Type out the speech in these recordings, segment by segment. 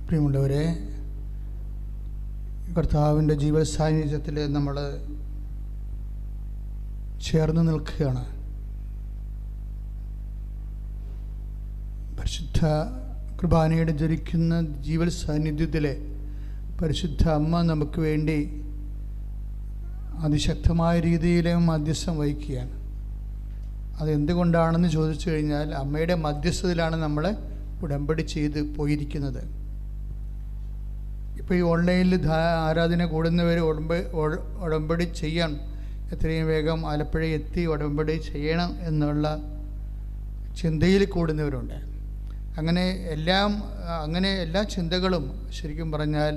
പ്രിയമുള്ളവരെ, കർത്താവിൻ്റെ ജീവ സാന്നിധ്യത്തിൽ നമ്മൾ ചേർന്ന് നിൽക്കുകയാണ്. പരിശുദ്ധ കുർബാനയുടെ ജ്വലിക്കുന്ന ജീവൽ സാന്നിധ്യത്തിലെ പരിശുദ്ധ അമ്മ നമുക്ക് വേണ്ടി അതിശക്തമായ രീതിയിൽ മധ്യസ്ഥം വഹിക്കുകയാണ്. അതെന്തുകൊണ്ടാണെന്ന് ചോദിച്ചു കഴിഞ്ഞാൽ, അമ്മയുടെ മധ്യസ്ഥതയിലാണ് നമ്മൾ ഉടമ്പടി ചെയ്ത് പോയിരിക്കുന്നത്. ഇപ്പോൾ ഈ ഓൺലൈനിൽ ആരാധന കൂടുന്നവർ ഉടമ്പടി ചെയ്യാൻ എത്രയും വേഗം ആലപ്പുഴ എത്തി ഉടമ്പടി ചെയ്യണം എന്നുള്ള ചിന്തയിൽ കൂടുന്നവരുണ്ട്. അങ്ങനെ എല്ലാ ചിന്തകളും ശരിക്കും പറഞ്ഞാൽ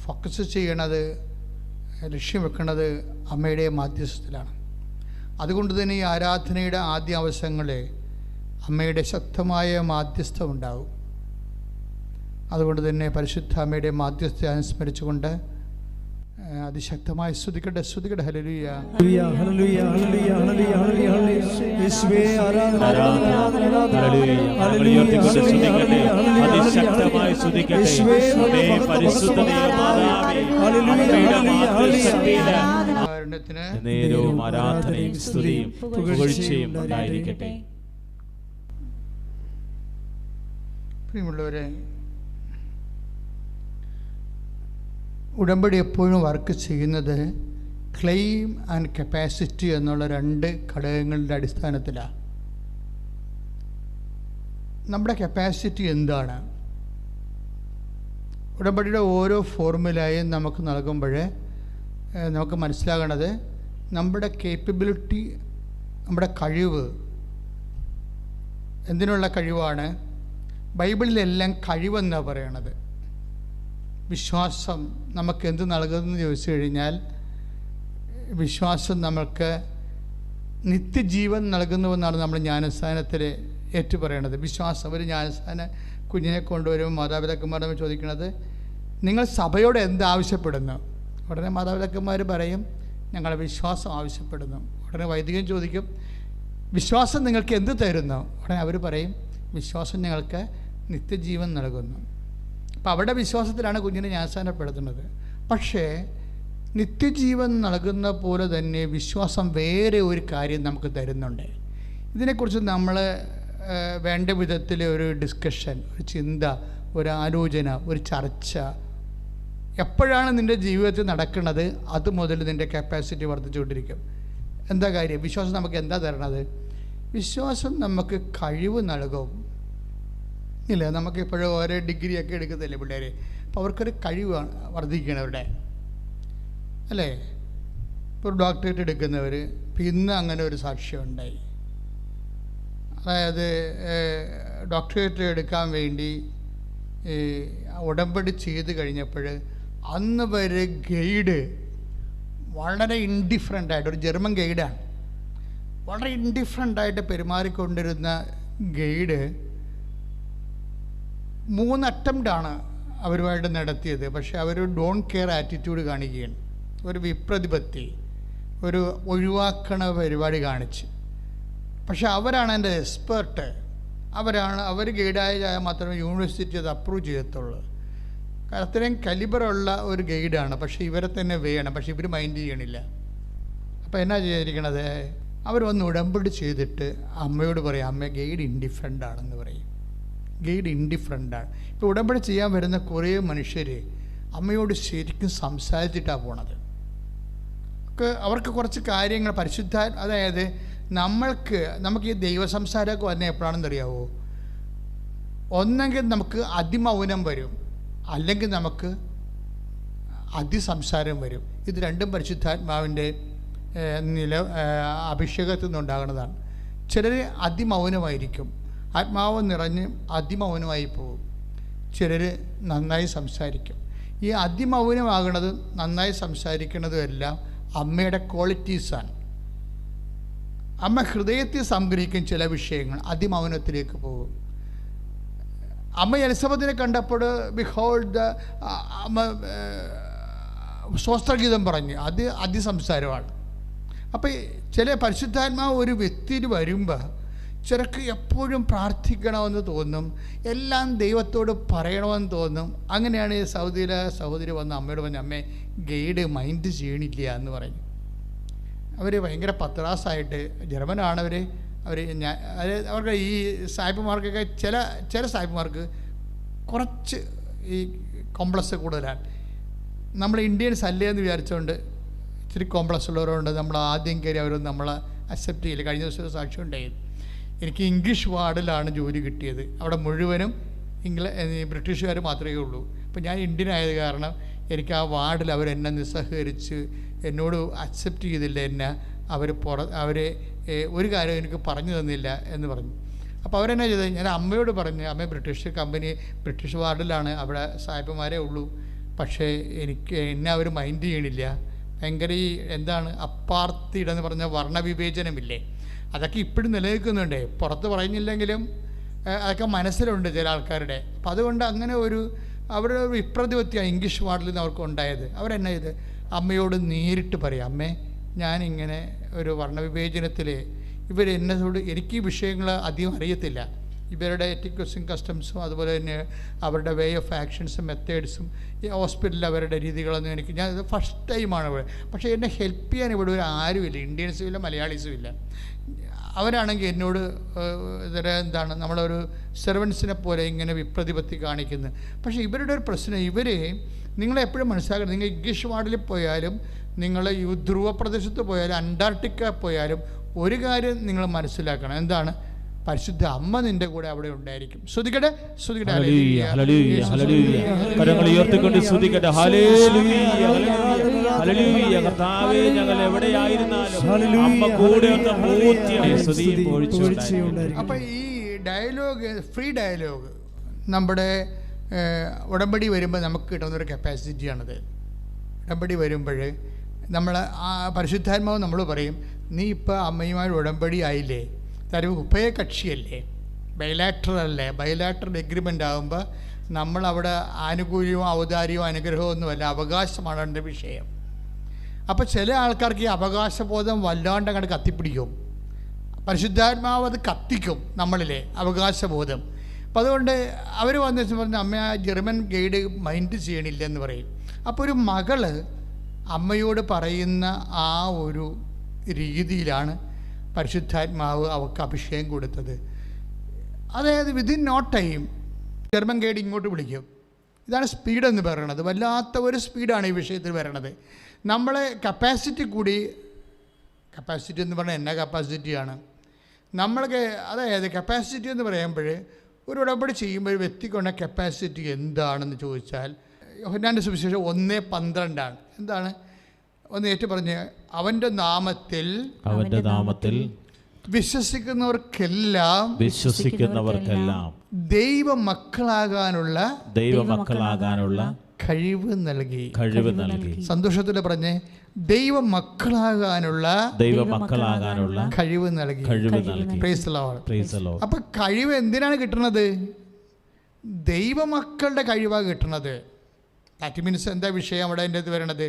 ഫോക്കസ് ചെയ്യണത്, ലക്ഷ്യം വെക്കുന്നത് അമ്മയുടെ മാധ്യസ്ഥത്തിലാണ്. അതുകൊണ്ട് തന്നെ ഈ ആരാധനയുടെ ആദ്യ അവസരങ്ങളിൽ അമ്മയുടെ ശക്തമായ മാധ്യസ്ഥം ഉണ്ടാകും. അതുകൊണ്ട് തന്നെ പരിശുദ്ധ അമ്മയുടെ മാധ്യസ്ഥ അനുസ്മരിച്ചുകൊണ്ട് അതിശക്തമായി സ്തുതിക്കട്ടെ. ഹല്ലേലൂയ, ഹല്ലേലൂയ, ഹല്ലേലൂയ, ഹല്ലേലൂയ, ഹല്ലേലൂയ. യേശുവേ ആരാധന, ഹല്ലേലൂയ. അതിശക്തമായി സ്തുതിക്കട്ടെ. പരിശുദ്ധമായ മാതാവേ, കാരുണ്യത്തിന് നേരവും ആരാധനയും സ്തുതിയും പുകഴ്ചയും ഉണ്ടായിരിക്കട്ടെ. പ്രിയമുള്ളവരെ, ഉടമ്പടി എപ്പോഴും വർക്ക് ചെയ്യുന്നത് ക്ലെയിം ആൻഡ് കപ്പാസിറ്റി എന്നുള്ള രണ്ട് ഘടകങ്ങളുടെ അടിസ്ഥാനത്തിലാണ്. നമ്മുടെ കപ്പാസിറ്റി എന്താണ്? ഉടമ്പടിയുടെ ഓരോ ഫോർമുലയും നമുക്ക് നൽകുമ്പോൾ നമുക്ക് മനസ്സിലാകണത് നമ്മുടെ കേപ്പബിലിറ്റി, നമ്മുടെ കഴിവ് എന്തിനുള്ള കഴിവാണ്? ബൈബിളിലെല്ലാം കഴിവെന്നാണ് പറയണത്. വിശ്വാസം നമുക്ക് എന്ത് നൽകുമെന്ന് ചോദിച്ചു കഴിഞ്ഞാൽ, വിശ്വാസം നമുക്ക് നിത്യജീവൻ നൽകുന്നുവെന്നാണ് നമ്മൾ ജ്ഞാനസ്ഥാനത്തിൽ ഏറ്റുപറയണത്. വിശ്വാസം, ഒരു ജ്ഞാനസ്ഥാന കുഞ്ഞിനെ കൊണ്ടുവരുമ്പോൾ മാതാപിതാക്കന്മാരോട് ചോദിക്കുന്നത്, നിങ്ങൾ സഭയോട് എന്ത് ആവശ്യപ്പെടുന്നു? ഉടനെ മാതാപിതാക്കന്മാർ പറയും, ഞങ്ങളുടെ വിശ്വാസം ആവശ്യപ്പെടുന്നു. ഉടനെ വൈദികൻ ചോദിക്കും, വിശ്വാസം നിങ്ങൾക്ക് എന്ത് തരുന്നു? ഉടനെ അവർ പറയും, വിശ്വാസം ഞങ്ങൾക്ക് നിത്യജീവൻ നൽകുന്നു. അപ്പം അവരുടെ വിശ്വാസത്തിലാണ് കുഞ്ഞിനെ ജ്ഞാനസ്ഥാനപ്പെടുത്തുന്നത്. പക്ഷേ നിത്യജീവൻ നൽകുന്ന പോലെ തന്നെ വിശ്വാസം വേറെ ഒരു കാര്യം നമുക്ക് തരുന്നുണ്ട്. ഇതിനെക്കുറിച്ച് നമ്മൾ വേണ്ട വിധത്തിൽ ഒരു ഡിസ്കഷൻ, ഒരു ചിന്ത, ഒരു ആലോചന, ഒരു ചർച്ച എപ്പോഴാണ് നിൻ്റെ ജീവിതത്തിൽ നടക്കുന്നത്, അത് മുതൽ നിൻ്റെ കപ്പാസിറ്റി വർദ്ധിച്ചുകൊണ്ടിരിക്കും. എന്താ കാര്യം? വിശ്വാസം നമുക്ക് എന്താ തരണത്? വിശ്വാസം നമുക്ക് കഴിവ് നൽകും. ഇല്ല, നമുക്കിപ്പോഴും ഓരോ ഡിഗ്രിയൊക്കെ എടുക്കത്തില്ലേ പിള്ളേർ? അപ്പോൾ അവർക്കൊരു കഴിവ് വർദ്ധിക്കണം അവരുടെ, അല്ലേ? ഇപ്പോൾ ഒരു ഡോക്ടറേറ്റ് എടുക്കുന്നവർ, ഇന്ന് അങ്ങനെ ഒരു സാക്ഷ്യം ഉണ്ടായി. അതായത് ഡോക്ടറേറ്റ് എടുക്കാൻ വേണ്ടി ഉടമ്പടി ചെയ്ത് കഴിഞ്ഞപ്പോൾ അന്ന് വരെ ഗൈഡ് വളരെ ഇൻഡിഫറൻ്റായിട്ട്, ഒരു ജർമ്മൻ ഗൈഡാണ്, വളരെ ഇൻഡിഫറൻ്റായിട്ട് പെരുമാറിക്കൊണ്ടിരുന്ന ഗൈഡ് 3 അറ്റംപ്റ്റാണ് അവരുമായിട്ട് നടത്തിയത്. പക്ഷേ അവർ ഡോണ്ട് കെയർ ആറ്റിറ്റ്യൂഡ് കാണിക്കുകയാണ്, ഒരു വിപ്രതിപത്തി, ഒരു ഒഴിവാക്കണ പരിപാടി കാണിച്ച്. പക്ഷെ അവരാണ് എൻ്റെ എക്സ്പേർട്ട്, അവർ ഗൈഡായ മാത്രമേ യൂണിവേഴ്സിറ്റി അത് അപ്രൂവ് ചെയ്യത്തുള്ളൂ. അത്രയും കലിബറുള്ള ഒരു ഗൈഡാണ്. പക്ഷേ ഇവരെ തന്നെ വേണം, പക്ഷെ ഇവർ മൈൻഡ് ചെയ്യണില്ല. അപ്പോൾ എന്നാ ചെയ്തിരിക്കണത്? അവർ വന്ന് ഉടമ്പടി ചെയ്തിട്ട് അമ്മയോട് പറയും, അമ്മ ഗൈഡ് ഇൻഡിഫറൻ്റ് ആണെന്ന് പറയും. ഗൈഡ് ഇൻഡിഫറൻ്റാണ്. ഇപ്പോൾ ഉടമ്പടി ചെയ്യാൻ വരുന്ന കുറേ മനുഷ്യർ അമ്മയോട് ശരിക്കും സംസാരിച്ചിട്ടാണ് പോണത്. അവർക്ക് കുറച്ച് കാര്യങ്ങൾ പരിശുദ്ധ, അതായത് നമുക്ക് ഈ ദൈവ സംസാരമൊക്കെ വന്ന എപ്പോഴാണെന്ന് അറിയാവോ? ഒന്നെങ്കിൽ നമുക്ക് അതിമൗനം വരും, അല്ലെങ്കിൽ നമുക്ക് അതിസംസാരം വരും. ഇത് രണ്ടും പരിശുദ്ധാത്മാവിൻ്റെ അഭിഷേകത്തിൽ നിന്നുണ്ടാകുന്നതാണ്. ചിലർ അതിമൗനമായിരിക്കും, ആത്മാവ് നിറഞ്ഞ് അതിമൗനമായി പോകും. ചിലർ നന്നായി സംസാരിക്കും. ഈ അതിമൗനമാകുന്നതും നന്നായി സംസാരിക്കുന്നതും എല്ലാം അമ്മയുടെ ക്വാളിറ്റീസാണ്. അമ്മ ഹൃദയത്തിൽ സംഗ്രഹിക്കും ചില വിഷയങ്ങൾ, അതിമൗനത്തിലേക്ക് പോകും. അമ്മ എലിസബത്തിനെ കണ്ടപ്പോൾ ബിഹോൾഡ് അമ്മ സ്വസ്ത്രഗീതം പറഞ്ഞു, അത് അതിസംസാരമാണ്. അപ്പോൾ ചില പരിശുദ്ധാത്മാവ് ഒരു വ്യക്തിയിൽ വരുമ്പോൾ ചിലർക്ക് എപ്പോഴും പ്രാർത്ഥിക്കണമെന്ന് തോന്നും, എല്ലാം ദൈവത്തോട് പറയണമെന്ന് തോന്നും. അങ്ങനെയാണ് ഈ സൗദിയിലെ സഹോദരി വന്ന് അമ്മയോട് പറഞ്ഞു, അമ്മേ ഗൈഡ് മൈൻഡ് ചെയ്യണില്ല എന്ന് പറഞ്ഞു. അവർ ഭയങ്കര പത്രാസായിട്ട്, ജർമ്മനാണ് അവർ. അവർക്ക് ഈ സായിപ്പുമാർക്കൊക്കെ ചില സായിപ്പുമാർക്ക് കുറച്ച് ഈ കോംപ്ലക്സ് കൂടുതലാണ്. നമ്മൾ ഇന്ത്യൻസ് അല്ലേ എന്ന് വിചാരിച്ചുകൊണ്ട് ഇച്ചിരി കോംപ്ലക്സ് ഉള്ളവരുണ്ട്. നമ്മൾ ആദ്യം കയറി അവരൊന്നും നമ്മളെ അക്സെപ്റ്റ് ചെയ്യില്ല. കഴിഞ്ഞ ദിവസം ഒരു സാക്ഷ്യം ഉണ്ടായിരുന്നു. എനിക്ക് ഇംഗ്ലീഷ് വാർഡിലാണ് ജോലി കിട്ടിയത്. അവിടെ മുഴുവനും ബ്രിട്ടീഷുകാർ മാത്രമേ ഉള്ളൂ. അപ്പോൾ ഞാൻ ഇന്ത്യൻ ആയത് കാരണം എനിക്ക് ആ വാർഡിൽ അവരെന്നെ നിസ്സഹകരിച്ച് എന്നോട് അക്സെപ്റ്റ് ചെയ്തില്ല. എന്നെ അവർ ഒരു കാര്യം എനിക്ക് പറഞ്ഞു തന്നില്ല എന്ന് പറഞ്ഞു. അപ്പോൾ അവരെന്നാ ചെയ്തത്, ഞാൻ അമ്മയോട് പറഞ്ഞു, അമ്മ ബ്രിട്ടീഷ് വാർഡിലാണ്, അവിടെ സായിപ്പന്മാരേ ഉള്ളൂ, പക്ഷേ എന്നെ അവർ മൈൻഡ് ചെയ്യണില്ല. ഭയങ്കര ഈ അപ്പാർത്തിയുടെ എന്ന് പറഞ്ഞ വർണ്ണവിവേചനമില്ലേ, അതൊക്കെ ഇപ്പോഴും നിലനിൽക്കുന്നുണ്ട്. പുറത്ത് പറയുന്നില്ലെങ്കിലും അതൊക്കെ മനസ്സിലുണ്ട് ചില ആൾക്കാരുടെ. അപ്പം അതുകൊണ്ട് അങ്ങനെ അവരുടെ വിപ്രതിപത്തിയാണ് ഇംഗ്ലീഷ് വാർഡിൽ നിന്ന് അവർക്ക് ഉണ്ടായത്. അവരെന്നാ ചെയ്ത് അമ്മയോട് നേരിട്ട് പറയാം, അമ്മേ ഞാനിങ്ങനെ ഒരു വർണ്ണവിവേചനത്തിൽ എന്നോട് എനിക്ക് ഈ വിഷയങ്ങൾ അധികം അറിയത്തില്ല. ഇവരുടെ എറ്റിക്സും കസ്റ്റംസും അതുപോലെ തന്നെ അവരുടെ വേ ഓഫ് ആക്ഷൻസും മെത്തേഡ്സും ഈ ഹോസ്പിറ്റലിൽ അവരുടെ രീതികളൊന്നും ഞാൻ ഇത് ഫസ്റ്റ് ടൈമാണ് ഇവിടെ. പക്ഷേ എന്നെ ഹെൽപ്പ് ചെയ്യാൻ ഇവിടെ ആരുമില്ല, ഇന്ത്യൻസും ഇല്ല മലയാളീസും ഇല്ല. അവരാണെങ്കിൽ എന്നോട് നമ്മളൊരു സെർവൻസിനെ പോലെ ഇങ്ങനെ വിപ്രതിപത്തി കാണിക്കുന്നത്. പക്ഷേ ഇവരുടെ ഒരു പ്രശ്നം, നിങ്ങളെപ്പോഴും മനസ്സിലാക്കണം, നിങ്ങൾ ഇംഗ്ലീഷ് വാർഡിൽ പോയാലും നിങ്ങൾ ഈ ധ്രുവ പ്രദേശത്ത് പോയാലും അന്റാർട്ടിക്ക പോയാലും ഒരു കാര്യം നിങ്ങൾ മനസ്സിലാക്കണം, പരിശുദ്ധ അമ്മ നിന്റെ കൂടെ അവിടെ ഉണ്ടായിരിക്കും. ശ്രുതിക്കട്ടെ, ശ്രുതിക്കട്ടെ, കരങ്ങൾ ഉയർത്തിക്കൊണ്ട് ശ്രുതിക്കട്ടെ. ഹല്ലേലൂയ, ഹല്ലേലൂയ. കർത്താവേ, ഞങ്ങൾ എവിടെയായിരുന്നാലും അമ്മ കൂടെ ഉണ്ട്. അപ്പൊ ഈ ഡയലോഗ്, ഫ്രീ ഡയലോഗ് നമ്മുടെ ഉടമ്പടി വരുമ്പോൾ നമുക്ക് കിട്ടുന്നൊരു കപ്പാസിറ്റിയാണത്. ഉടമ്പടി വരുമ്പോൾ നമ്മൾ പരിശുദ്ധാത്മാവ് നമ്മൾ പറയും, നീ ഇപ്പോൾ അമ്മയുമായി ഉടമ്പടി ആയില്ലേ, തരവ് ഉഭയകക്ഷിയല്ലേ, ബൈലാറ്ററൽ എഗ്രിമെൻ്റ് ആകുമ്പോൾ നമ്മളവിടെ ആനുകൂല്യവും ഔദാര്യവും അനുഗ്രഹവും ഒന്നുമല്ല, അവകാശമാണ് എൻ്റെ വിഷയം. അപ്പോൾ ചില ആൾക്കാർക്ക് ഈ അവകാശബോധം വല്ലാണ്ട് അങ്ങോട്ട് കത്തിപ്പിടിക്കും. പരിശുദ്ധാത്മാവ് അത് കത്തിക്കും നമ്മളിലെ അവകാശബോധം. അപ്പം അതുകൊണ്ട് അവർ വന്നു പറഞ്ഞ് അമ്മ ആ ജർമ്മൻ ഗൈഡ് മൈൻഡ് ചെയ്യണില്ലെന്ന് പറയും. അപ്പോൾ ഒരു മകള് അമ്മയോട് പറയുന്ന ആ ഒരു രീതിയിലാണ് പരിശുദ്ധാത്മാവ് അവർക്ക് അഭിഷേകം കൊടുത്തത്. അതായത് within no time German guide ഇങ്ങോട്ട് വിളിക്കും. ഇതാണ് സ്പീഡെന്ന് പറയണത്. വല്ലാത്ത ഒരു സ്പീഡാണ് ഈ വിഷയത്തിൽ വരണത്. നമ്മളെ കപ്പാസിറ്റി എന്ന് പറഞ്ഞാൽ എന്നാ കപ്പാസിറ്റിയാണ് നമ്മൾക്ക്. അതായത് കപ്പാസിറ്റി എന്ന് പറയുമ്പോൾ ഒരു ഉടമ്പടി ചെയ്യുമ്പോൾ വ്യക്തിക്കുള്ള കപ്പാസിറ്റി എന്താണെന്ന് ചോദിച്ചാൽ യോഹന്നാന്റെ സുവിശേഷം 1:12 എന്താണ്? ഒന്ന് ഏറ്റു പറഞ്ഞ്, അവൻ്റെ നാമത്തിൽ വിശ്വസിക്കുന്നവർക്കെല്ലാം ദൈവമക്കളാകാനുള്ള കഴിവ് നൽകി. സന്തോഷത്തോടെ പറഞ്ഞേ, ദൈവമക്കളാകാനുള്ള കഴിവ് നൽകി. Praise the Lord. അപ്പൊ കഴിവ് എന്തിനാണ് കിട്ടുന്നത്? ദൈവമക്കളുടെ കഴിവാണ് കിട്ടുന്നത്. ദാറ്റ് മീൻസ് എന്താ വിഷയം അവിടെ എൻ്റെ വരണത്?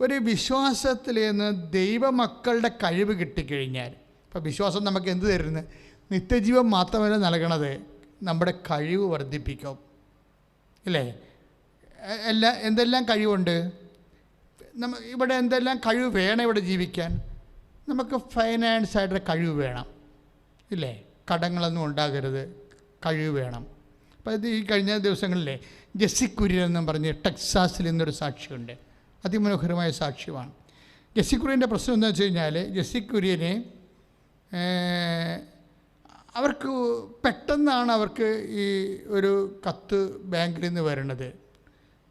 ഒരു വിശ്വാസത്തിൽ നിന്ന് ദൈവമക്കളുടെ കഴിവ് കിട്ടിക്കഴിഞ്ഞാൽ, ഇപ്പം വിശ്വാസം നമുക്ക് എന്ത് തരുന്നത്? നിത്യജീവൻ മാത്രമല്ല നൽകണത്, നമ്മുടെ കഴിവ് വർദ്ധിപ്പിക്കും. ഇല്ലേ? എന്തെല്ലാം കഴിവുണ്ട് ഇവിടെ? എന്തെല്ലാം കഴിവ് വേണം ഇവിടെ ജീവിക്കാൻ? നമുക്ക് ഫൈനാൻസായിട്ടുള്ള കഴിവ് വേണം, ഇല്ലേ? കടങ്ങളൊന്നും ഉണ്ടാകരുത്, കഴിവ് വേണം. അപ്പോൾ ഇത് ഈ കഴിഞ്ഞ ദിവസങ്ങളിലെ ജെസ്സി കുര്യൻ എന്നും പറഞ്ഞ് ടെക്സാസിൽ നിന്നൊരു സാക്ഷിയുണ്ട്. അതിമനോഹരമായ സാക്ഷ്യമാണ്. ജെസ്സി കുര്യൻ്റെ പ്രശ്നം എന്താണെന്ന് വെച്ച് കഴിഞ്ഞാൽ, ജെസ്സി കുര്യനെ അവർക്ക് പെട്ടെന്നാണ് അവർക്ക് ഈ ഒരു കത്ത് ബാങ്കിൽ നിന്ന് വരണത്.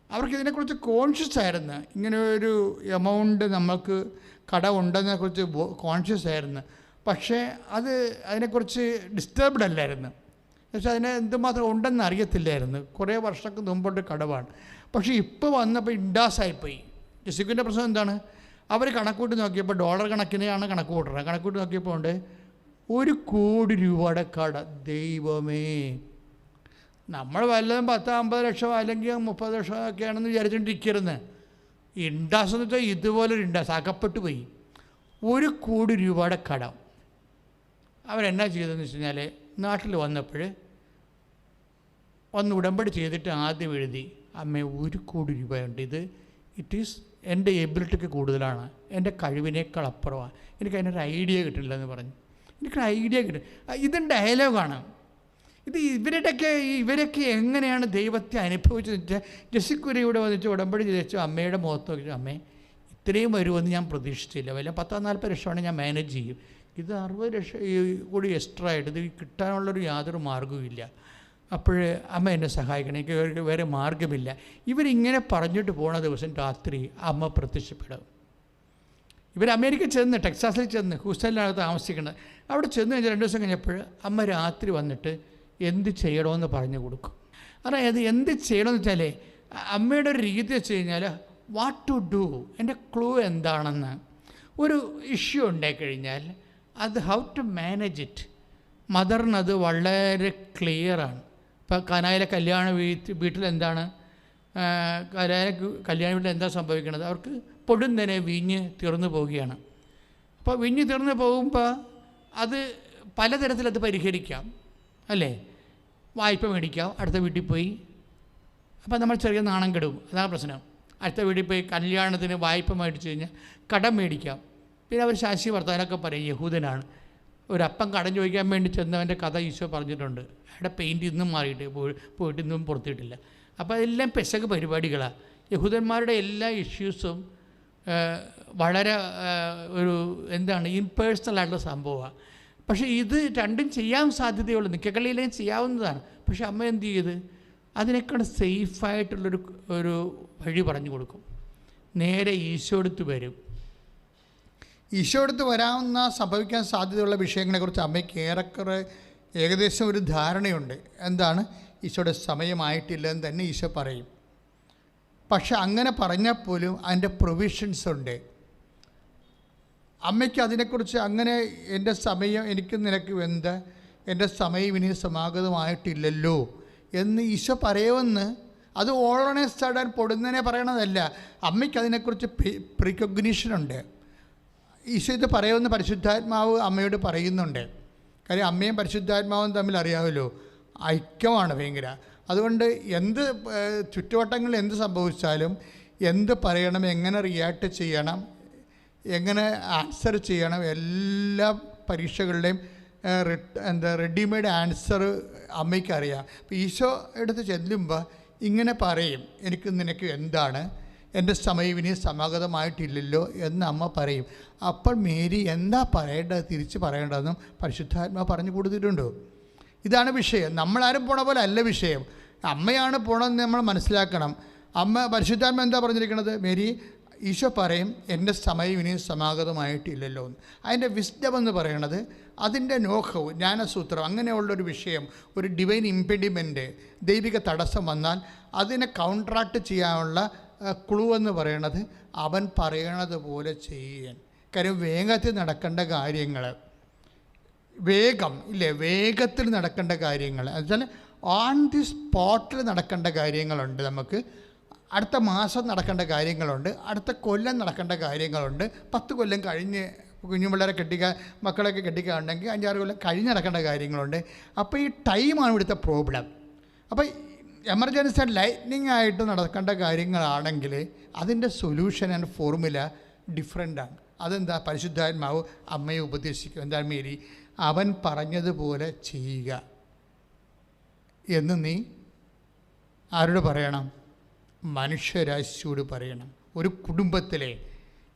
അവർക്ക് ഇതിനെക്കുറിച്ച് കോൺഷ്യസ് ആയിരുന്നു, ഇങ്ങനെ ഒരു എമൗണ്ട് നമുക്ക് കടമുണ്ടെന്നതിനെക്കുറിച്ച് കോൺഷ്യസ് ആയിരുന്നു. പക്ഷേ അതിനെക്കുറിച്ച് ഡിസ്റ്റർബ്ഡ് അല്ലായിരുന്നു. പക്ഷേ അതിനെ എന്തുമാത്രം ഉണ്ടെന്ന് അറിയത്തില്ലായിരുന്നു. കുറേ വർഷങ്ങൾക്ക് മുമ്പോട്ട് കടവാണ്. പക്ഷേ ഇപ്പോൾ വന്നപ്പോൾ ഇൻഡാസായിപ്പോയി. ജെസ്സിക്കുവിൻ്റെ പ്രശ്നം എന്താണ്? അവർ കണക്കൂട്ടി നോക്കിയപ്പോൾ ഡോളർ കണക്കിനെയാണ് കണക്ക് കൂട്ടുന്നത്. കണക്കൂട്ടി നോക്കിയപ്പോൾ ഉണ്ട് 1 കോടി രൂപയുടെ കട. ദൈവമേ, നമ്മൾ വല്ലതും 10-50 ലക്ഷം അല്ലെങ്കിൽ 30 ലക്ഷം ഒക്കെയാണെന്ന് വിചാരിച്ചുകൊണ്ടിരിക്കരുന്ന്. ഇൻഡാസ് എന്ന് വെച്ചാൽ ഇതുപോലൊരു ഇൻഡാസ് അകപ്പെട്ടു പോയി. 1 കോടി രൂപയുടെ കടം. അവരെന്നാ ചെയ്തതെന്ന് വെച്ച് കഴിഞ്ഞാൽ നാട്ടിൽ വന്നപ്പോൾ ഒന്ന് ഉടമ്പടി ചെയ്തിട്ട് ആദ്യം എഴുതി, അമ്മേ 1 കോടി രൂപയുണ്ട്, ഇറ്റ് ഈസ് എൻ്റെ എബിലിറ്റിക്ക് കൂടുതലാണ്, എൻ്റെ കഴിവിനേക്കാൾ അപ്പുറമാണ്, എനിക്ക് അതിനൊരു ഐഡിയ കിട്ടില്ലെന്ന് പറഞ്ഞു. എനിക്കൊരു ഐഡിയ കിട്ടും. ഇതും ഡയലോഗാണ്. ഇത് ഇവരൊക്കെ എങ്ങനെയാണ് ദൈവത്തെ അനുഭവിച്ചതെന്ന് വെച്ചാൽ, ജെസ്സിക്കുര്യയുടെ വന്നിട്ട് ഉടമ്പടി ചെയ്തു അമ്മയുടെ മുഖത്ത് നോക്കിയിട്ട്, അമ്മേ ഇത്രയും വരുമെന്ന് ഞാൻ പ്രതീക്ഷിച്ചില്ല, വല്ല 10-40 ലക്ഷമാണ് ഞാൻ മാനേജ് ചെയ്യും, ഇത് 60 ലക്ഷം കൂടി എക്സ്ട്രാ ആയിട്ട് ഇത് കിട്ടാനുള്ളൊരു യാതൊരു മാർഗ്ഗവും ഇല്ല, അപ്പോൾ അമ്മ എന്നെ സഹായിക്കണം, എനിക്ക് വേറെ മാർഗ്ഗമില്ല. ഇവരിങ്ങനെ പറഞ്ഞിട്ട് പോണ ദിവസം രാത്രി അമ്മ പ്രത്യക്ഷപ്പെടും. ഇവർ അമേരിക്ക ചെന്ന്, ടെക്സാസിൽ ചെന്ന്, ഹൂസ്റ്റണിലാണ് താമസിക്കുന്നത്. അവിടെ ചെന്ന് കഴിഞ്ഞാൽ 2 ദിവസം കഴിഞ്ഞപ്പോൾ അമ്മ രാത്രി വന്നിട്ട് എന്ത് ചെയ്യണമെന്ന് പറഞ്ഞു കൊടുക്കും. അതായത് എന്ത് ചെയ്യണമെന്ന് വെച്ചാൽ അമ്മയുടെ ഒരു രീതി വെച്ച് കഴിഞ്ഞാൽ വാട്ട് ടു ഡു, എൻ്റെ ക്ലൂ എന്താണെന്ന്, ഒരു ഇഷ്യൂ ഉണ്ടായിക്കഴിഞ്ഞാൽ അത് ഹൗ ടു മാനേജ് ഇറ്റ്. മദറിനത് വളരെ ക്ലിയറാണ്. ഇപ്പോൾ കനായിലെ കല്യാണ വീട്ടിൽ എന്താണ്, കല്യാണ വീട്ടിൽ എന്താ സംഭവിക്കുന്നത്, അവർക്ക് പൊടുന്നനെ വീഞ്ഞ് തീർന്നു പോവുകയാണ്. അപ്പോൾ വീഞ്ഞ് തീർന്നു പോകുമ്പോൾ അത് പലതരത്തിലത് പരിഹരിക്കാം, അല്ലേ? വായ്പ മേടിക്കാം, അടുത്ത വീട്ടിൽ പോയി, അപ്പോൾ നമ്മൾ ചെറിയ നാണം കെടും, അതാണ് പ്രശ്നം. അടുത്ത വീട്ടിൽ പോയി കല്യാണത്തിന് വായ്പ മേടിച്ച് കഴിഞ്ഞാൽ കടം മേടിക്കാം. പിന്നെ അവർ ശാശി വർത്താനൊക്കെ പറയും, യഹൂദനാണ്, ഒരപ്പം കടം ചോദിക്കാൻ വേണ്ടി ചെന്നവൻ്റെ കഥ ഈശോ പറഞ്ഞിട്ടുണ്ട്. അയാളുടെ പെയിൻറ്റ് ഇന്നും മാറിയിട്ട് പോയിട്ട് ഇന്നും പുറത്തിട്ടില്ല. അപ്പോൾ അതെല്ലാം പെസക് പരിപാടികളാണ്. യഹൂദന്മാരുടെ എല്ലാ ഇഷ്യൂസും വളരെ ഒരു എന്താണ് ഇംപേഴ്സണലായിട്ടുള്ള സംഭവമാണ്. പക്ഷേ ഇത് രണ്ടും ചെയ്യാൻ സാധ്യതയുള്ളൂ, നിക്കക്കള്ളിയിലേയും ചെയ്യാവുന്നതാണ്. പക്ഷേ അമ്മ എന്ത് ചെയ്ത് അതിനേക്കാൾ സേഫായിട്ടുള്ളൊരു വഴി പറഞ്ഞു കൊടുക്കും. നേരെ ഈശോ അടുത്ത് വരും. ഈശോ അടുത്ത് വരാവുന്ന സംഭവിക്കാൻ സാധ്യതയുള്ള വിഷയങ്ങളെക്കുറിച്ച് അമ്മയ്ക്ക് ഏറെക്കുറെ ഏകദേശം ഒരു ധാരണയുണ്ട്. എന്താണ്, ഈശോയുടെ സമയമായിട്ടില്ലെന്ന് തന്നെ ഈശോ പറയും. പക്ഷെ അങ്ങനെ പറഞ്ഞാൽ പോലും അതിൻ്റെ പ്രൊവിഷൻസ് ഉണ്ട്. അമ്മയ്ക്ക് അതിനെക്കുറിച്ച് അങ്ങനെ എൻ്റെ സമയം എനിക്ക് നിനക്ക് എന്ത്, എൻ്റെ സമയം ഇനി സമാഗതമായിട്ടില്ലല്ലോ എന്ന് ഈശോ പറയുമെന്ന് അത് ഓളണെ സഡൻ പൊടുന്നതിനെ പറയണതല്ല. അമ്മയ്ക്ക് അതിനെക്കുറിച്ച് പ്രീകോഗ്നിഷനുണ്ട്. ഈശോ ഇത് പറയുമെന്ന് പരിശുദ്ധാത്മാവ് അമ്മയോട് പറയുന്നുണ്ട്. കാര്യം അമ്മയും പരിശുദ്ധാത്മാവും തമ്മിൽ അറിയാമല്ലോ, ഐക്യമാണ് ഭയങ്കര. അതുകൊണ്ട് എന്ത് ചുറ്റുവട്ടങ്ങളിൽ എന്ത് സംഭവിച്ചാലും എന്ത് പറയണം, എങ്ങനെ റിയാക്ട് ചെയ്യണം, എങ്ങനെ ആൻസർ ചെയ്യണം, എല്ലാ പരീക്ഷകളുടെയും റെഡിമെയ്ഡ് ആൻസർ അമ്മയ്ക്കറിയാം. അപ്പോൾ ഈശോ എടുത്ത് ചെല്ലുമ്പോൾ ഇങ്ങനെ പറയും, എനിക്ക് നിനക്ക് എന്താണ്, എൻ്റെ സമയം ഇനി സമാഗതമായിട്ടില്ലല്ലോ എന്ന് അമ്മ പറയും. അപ്പോൾ മേരി എന്താ പറയേണ്ടത്, തിരിച്ച് പറയേണ്ടതെന്നും പരിശുദ്ധാത്മാ പറഞ്ഞു കൊടുത്തിട്ടുണ്ടോ. ഇതാണ് വിഷയം. നമ്മളാരും പോണ പോലെ അല്ല വിഷയം, അമ്മയാണ് പോണമെന്ന് നമ്മൾ മനസ്സിലാക്കണം. അമ്മ പരിശുദ്ധാത്മ എന്താ പറഞ്ഞിരിക്കുന്നത്, മേരി ഈശോ പറയും എൻ്റെ സമയം ഇനി സമാഗതമായിട്ടില്ലല്ലോ എന്ന്. അതിൻ്റെ വിസ്ഡം എന്ന് പറയണത് അതിൻ്റെ നോഹവും ജ്ഞാനസൂത്രം അങ്ങനെയുള്ളൊരു വിഷയം, ഒരു ഡിവൈൻ ഇംപെഡിമെൻറ്റ്, ദൈവിക തടസ്സം വന്നാൽ അതിനെ കൗൺട്രാക്ട് ചെയ്യാനുള്ള ക്ലൂ എന്ന് പറയണത് അവൻ പറയണത് പോലെ ചെയ്യാൻ. കാര്യം വേഗത്തിൽ നടക്കേണ്ട കാര്യങ്ങൾ, വേഗത്തിൽ നടക്കേണ്ട കാര്യങ്ങൾ എന്നുവെച്ചാൽ ഓൺ ദി സ്പോട്ടിൽ നടക്കേണ്ട കാര്യങ്ങളുണ്ട്. നമുക്ക് അടുത്ത മാസം നടക്കേണ്ട കാര്യങ്ങളുണ്ട്, അടുത്ത കൊല്ലം നടക്കേണ്ട കാര്യങ്ങളുണ്ട്, 10 കൊല്ലം കഴിഞ്ഞ് കുഞ്ഞുപിള്ളേരെ മക്കളൊക്കെ കെട്ടിക്കാനുണ്ടെങ്കിൽ 5-6 കൊല്ലം കഴിഞ്ഞ് നടക്കേണ്ട കാര്യങ്ങളുണ്ട്. അപ്പോൾ ഈ ടൈമാണ് ഇവിടുത്തെ പ്രോബ്ലം. അപ്പോൾ എമർജൻസി ആൻഡ് ലൈറ്റ്നിങ് ആയിട്ട് നടക്കേണ്ട കാര്യങ്ങളാണെങ്കിൽ അതിൻ്റെ സൊല്യൂഷൻ ആൻഡ് ഫോർമുല ഡിഫറെൻ്റാണ്. അതെന്താ, പരിശുദ്ധാത്മാവ് അമ്മയെ ഉപദേശിക്കും. എന്താ മേരി, അവൻ പറഞ്ഞതുപോലെ ചെയ്യുക എന്ന് നീ ആരോട് പറയണം, മനുഷ്യരാശിയോട് പറയണം. ഒരു കുടുംബത്തിലെ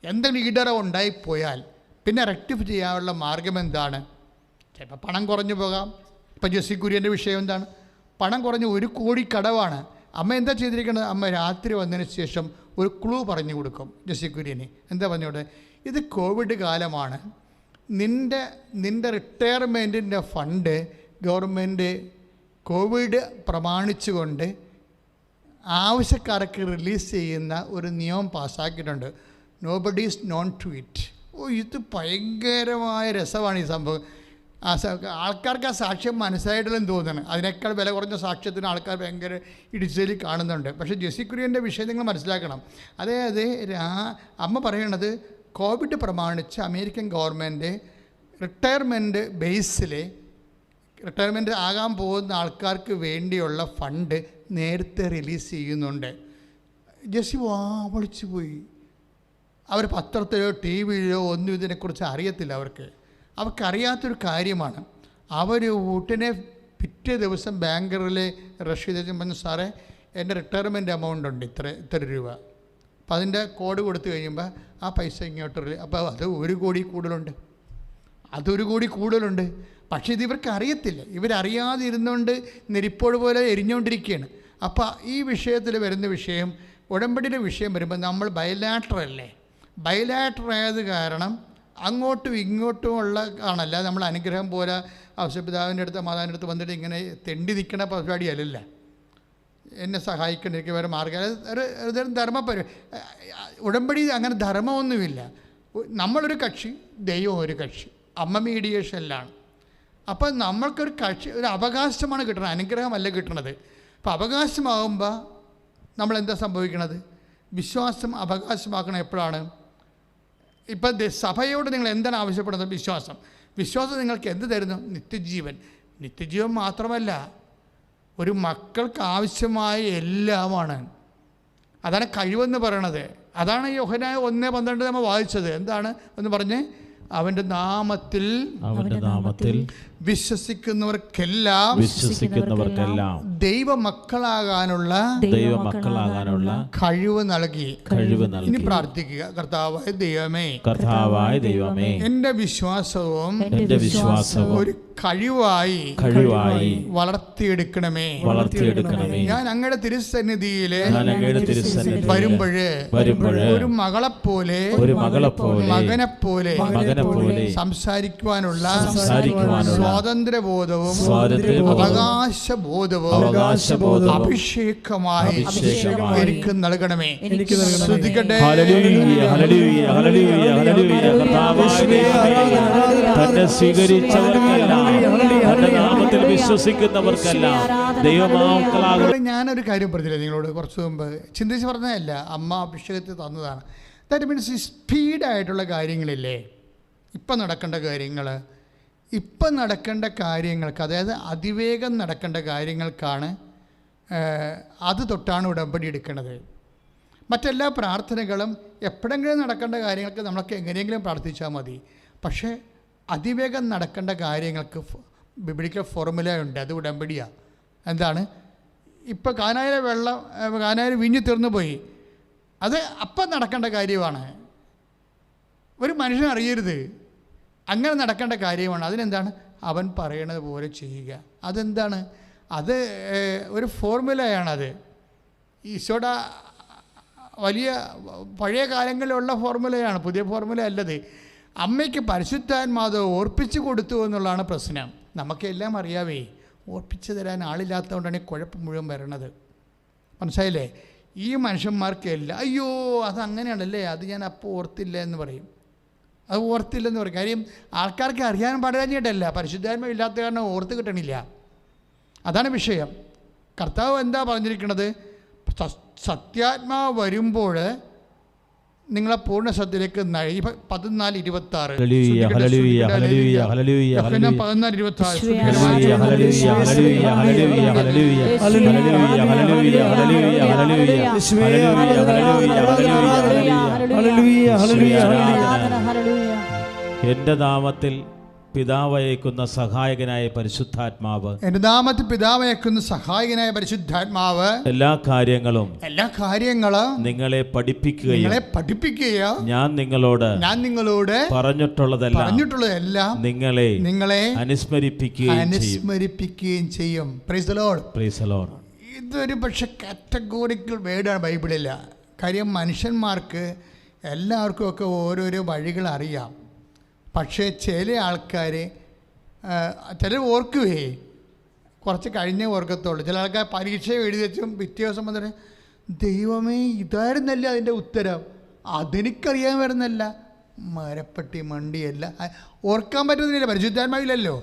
എന്തെങ്കിലും ഇടറവ് ഉണ്ടായിപ്പോയാൽ പിന്നെ റെക്ടിഫൈ ചെയ്യാനുള്ള മാർഗം എന്താണ്? ചിലപ്പോൾ പണം കുറഞ്ഞു പോകാം. ഇപ്പം ജെസ്സിക്കുര്യൻ്റെ വിഷയം എന്താണ്, പണം കുറഞ്ഞ് 1 കോടി കടവാണ്. അമ്മ എന്താ ചെയ്തിരിക്കുന്നത്, അമ്മ രാത്രി വന്നതിന് ശേഷം ഒരു ക്ലൂ പറഞ്ഞു കൊടുക്കും ജെസ്സിക്കുര്യന്. എന്താ പറഞ്ഞോട്ടെ, ഇത് കോവിഡ് കാലമാണ്, നിൻ്റെ റിട്ടയർമെൻറ്റിൻ്റെ ഫണ്ട് ഗവൺമെൻറ് കോവിഡ് പ്രമാണിച്ചുകൊണ്ട് ആവശ്യക്കാർക്ക് റിലീസ് ചെയ്യുന്ന ഒരു നിയമം പാസ്സാക്കിയിട്ടുണ്ട്. Nobody is known to it. ഇത് ഭയങ്കരമായ രസമാണ് ഈ സംഭവം. ആൾക്കാർക്ക് ആ സാക്ഷ്യം മനസ്സിലായിട്ടില്ലെന്ന് തോന്നുന്നു. അതിനേക്കാൾ വില കുറഞ്ഞ സാക്ഷ്യത്തിന് ആൾക്കാർ ഭയങ്കര ഇടിച്ചേലി കാണുന്നുണ്ട്. പക്ഷേ ജെസ്സിക്കുര്യൻ്റെ വിഷയം നിങ്ങൾ മനസ്സിലാക്കണം. അതായത് അമ്മ പറയണത് കോവിഡ് പ്രമാണിച്ച് അമേരിക്കൻ ഗവൺമെൻറ് റിട്ടയർമെൻറ്റ് ബേസിൽ റിട്ടയർമെൻറ്റ് ആകാൻ പോകുന്ന ആൾക്കാർക്ക് വേണ്ടിയുള്ള ഫണ്ട് നേരത്തെ റിലീസ് ചെയ്യുന്നുണ്ട്. ജസ്റ്റ് വിളിച്ചു പോയി. അവർ പത്രത്തിലോ ടി വിയിലോ ഒന്നും ഇതിനെക്കുറിച്ച് അറിയത്തില്ല. അവർക്കറിയാത്തൊരു കാര്യമാണ്. അവർ വീട്ടിനെ പിറ്റേ ദിവസം ബാങ്കറിൽ റഷീദ് പറഞ്ഞു, സാറേ എൻ്റെ റിട്ടയർമെൻറ്റ് എമൗണ്ട് ഉണ്ട് ഇത്ര രൂപ. അപ്പം അതിൻ്റെ കോഡ് കൊടുത്തു കഴിയുമ്പോൾ ആ പൈസ ഇങ്ങോട്ട് അപ്പോൾ അത് 1 കോടി കൂടുതലുണ്ട്, അതൊരു കോടി കൂടുതലുണ്ട്. പക്ഷേ ഇവർക്ക് അറിയത്തില്ല. ഇവരറിയാതെ ഇരുന്നുകൊണ്ട് നെരിപ്പോട് പോലെ എരിഞ്ഞുകൊണ്ടിരിക്കുകയാണ്. അപ്പോൾ ഈ വിഷയത്തിൽ വരുന്ന വിഷയം, ഉടമ്പടിയുടെ വിഷയം വരുമ്പോൾ നമ്മൾ ബയലാറ്ററല്ലേ. ബയലാറ്ററായത് കാരണം അങ്ങോട്ടും ഇങ്ങോട്ടുമുള്ള കാണല്ല. നമ്മൾ അനുഗ്രഹം പോലെ ഔഷപിതാവിൻ്റെ അടുത്ത് മാതാവിൻ്റെ അടുത്ത് വന്നിട്ട് ഇങ്ങനെ തെണ്ടി നിൽക്കണ പരിപാടിയല്ല. എന്നെ സഹായിക്കേണ്ട എനിക്ക് വേറെ മാർഗ്ഗം. അതൊരു ഉടമ്പടി അങ്ങനെ ധർമ്മമൊന്നുമില്ല. നമ്മളൊരു കക്ഷി, ദൈവം ഒരു കക്ഷി, അമ്മ മീഡിയേഷനിലാണ്. അപ്പോൾ നമ്മൾക്കൊരു കക്ഷി, ഒരു അവകാശമാണ് കിട്ടുന്നത്, അനുഗ്രഹമല്ല കിട്ടുന്നത്. അപ്പോൾ അവകാശമാകുമ്പോൾ നമ്മളെന്താ സംഭവിക്കണത്? വിശ്വാസം അവകാശമാക്കണം എപ്പോഴാണ്? ഇപ്പം സഭയോട് നിങ്ങൾ എന്താണ് ആവശ്യപ്പെടുന്നത്? വിശ്വാസം നിങ്ങൾക്ക് എന്ത് തരുന്നു? നിത്യജീവൻ മാത്രമല്ല, ഒരു മക്കൾക്ക് ആവശ്യമായ എല്ലാമാണ്. അതാണ് കഴിവെന്ന് പറയണത്. അതാണ് യോഹന്നാൻ 1:12 നമ്മൾ വായിച്ചത്. എന്താണ് എന്ന് പറഞ്ഞ്? അവൻ്റെ നാമത്തിൽ വിശ്വസിക്കുന്നവർക്കെല്ലാം ദൈവമക്കളാകാനുള്ള കഴിവ് നൽകി. ഇനി പ്രാർത്ഥിക്കുക, കർത്താവായ ദൈവമേ, എൻ്റെ വിശ്വാസവും ഒരു കഴിവായി വളർത്തിയെടുക്കണമേ. ഞാൻ അങ്ങയുടെ തിരുസന്നിധിയിലെ വരുമ്പോഴേ ഒരു മകളെപ്പോലെ മകനെപ്പോലെ സംസാരിക്കുവാനുള്ള സ്വാതന്ത്ര്യബോധവും അവകാശബോധവും അഭിഷേകമായി എനിക്ക് നൽകണമേ. ശ്രദ്ധിക്കട്ടെ. തന്നെ സ്വീകരിച്ചവർക്കെല്ലാം, തന്റെ നാമത്തിൽ വിശ്വസിക്കുന്നവർക്കെല്ലാം ദൈവമക്കളാകും. ഞാനൊരു കാര്യം പറഞ്ഞില്ലേ നിങ്ങളോട് കുറച്ച് മുമ്പ്? ചിന്തിച്ച് പറഞ്ഞതല്ല, അമ്മ അഭിഷേകത്തിൽ തന്നതാണ്. ദാറ്റ് മീൻസ് ഈ സ്പീഡായിട്ടുള്ള കാര്യങ്ങളില്ലേ, ഇപ്പം നടക്കേണ്ട കാര്യങ്ങൾക്ക്, അതായത് അതിവേഗം നടക്കേണ്ട കാര്യങ്ങൾക്കാണ്, അത് തൊട്ടാണ് ഉടമ്പടി എടുക്കുന്നത്. മറ്റെല്ലാ പ്രാർത്ഥനകളും എപ്പോഴെങ്കിലും നടക്കേണ്ട കാര്യങ്ങൾക്ക് നമ്മളൊക്കെ എങ്ങനെയെങ്കിലും പ്രാർത്ഥിച്ചാൽ മതി. പക്ഷേ അതിവേഗം നടക്കേണ്ട കാര്യങ്ങൾക്ക് ബിബ്ലിക്കൽ ഫോർമുല ഉണ്ട്, അത് ഉടമ്പടിയാണ്. എന്താണ്? ഇപ്പോൾ കാനായിലെ വിഞ്ഞു തീർന്നു പോയി, അത് അപ്പം നടക്കേണ്ട കാര്യമാണ്. ഒരു മനുഷ്യൻ അറിയരുത്, അങ്ങനെ നടക്കേണ്ട കാര്യമാണ്. അതിനെന്താണ്? അവൻ പറയണത് പോലെ ചെയ്യുക. അതെന്താണ്? അത് ഒരു ഫോർമുലയാണത്. ഈശോയുടെ വലിയ പഴയ കാലങ്ങളിലുള്ള ഫോർമുലയാണ്, പുതിയ ഫോർമുല അല്ലത്. അമ്മയ്ക്ക് പരിശുദ്ധാത്മാവ് ഓർപ്പിച്ചു കൊടുത്തു എന്നുള്ളതാണ് പ്രശ്നം. നമുക്കെല്ലാം അറിയാവേ, ഓർപ്പിച്ചു തരാൻ ആളില്ലാത്തതുകൊണ്ടാണ് ഈ കുഴപ്പം മുഴുവൻ വരണത്. മനസ്സിലായില്ലേ? ഈ മനുഷ്യന്മാർക്കെല്ലാം അയ്യോ അതങ്ങനെയാണല്ലേ, അത് ഞാൻ അപ്പോൾ ഓർത്തില്ല എന്ന് പറയും. അത് ഓർത്തില്ലെന്ന് പറയും. കാര്യം ആൾക്കാർക്ക് അറിയാൻ പാടില്ലാഞ്ഞിട്ടല്ല, പരിശുദ്ധാത്മാവ് ഇല്ലാത്ത കാരണം ഓർത്ത് കിട്ടണില്ല. അതാണ് വിഷയം. കർത്താവ് എന്താ പറഞ്ഞിരിക്കുന്നത്? സത്യാത്മാവ് വരുമ്പോൾ നിങ്ങളെ പൂർണ്ണ ശ്രദ്ധയിലേക്ക് 14:26 എന്റെ നാമത്തിൽ പിതാവയക്കുന്ന സഹായകനായ പരിശുദ്ധാത്മാവ്, എന്റെ നാമത്തിൽ പിതാവയക്കുന്ന സഹായകനായ പരിശുദ്ധാത്മാവ് എല്ലാ കാര്യങ്ങളും നിങ്ങളെ പഠിപ്പിക്കുകയോ ഞാൻ നിങ്ങളോട് പറഞ്ഞിട്ടുള്ളതെല്ലാം നിങ്ങളെ അനുസ്മരിപ്പിക്കുകയും ചെയ്യും. Praise the Lord. ഇതൊരു പക്ഷെ കാറ്റഗോറിക്കൽ വേർഡാണ് ബൈബിളില്ല. കാര്യം മനുഷ്യന്മാർക്ക് എല്ലാവർക്കും ഒക്കെ ഓരോരോ വഴികൾ അറിയാം. പക്ഷേ ചില ആൾക്കാർ ചിലർ ഓർക്കുകയേ കുറച്ച് കഴിഞ്ഞേ ഓർക്കത്തുള്ളൂ. ചില ആൾക്കാർ പരീക്ഷ എഴുതി വെച്ചും പിറ്റേ ദിവസം വന്നിട്ട് ദൈവമേ ഇതായിരുന്നല്ല അതിൻ്റെ ഉത്തരം, അതെനിക്കറിയാൻ വരുന്നല്ല, മരപ്പട്ടി മണ്ടിയല്ല, ഓർക്കാൻ പറ്റുന്നില്ല. പരിശുദ്ധാത്മാവില്ലല്ലോ,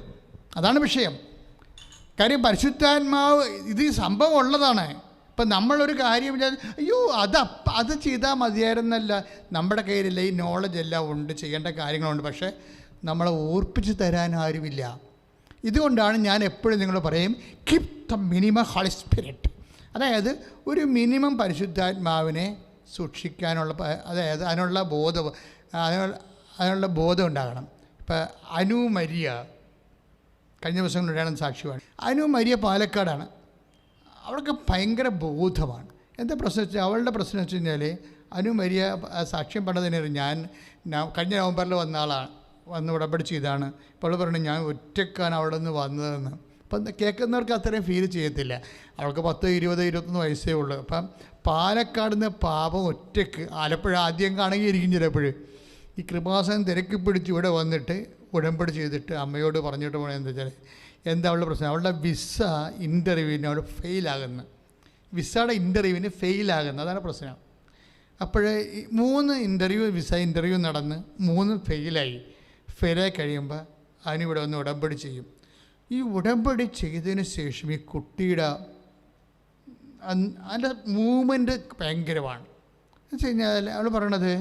അതാണ് വിഷയം. കാര്യം പരിശുദ്ധാത്മാവ് ഇത് സംഭവം ഉള്ളതാണ്. ഇപ്പം നമ്മളൊരു കാര്യം വിചാരിച്ചു അയ്യോ അത് ചെയ്താൽ മതിയായിരുന്നല്ല, നമ്മുടെ കയ്യിലില്ല, ഈ നോളജ് എല്ലാം ഉണ്ട്, ചെയ്യേണ്ട കാര്യങ്ങളുണ്ട്. പക്ഷേ നമ്മളെ ഓർപ്പിച്ച് തരാൻ ആരുമില്ല. ഇതുകൊണ്ടാണ് ഞാൻ എപ്പോഴും നിങ്ങൾ പറയും, keep the minimum holy spirit. അതായത് ഒരു മിനിമം പരിശുദ്ധാത്മാവിനെ സൂക്ഷിക്കാനുള്ള, അതായത് അതിനുള്ള ബോധം ഉണ്ടാകണം. ഇപ്പം അനു മരിയ കഴിഞ്ഞ ദിവസങ്ങളിലാണ് സാക്ഷിയാണ്. അനു മരിയ പാലക്കാടാണ്. അവൾക്ക് ഭയങ്കര ബോധമാണ്. എന്താ പ്രശ്നം വെച്ചാൽ, അവളുടെ പ്രശ്നം വെച്ച് കഴിഞ്ഞാൽ അനു മരിയ സാക്ഷ്യം പറഞ്ഞതിന് ഞാൻ കഴിഞ്ഞ നവംബറിൽ വന്ന ആളാണ്, വന്ന് ഉടമ്പടി ചെയ്താണ്. ഇപ്പോൾ അവൾ പറഞ്ഞു ഞാൻ ഒറ്റക്കാണ് അവിടെ നിന്ന് വന്നതെന്ന്. അപ്പം കേൾക്കുന്നവർക്ക് അത്രയും ഫീൽ ചെയ്യത്തില്ല. അവൾക്ക് 10, 20, 21 വയസ്സേ ഉള്ളൂ. അപ്പം പാലക്കാട് നിന്ന് പാപം ഒറ്റയ്ക്ക്, ആലപ്പുഴ ആദ്യം കാണുകയായിരിക്കും ചിലപ്പോൾ, ഈ കൃപാസനം തിരക്കി പിടിച്ച് ഇവിടെ വന്നിട്ട് ഉടമ്പടി ചെയ്തിട്ട് അമ്മയോട് പറഞ്ഞിട്ട് പോകണത് എന്താ വെച്ചാൽ, എന്താ അവളുടെ പ്രശ്നം, അവളുടെ വിസ ഇൻ്റർവ്യൂവിന് അവിടെ ഫെയിലാകുന്നു. വിസയുടെ ഇൻ്റർവ്യൂവിന് ഫെയിലാകുന്നു, അതാണ് പ്രശ്നം. അപ്പോൾ 3 വിസ ഇൻ്റർവ്യൂ നടന്ന് 3 ഫെയിലായി കഴിയുമ്പോൾ അതിനിവിടെ വന്ന് ഉടമ്പടി ചെയ്യും. ഈ ഉടമ്പടി ചെയ്തതിന് ശേഷം ഈ കുട്ടിയുടെ അതിൻ്റെ മൂവ്മെൻറ്റ് ഭയങ്കരമാണ്. എന്ന് വെച്ച് കഴിഞ്ഞാൽ അവൾ പറയണത്,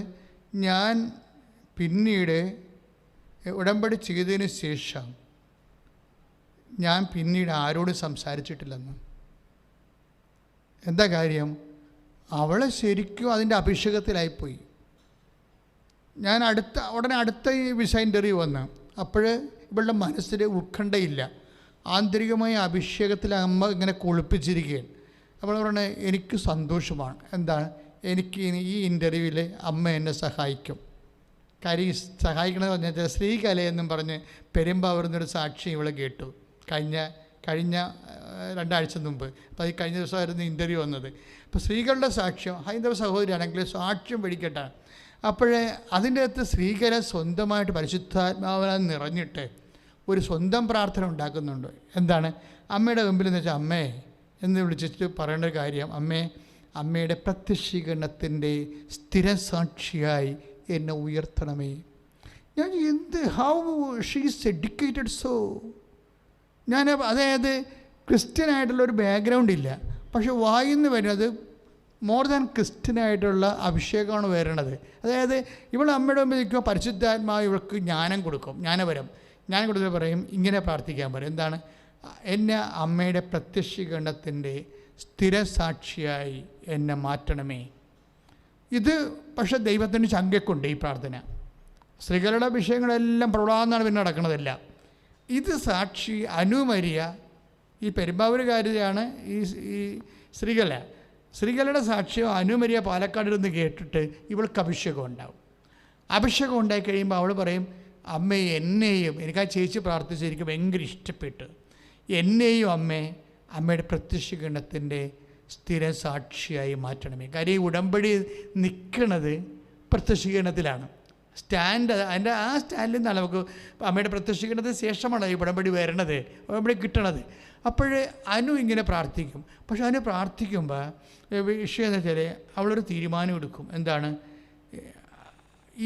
ഞാൻ പിന്നീട് ഉടമ്പടി ചെയ്തതിന് ശേഷം ഞാൻ പിന്നീട് ആരോടും സംസാരിച്ചിട്ടില്ലെന്ന്. എന്താ കാര്യം, അവൾ ശരിക്കും അതിൻ്റെ അഭിഷേകത്തിലായിപ്പോയി. ഞാൻ ഉടനെ അടുത്ത ഈ വിസ ഇൻ്റർവ്യൂ വന്ന്, അപ്പോൾ ഇവളുടെ മനസ്സിൽ ഉത്കണ്ഠയില്ല, ആന്തരികമായ അഭിഷേകത്തിൽ അമ്മ ഇങ്ങനെ കുളിപ്പിച്ചിരിക്കുകയാണ്. അപ്പോൾ പറഞ്ഞത് എനിക്ക് സന്തോഷമാണ്. എന്താണ്, എനിക്ക് ഈ ഇൻ്റർവ്യൂവിൽ അമ്മ എന്നെ സഹായിക്കും. കാര്യം സഹായിക്കണമെന്ന് പറഞ്ഞാൽ ശ്രീകലയെന്നും പറഞ്ഞ് പെരുമ്പാവൂർന്നൊരു സാക്ഷി ഇവൾ കേട്ടു കഴിഞ്ഞ 2 ആഴ്ച മുമ്പ്. അപ്പോൾ ഈ കഴിഞ്ഞ ദിവസമായിരുന്നു ഇൻ്റർവ്യൂ വന്നത്. അപ്പോൾ സ്ത്രീകളുടെ സാക്ഷ്യം, ഹൈന്ദവ സഹോദരിയാണെങ്കിൽ സാക്ഷ്യം പിടിക്കട്ടെ. അപ്പോഴേ അതിൻ്റെ അകത്ത് സ്ത്രീകല സ്വന്തമായിട്ട് പരിശുദ്ധാത്മാവിനാൽ നിറഞ്ഞിട്ട് ഒരു സ്വന്തം പ്രാർത്ഥന ഉണ്ടാക്കുന്നുണ്ട്. എന്താണ്, അമ്മയുടെ മുമ്പിൽ എന്ന് വെച്ചാൽ, അമ്മേ എന്ന് വിളിച്ചിട്ട് പറയേണ്ട ഒരു കാര്യം, അമ്മയുടെ പ്രത്യക്ഷീകരണത്തിൻ്റെ സ്ഥിരസാക്ഷിയായി എന്നെ ഉയർത്തണമേ. ഞാൻ ഹൗ ഷീസ് എഡ്യൂക്കേറ്റഡ് സോ. ഞാൻ അതായത് ക്രിസ്ത്യനായിട്ടുള്ളൊരു ബാക്ക്ഗ്രൗണ്ട് ഇല്ല, പക്ഷെ വായിന്ന് വരുന്നത് മോർ ദാൻ ക്രിസ്ത്യനായിട്ടുള്ള അഭിഷേകമാണ് വരണത്. അതായത് ഇവൾ അമ്മയുടെ മുമ്പിൽ നിൽക്കുമ്പോൾ പരിശുദ്ധാത്മാവ് ഇവൾക്ക് ജ്ഞാനം കൊടുക്കും, ജ്ഞാനം കൊടുത്ത് പറയും, ഇങ്ങനെ പ്രാർത്ഥിക്കാൻ പറയും. എന്താണ്, എന്നെ അമ്മയുടെ പ്രത്യക്ഷീകരണത്തിൻ്റെ സ്ഥിരസാക്ഷിയായി എന്നെ മാറ്റണമേ. ഇത് പക്ഷേ ദൈവത്തിൻ്റെ ശങ്കയ്ക്കുണ്ട് ഈ പ്രാർത്ഥന. സ്ത്രീകളുടെ വിഷയങ്ങളെല്ലാം പ്രൗഢാന്നാണ് പിന്നെ നടക്കുന്നതല്ല. ഇത് സാക്ഷി അനുമരിയ ഈ പെരുമ്പാവൂരുകാരിയാണ്. ഈ സ്ത്രീകളുടെ സാക്ഷ്യം അനുമരിയ പാലക്കാടിൽ നിന്ന് കേട്ടിട്ട് ഇവൾക്ക് അഭിഷേകം ഉണ്ടാവും. അഭിഷേകം ഉണ്ടായി കഴിയുമ്പോൾ അവൾ പറയും, അമ്മയെ എന്നെയും, എനിക്ക് ആ ചേച്ചി പ്രാർത്ഥിച്ച് എനിക്ക് ഭയങ്കര ഇഷ്ടപ്പെട്ടു, എന്നെയും അമ്മയുടെ പ്രത്യക്ഷീകരണത്തിൻ്റെ സ്ഥിര സാക്ഷിയായി മാറ്റണമേ. കാര്യം ഈ ഉടമ്പടി നിൽക്കുന്നത് പ്രത്യക്ഷീകരണത്തിലാണ്. അതിൻ്റെ ആ സ്റ്റാൻഡിൽ നിന്നാണ് നമുക്ക് അമ്മയുടെ പ്രത്യക്ഷീകരണത്തിന് ശേഷമാണ് ഈ ഉടമ്പടി വരണത്, ഉടമ്പടി കിട്ടണത്. അപ്പോഴേ അനു ഇങ്ങനെ പ്രാർത്ഥിക്കും. പക്ഷെ അനു പ്രാർത്ഥിക്കുമ്പോൾ വിഷയം എന്ന് വെച്ചാൽ അവളൊരു തീരുമാനം എടുക്കും. എന്താണ്,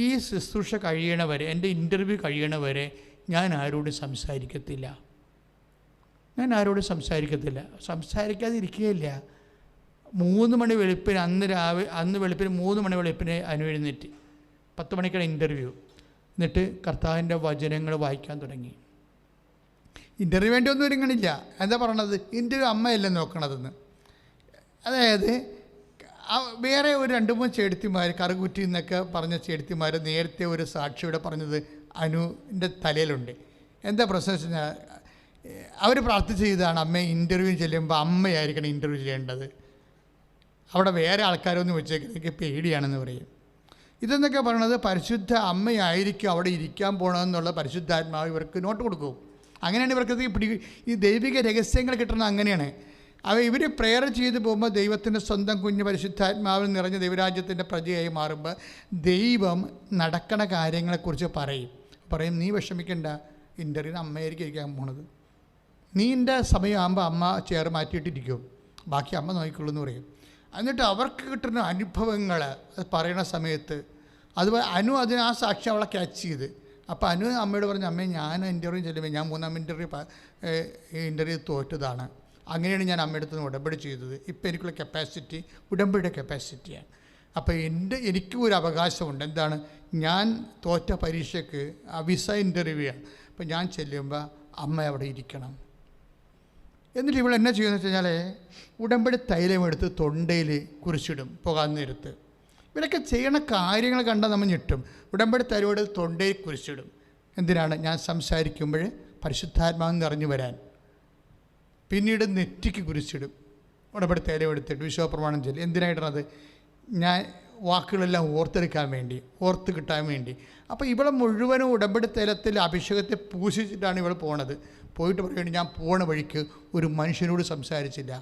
ഈ ശുശ്രൂഷ കഴിയണവരെ, എൻ്റെ ഇൻ്റർവ്യൂ കഴിയണവരെ ഞാൻ ആരോടും സംസാരിക്കത്തില്ല. സംസാരിക്കാതിരിക്കുകയില്ല. 3 മണി വെളുപ്പിന് അന്ന് വെളുപ്പിന് 3 മണി വെളുപ്പിന് അനു എഴുന്നേറ്റ് 10 മണിക്കാണ് ഇൻ്റർവ്യൂ. എന്നിട്ട് കർത്താവിൻ്റെ വചനങ്ങൾ വായിക്കാൻ തുടങ്ങി. ഇൻ്റർവ്യൂ വേണ്ടി ഒന്നും ഒരുങ്ങണില്ല. എന്താ പറയണത്, ഇൻ്റർവ്യൂ അമ്മയല്ലേ നോക്കണതെന്ന്. അതായത് വേറെ ഒരു 2-3 ചേടത്തിമാർ, കറുകുറ്റി എന്നൊക്കെ പറഞ്ഞ ചേടത്തിമാർ നേരത്തെ ഒരു സാക്ഷിയുടെ പറഞ്ഞത് അനുവിൻ്റെ തലയിലുണ്ട്. എന്താ പ്രശ്നം വെച്ച് കഴിഞ്ഞാൽ, അവർ പ്രാർത്ഥിച്ച് ചെയ്താണ് അമ്മയെ ഇൻ്റർവ്യൂ ചെല്ലുമ്പോൾ അമ്മയായിരിക്കണം ഇൻ്റർവ്യൂ ചെയ്യേണ്ടത്, അവിടെ വേറെ ആൾക്കാരൊന്നും വെച്ചേക്കുന്നത് എനിക്ക് പേടിയാണെന്ന് പറയും. ഇതെന്നൊക്കെ പറയണത് പരിശുദ്ധ അമ്മയായിരിക്കും അവിടെ ഇരിക്കാൻ പോകണമെന്നുള്ള പരിശുദ്ധാത്മാവ് ഇവർക്ക് നോട്ട് കൊടുക്കും. അങ്ങനെയാണ് ഇവർക്ക് ഈ ദൈവിക രഹസ്യങ്ങൾ കിട്ടുന്നത്. അങ്ങനെയാണ് ഇവർ പ്രെയർ ചെയ്ത് പോകുമ്പോൾ ദൈവത്തിൻ്റെ സ്വന്തം കുഞ്ഞ് പരിശുദ്ധാത്മാവിൽ നിറഞ്ഞ ദൈവരാജ്യത്തിൻ്റെ പ്രജയായി മാറുമ്പോൾ ദൈവം നടക്കണ കാര്യങ്ങളെക്കുറിച്ച് പറയും നീ വിഷമിക്കേണ്ട, ഇൻ്റർവ്യൂവിന് അമ്മയായിരിക്കും ഇരിക്കാൻ പോണത്, നീൻ്റെ സമയമാകുമ്പോൾ അമ്മ ചെയർ മാറ്റിയിട്ടിരിക്കും, ബാക്കി അമ്മ നോക്കിക്കൊള്ളൂ എന്ന് പറയും. എന്നിട്ട് അവർക്ക് കിട്ടുന്ന അനുഭവങ്ങൾ അത് പറയുന്ന സമയത്ത് അതുപോലെ അതിന് ആ സാക്ഷി അവളെ ക്യാച്ച് ചെയ്ത്. അപ്പോൾ അമ്മയോട് പറഞ്ഞു, അമ്മേ ഞാൻ ഇൻ്റർവ്യൂ ചെല്ലുമ്പോൾ ഞാൻ 3-ാം ഇൻ്റർവ്യൂ തോറ്റതാണ്, അങ്ങനെയാണ് ഞാൻ അമ്മയുടെ അടുത്ത് നിന്ന് ഉടമ്പടി ചെയ്തത്. ഇപ്പോൾ എനിക്കുള്ള കപ്പാസിറ്റി ഉടമ്പടിയുടെ കപ്പാസിറ്റിയാണ്. അപ്പോൾ എനിക്കും ഒരു അവകാശമുണ്ട്. എന്താണ്? ഞാൻ തോറ്റ പരീക്ഷയ്ക്ക് വിസ ഇൻ്റർവ്യൂ ആണ്. അപ്പോൾ ഞാൻ ചെല്ലുമ്പോൾ അമ്മ അവിടെ ഇരിക്കണം. എന്നിട്ട് ഇവിടെ എന്നാ ചെയ്യുമെന്ന് വെച്ച് കഴിഞ്ഞാൽ ഉടമ്പടി തൈലം എടുത്ത് തൊണ്ടയിൽ കുറിച്ചിടും പോകാൻ നേരത്ത്. ഇവരൊക്കെ ചെയ്യണ കാര്യങ്ങൾ കണ്ടാൽ നമ്മൾ ഞെട്ടും. ഉടമ്പടി തൈലം എടുത്ത് തൊണ്ടയിൽ കുറിച്ചിടും. എന്തിനാണ്? ഞാൻ സംസാരിക്കുമ്പോൾ പരിശുദ്ധാത്മാവ് നിറഞ്ഞു വരാൻ. പിന്നീട് നെറ്റിക്ക് കുരിശിടും. ഉടമ്പടി തൈലം എടുത്തിട്ട് വിശ്വാസപ്രമാണം ചൊല്ലി. എന്തിനായിട്ടാണത്? ഞാൻ വാക്കുകളെല്ലാം ഓർത്തെടുക്കാൻ വേണ്ടി, ഓർത്ത് കിട്ടാൻ വേണ്ടി. അപ്പോൾ ഇവിടെ മുഴുവനും ഉടമ്പടി തൈലത്തിൽ അഭിഷേകത്തെ പൂശിച്ചിട്ടാണ് ഇവൾ പോണത്. പോയിട്ട് പറയുകയാണ്, ഞാൻ പോണ വഴിക്ക് ഒരു മനുഷ്യനോട് സംസാരിച്ചില്ല.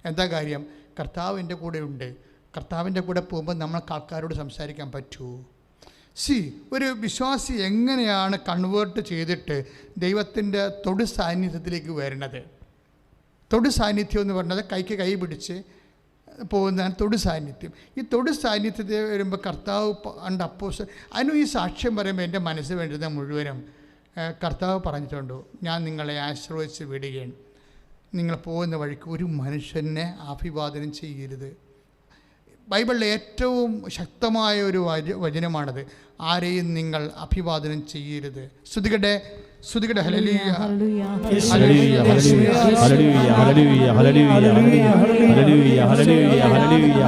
എന്താ കാര്യം? കർത്താവ് എൻ്റെ കൂടെ ഉണ്ട്. കർത്താവിൻ്റെ കൂടെ പോകുമ്പോൾ നമ്മൾക്ക് ആൾക്കാരോട് സംസാരിക്കാൻ പറ്റൂ. ഒരു വിശ്വാസി എങ്ങനെയാണ് കൺവേർട്ട് ചെയ്തിട്ട് ദൈവത്തിൻ്റെ തൊടു സാന്നിധ്യത്തിലേക്ക് വരുന്നത്? തൊടു സാന്നിധ്യം എന്ന് പറഞ്ഞത് കൈക്ക് കൈ പിടിച്ച് പോകുന്നതാണ് തൊടു സാന്നിധ്യം. ഈ തൊടു സാന്നിധ്യത്തിൽ വരുമ്പോൾ കർത്താവ് ഉണ്ട് അപ്പോസ്തലൻ. അതിനും ഈ സാക്ഷ്യം പറയുമ്പോൾ എൻ്റെ മനസ്സ് വേണ്ടുന്ന മുഴുവനും കർത്താവ് പറഞ്ഞിട്ടുണ്ട്, ഞാൻ നിങ്ങളെ ആശ്രയിച്ച് വിടുകയാണ്. നിങ്ങൾ പോകുന്ന വഴിക്ക് ഒരു മനുഷ്യനെ അഭിവാദനം ചെയ്യരുത്. ബൈബിളിലെ ഏറ്റവും ശക്തമായ ഒരു വചനമാണത്. ആരെയും നിങ്ങൾ അഭിവാദനം ചെയ്യരുത്. സ്തുതികട്ടെ, സ്തുതികട്ടെ. ഹല്ലേലൂയ, ഹല്ലേലൂയ, ഹല്ലേലൂയ, ഹല്ലേലൂയ, ഹല്ലേലൂയ, ഹല്ലേലൂയ, ഹല്ലേലൂയ, ഹല്ലേലൂയ.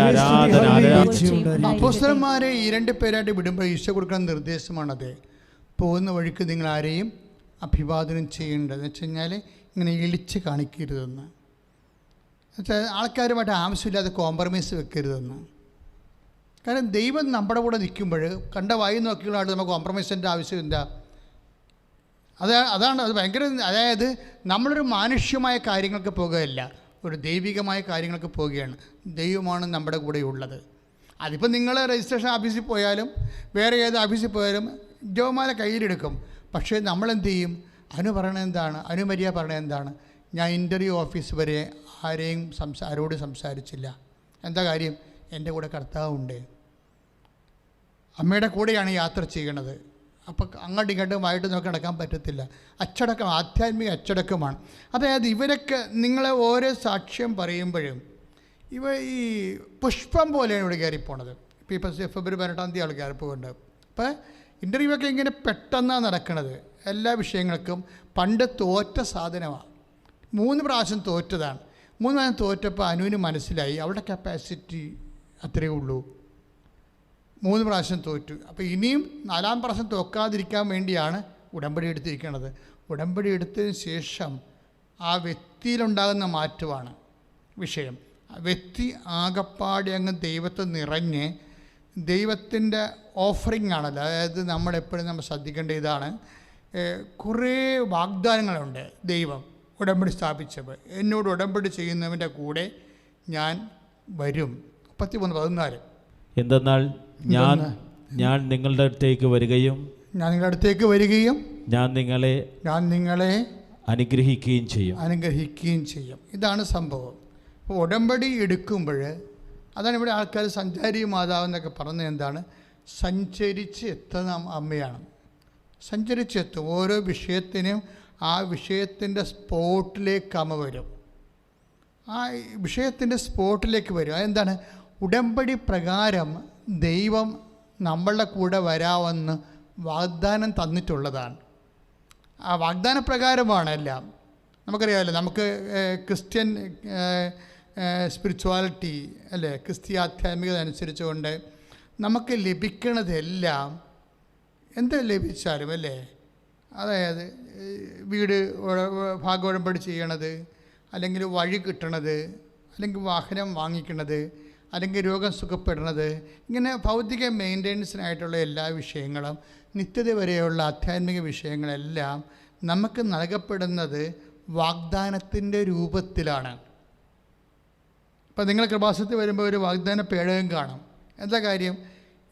ആരാധന, ആരാധന. അപ്പോസ്തലന്മാരെ ഈ 2 പേരായിട്ട് വിടുമ്പോൾ ഈശോ കൊടുക്കുന്ന നിർദ്ദേശമാണത്. പോകുന്ന വഴിക്ക് നിങ്ങൾ ആരെയും അഭിവാദനം ചെയ്യേണ്ടതെന്ന് വെച്ച് കഴിഞ്ഞാൽ ഇങ്ങനെ ഇളിച്ച് കാണിക്കരുതെന്ന്. എന്നുവെച്ചാൽ ആൾക്കാരുമായിട്ട് ആവശ്യമില്ലാതെ കോംപ്രമൈസ് വെക്കരുതെന്ന്. കാരണം ദൈവം നമ്മുടെ കൂടെ നിൽക്കുമ്പോൾ കണ്ട വായി നോക്കിയുള്ളതായിട്ട് നമുക്ക് കോംപ്രമൈസിൻ്റെ ആവശ്യമില്ല. അതാണ് അത് ഭയങ്കര. അതായത് നമ്മളൊരു മാനുഷ്യമായ കാര്യങ്ങൾക്ക് പോകുകയല്ല, ഒരു ദൈവികമായ കാര്യങ്ങൾക്ക് പോവുകയാണ്. ദൈവമാണ് നമ്മുടെ കൂടെ ഉള്ളത്. അതിപ്പോൾ നിങ്ങൾ രജിസ്ട്രേഷൻ ഓഫീസിൽ പോയാലും വേറെ ഏത് ഓഫീസിൽ പോയാലും ജോമാല കയ്യിലെടുക്കും. പക്ഷേ നമ്മളെന്ത് ചെയ്യും? അനു പറയണത് എന്താണ്? അനുമര്യ പറയണത് എന്താണ്? ഞാൻ ഇൻ്റർവ്യൂ ഓഫീസ് വരെ ആരോട് സംസാരിച്ചില്ല. എന്താ കാര്യം? എൻ്റെ കൂടെ കർത്താവുണ്ട്. അമ്മയുടെ കൂടെയാണ് യാത്ര ചെയ്യണത്. അപ്പോൾ അങ്ങോട്ടും ഇങ്ങോട്ടും വായിട്ട് നോക്കി നടക്കാൻ പറ്റത്തില്ല. അച്ചടക്കം, ആധ്യാത്മിക അച്ചടക്കമാണ്. അതായത് ഇവരൊക്കെ നിങ്ങളെ ഓരോ സാക്ഷ്യം പറയുമ്പോഴും ഈ പുഷ്പം പോലെയാണ് ഇവിടെ കയറിപ്പോണത്. ഇപ്പോൾ ഫെബ്രുവരി 18 ആൾ കയറിപ്പോകുന്നുണ്ട്. അപ്പോൾ ഇൻ്റർവ്യൂ ഒക്കെ ഇങ്ങനെ പെട്ടെന്നാണ് നടക്കുന്നത്. എല്ലാ വിഷയങ്ങൾക്കും. പണ്ട് തോറ്റ സാധനമാണ്. 3 പ്രാവശ്യം തോറ്റതാണ്. 3 പ്രാവശ്യം തോറ്റപ്പോൾ അനുവിന് മനസ്സിലായി അവളുടെ കപ്പാസിറ്റി അത്രയേ ഉള്ളൂ. 3 പ്രാവശ്യം തോറ്റു. അപ്പോൾ ഇനിയും 4-ാം പ്രാവശ്യം തോക്കാതിരിക്കാൻ വേണ്ടിയാണ് ഉടമ്പടി എടുത്തിരിക്കുന്നത്. ഉടമ്പടി എടുത്തതിന് ശേഷം ആ വ്യക്തിയിലുണ്ടാകുന്ന മാറ്റമാണ് വിഷയം. വ്യക്തി ആകപ്പാടെ അങ്ങ് ദൈവത്തെ നിറഞ്ഞ് ദൈവത്തിൻ്റെ ഓഫറിംഗ് ആണല്ലോ. അതായത് നമ്മളെപ്പോഴും നമ്മൾ ശ്രദ്ധിക്കേണ്ട ഇതാണ്, കുറേ വാഗ്ദാനങ്ങളുണ്ട്. ദൈവം ഉടമ്പടി സ്ഥാപിച്ചപ്പോൾ എന്നോട് ഉടമ്പടി ചെയ്യുന്നവൻ്റെ കൂടെ ഞാൻ വരും. 33:14. എന്തെന്നാൽ ഞാൻ നിങ്ങളുടെ അടുത്തേക്ക് വരികയും ഞാൻ നിങ്ങളെ അനുഗ്രഹിക്കുകയും ചെയ്യും. ഇതാണ് സംഭവം. അപ്പോൾ ഉടമ്പടി എടുക്കുമ്പോൾ അതാണ് ഇവിടെ ആൾക്കാർ സഞ്ചാരി മാതാവെന്നൊക്കെ പറഞ്ഞത്. എന്താണ്? സഞ്ചരിച്ച് എത്തുന്ന അമ്മയാണ്. സഞ്ചരിച്ചെത്തും. ഓരോ വിഷയത്തിനും ആ വിഷയത്തിൻ്റെ സ്പോട്ടിലേക്ക് അമ്മ വരും. ആ വിഷയത്തിൻ്റെ സ്പോട്ടിലേക്ക് വരും. അതെന്താണ്? ഉടമ്പടി പ്രകാരം ദൈവം നമ്മളുടെ കൂടെ വരാമെന്ന് വാഗ്ദാനം തന്നിട്ടുള്ളതാണ്. ആ വാഗ്ദാന പ്രകാരമാണ് എല്ലാം. നമുക്കറിയാമല്ലോ, നമുക്ക് ക്രിസ്ത്യൻ സ്പിരിച്വാലിറ്റി അല്ലേ, ക്രിസ്തീയ ആധ്യാത്മികത അനുസരിച്ചുകൊണ്ട് നമുക്ക് ലഭിക്കണതെല്ലാം എന്ത് ലഭിച്ചാലും അല്ലേ, അതായത് വീട് ഭാഗോടമ്പടി ചെയ്യണത്, അല്ലെങ്കിൽ വഴി കിട്ടണത്, അല്ലെങ്കിൽ വാഹനം വാങ്ങിക്കണത്, അല്ലെങ്കിൽ രോഗം സുഖപ്പെടുന്നത്, ഇങ്ങനെ ഭൗതിക മെയിൻ്റെനൻസിനായിട്ടുള്ള എല്ലാ വിഷയങ്ങളും നിത്യത വരെയുള്ള ആധ്യാത്മിക വിഷയങ്ങളെല്ലാം നമുക്ക് നൽകപ്പെടുന്നത് വാഗ്ദാനത്തിൻ്റെ രൂപത്തിലാണ്. ഇപ്പം നിങ്ങൾ കൃപാസനത്തിൽ വരുമ്പോൾ ഒരു വാഗ്ദാന പേടകം കാണും. എന്താ കാര്യം?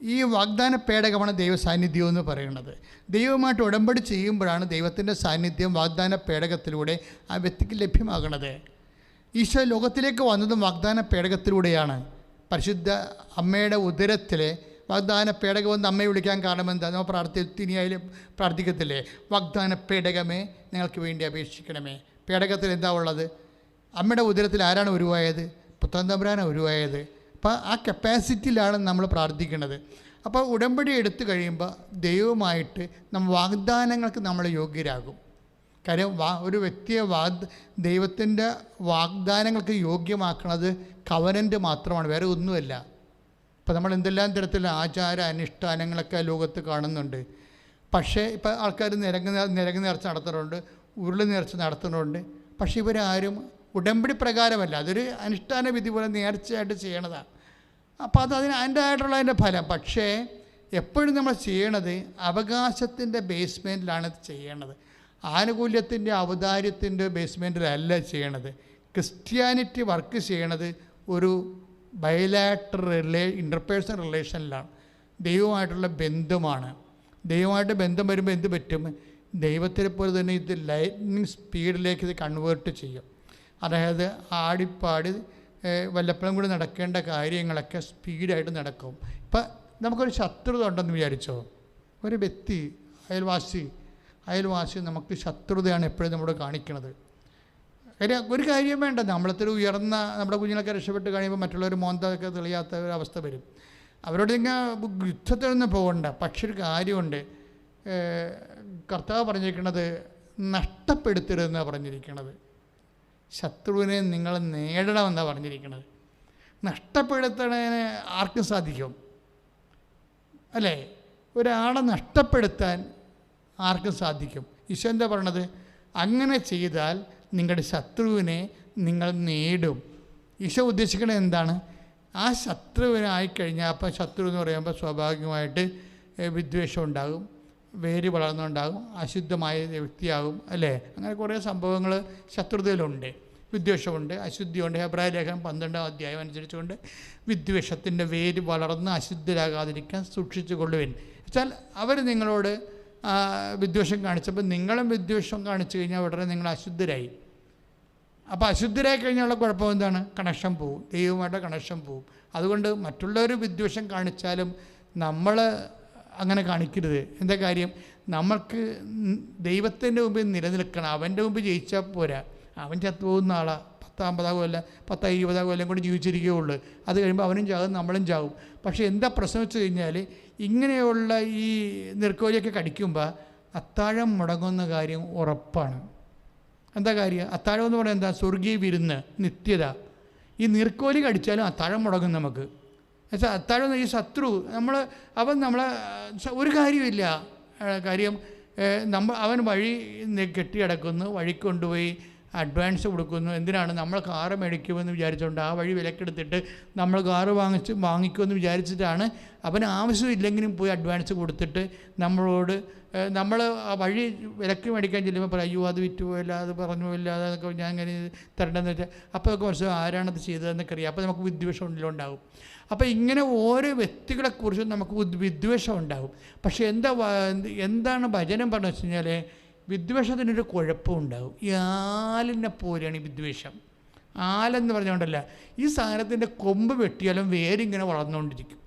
ഈ വാഗ്ദാന പേടകമാണ് ദൈവ സാന്നിധ്യം എന്ന് പറയുന്നത്. ദൈവമായിട്ട് ഉടമ്പടി ചെയ്യുമ്പോഴാണ് ദൈവത്തിൻ്റെ സാന്നിധ്യം വാഗ്ദാന പേടകത്തിലൂടെ ആ വ്യക്തിക്ക് ലഭ്യമാകുന്നത്. ഈശോ ലോകത്തിലേക്ക് വന്നതും വാഗ്ദാന പേടകത്തിലൂടെയാണ്. പരിശുദ്ധ അമ്മയുടെ ഉദരത്തിലെ വാഗ്ദാന പേടകമെന്ന് അമ്മയെ വിളിക്കാൻ കാരണം എന്താ? നമ്മൾ തിനിയായാലും പ്രാർത്ഥിക്കത്തില്ലേ? വാഗ്ദാന പേടകമേ ഞങ്ങൾക്ക് വേണ്ടി അപേക്ഷിക്കണമേ. പേടകത്തിൽ എന്താ ഉള്ളത്? അമ്മയുടെ ഉദരത്തിൽ ആരാണ് ഉരുവായത്? പുത്രൻ തമ്പുരാനാണ് ഉരുവായത്. അപ്പോൾ ആ കപ്പാസിറ്റിയിലാണ് നമ്മൾ പ്രാർത്ഥിക്കുന്നത്. അപ്പോൾ ഉടമ്പടി എടുത്തു കഴിയുമ്പോൾ ദൈവമായിട്ട് നമ്മൾ വാഗ്ദാനങ്ങൾക്ക് നമ്മൾ യോഗ്യരാകും. കാര്യം ഒരു വ്യക്തിയെ ദൈവത്തിൻ്റെ വാഗ്ദാനങ്ങൾക്ക് യോഗ്യമാക്കുന്നത് കവനൻ്റ് മാത്രമാണ്, വേറെ ഒന്നുമല്ല. ഇപ്പോൾ നമ്മൾ എന്തെല്ലാം തരത്തിലുള്ള ആചാര അനുഷ്ഠാനങ്ങളൊക്കെ ലോകത്ത് കാണുന്നുണ്ട്. പക്ഷേ ഇപ്പോൾ ആൾക്കാർ നിരങ്ങ് നേർച്ച നടത്തുന്നുണ്ട്, ഉരുളി നേർച്ച നടത്തുന്നുണ്ട്. പക്ഷേ ഇവരാരും ഉടമ്പടി പ്രകാരമല്ല, അതൊരു അനുഷ്ഠാന വിധി പോലെ നേർച്ചയായിട്ട് ചെയ്യണതാണ്. അപ്പോൾ അതിൻ്റെതായിട്ടുള്ള അതിൻ്റെ ഫലം. പക്ഷേ എപ്പോഴും നമ്മൾ ചെയ്യണത് അവകാശത്തിൻ്റെ ബേസ്മെൻറ്റിലാണ് ചെയ്യണത്, ആനുകൂല്യത്തിൻ്റെ ഔദാര്യത്തിൻ്റെ ബേസ്മെൻറ്റിലല്ല ചെയ്യണത്. ക്രിസ്ത്യാനിറ്റി വർക്ക് ചെയ്യണത് ഒരു ബയലാറ്ററൽ ഇൻ്റർപേഴ്സണൽ റിലേഷനിലാണ്, ദൈവമായിട്ടുള്ള ബന്ധമാണ്. ദൈവമായിട്ട് ബന്ധം വരുമ്പോൾ എന്ത് പറ്റും? ദൈവത്തിനെ പോലെ തന്നെ ഇത് ലൈറ്റ്നിങ് സ്പീഡിലേക്ക് ഇത് കൺവേർട്ട് ചെയ്യും. അതായത് ആടിപ്പാടി വല്ലപ്പോഴും കൂടി നടക്കേണ്ട കാര്യങ്ങളൊക്കെ സ്പീഡായിട്ട് നടക്കും. ഇപ്പം നമുക്കൊരു ശത്രുത ഉണ്ടെന്ന് വിചാരിച്ചോ, ഒരു വ്യക്തി അയൽവാസി നമുക്ക് ശത്രുതയാണ് എപ്പോഴും നമ്മളോട് കാണിക്കുന്നത്. ഒരു കാര്യം വേണ്ട, നമ്മളത്തിൽ ഉയർന്ന നമ്മുടെ കുഞ്ഞുങ്ങളൊക്കെ രക്ഷപ്പെട്ട് കഴിയുമ്പോൾ മറ്റുള്ളവർ മോന്തൊക്കെ തെളിയാത്ത ഒരു അവസ്ഥ വരും. അവരോട് ഇങ്ങനെ യുദ്ധത്തിലൊന്നും പോകണ്ട. പക്ഷെ ഒരു കാര്യമുണ്ട്, കർത്താവ് പറഞ്ഞിരിക്കുന്നത് നഷ്ടപ്പെടുത്തരുതെന്നാണ് പറഞ്ഞിരിക്കുന്നത്. ശത്രുവിനെ നിങ്ങൾ നേടണമെന്നാണ് പറഞ്ഞിരിക്കുന്നത്. നഷ്ടപ്പെടുത്തണതിന് ആർക്കും സാധിക്കും അല്ലേ? ഒരാളെ നഷ്ടപ്പെടുത്താൻ ആർക്കും സാധിക്കും. ഈശോ എന്താ പറയണത്? അങ്ങനെ ചെയ്താൽ നിങ്ങളുടെ ശത്രുവിനെ നിങ്ങൾ നേടും. ഈശോ ഉദ്ദേശിക്കുന്നത് എന്താണ്? ആ ശത്രുവിനായിക്കഴിഞ്ഞാൽ, അപ്പോൾ ശത്രു എന്ന് പറയുമ്പോൾ സ്വാഭാവികമായിട്ട് വിദ്വേഷം ഉണ്ടാകും, വേര് വളർന്നുണ്ടാകും, അശുദ്ധമായ വ്യക്തിയാകും അല്ലേ? അങ്ങനെ കുറേ സംഭവങ്ങൾ ശത്രുതയിലുണ്ട്. വിദ്വേഷമുണ്ട്, അശുദ്ധിയുണ്ട്. ഹെബ്രായ ലേഖനം 12-ാം അധ്യായം അനുസരിച്ചുകൊണ്ട് വിദ്വേഷത്തിൻ്റെ വേര് വളർന്ന് അശുദ്ധരാകാതിരിക്കാൻ സൂക്ഷിച്ചു കൊള്ളുവിൻ. വെച്ചാൽ അവർ നിങ്ങളോട് വിദ്വേഷം കാണിച്ചപ്പോൾ നിങ്ങളും വിദ്വേഷം കാണിച്ചു കഴിഞ്ഞാൽ ഉടനെ നിങ്ങൾ അശുദ്ധരായി. അപ്പോൾ അശുദ്ധരായി കഴിഞ്ഞുള്ള കുഴപ്പം എന്താണ്? കണക്ഷൻ പോവും, ദൈവമായിട്ട് കണക്ഷൻ പോവും. അതുകൊണ്ട് മറ്റുള്ളവർ വിദ്വേഷം കാണിച്ചാലും നമ്മൾ അങ്ങനെ കാണിക്കരുത്. എന്താ കാര്യം? നമ്മൾക്ക് ദൈവത്തിൻ്റെ മുമ്പിൽ നിലനിൽക്കണം. അവൻ്റെ മുമ്പ് ജയിച്ചാൽ പോരാ. അവൻ ചത്തുപോകുന്ന ആളാണ്. 10-50 കൊല്ലം 10-20 കൊല്ലം കൊണ്ട് ജീവിച്ചിരിക്കുകയുള്ളൂ. അത് കഴിയുമ്പോൾ അവനും ചാകും, നമ്മളും ചാകും. പക്ഷേ എന്താ പ്രശ്നം വെച്ച് കഴിഞ്ഞാൽ, ഇങ്ങനെയുള്ള ഈ നീർക്കോലിയൊക്കെ കടിക്കുമ്പോൾ അത്താഴം മുടങ്ങുന്ന കാര്യം ഉറപ്പാണ്. എന്താ കാര്യം? അത്താഴം എന്ന് പറയുന്നത് എന്താ? സ്വർഗീയ വിരുന്ന്, നിത്യത. ഈ നീർക്കോലി കടിച്ചാലും അത്താഴം മുടങ്ങും നമുക്ക്. എന്നുവെച്ചാൽ അത്താഴം ഈ ശത്രു അവൻ നമ്മളെ ഒരു കാര്യമില്ല. കാര്യം അവൻ വഴി കെട്ടിയടക്കുന്നു, വഴി കൊണ്ടുപോയി അഡ്വാൻസ് കൊടുക്കുന്നു. എന്തിനാണ്? നമ്മൾ കാറ് മേടിക്കുമെന്ന് വിചാരിച്ചുകൊണ്ട് ആ വഴി വിലക്കെടുത്തിട്ട് നമ്മൾ കാറ് വാങ്ങിക്കുമെന്ന് വിചാരിച്ചിട്ടാണ്. അവന് ആവശ്യമില്ലെങ്കിലും പോയി അഡ്വാൻസ് കൊടുത്തിട്ട് നമ്മളോട് നമ്മൾ ആ വഴി വിലക്ക് മേടിക്കാൻ ചെല്ലുമ്പോൾ പറയും, അയ്യോ അത് വിറ്റുപോയില്ല, അത് പറഞ്ഞു പോയില്ല, അതൊക്കെ ഞാൻ ഇങ്ങനെ തരേണ്ടതെന്ന് വെച്ചാൽ അപ്പോൾ ഒക്കെ മനസ്സിലാവും ആരാണത് ചെയ്തതെന്നൊക്കെ അറിയാം. അപ്പോൾ നമുക്ക് വിദ്വേഷം ഉണ്ടാവും. അപ്പോൾ ഇങ്ങനെ ഓരോ വ്യക്തികളെക്കുറിച്ചും നമുക്ക് വിദ്വേഷം ഉണ്ടാകും. പക്ഷേ എന്താണ് വചനം പറഞ്ഞു വെച്ച് കഴിഞ്ഞാൽ, വിദ്വേഷത്തിനൊരു കുഴപ്പമുണ്ടാകും. ഈ ആലിനെ പോലെയാണ് ഈ വിദ്വേഷം. ആലെന്ന് പറഞ്ഞുകൊണ്ടല്ല, ഈ സാധനത്തിൻ്റെ കൊമ്പ് വെട്ടിയാലും വേരിങ്ങനെ വളർന്നുകൊണ്ടിരിക്കും.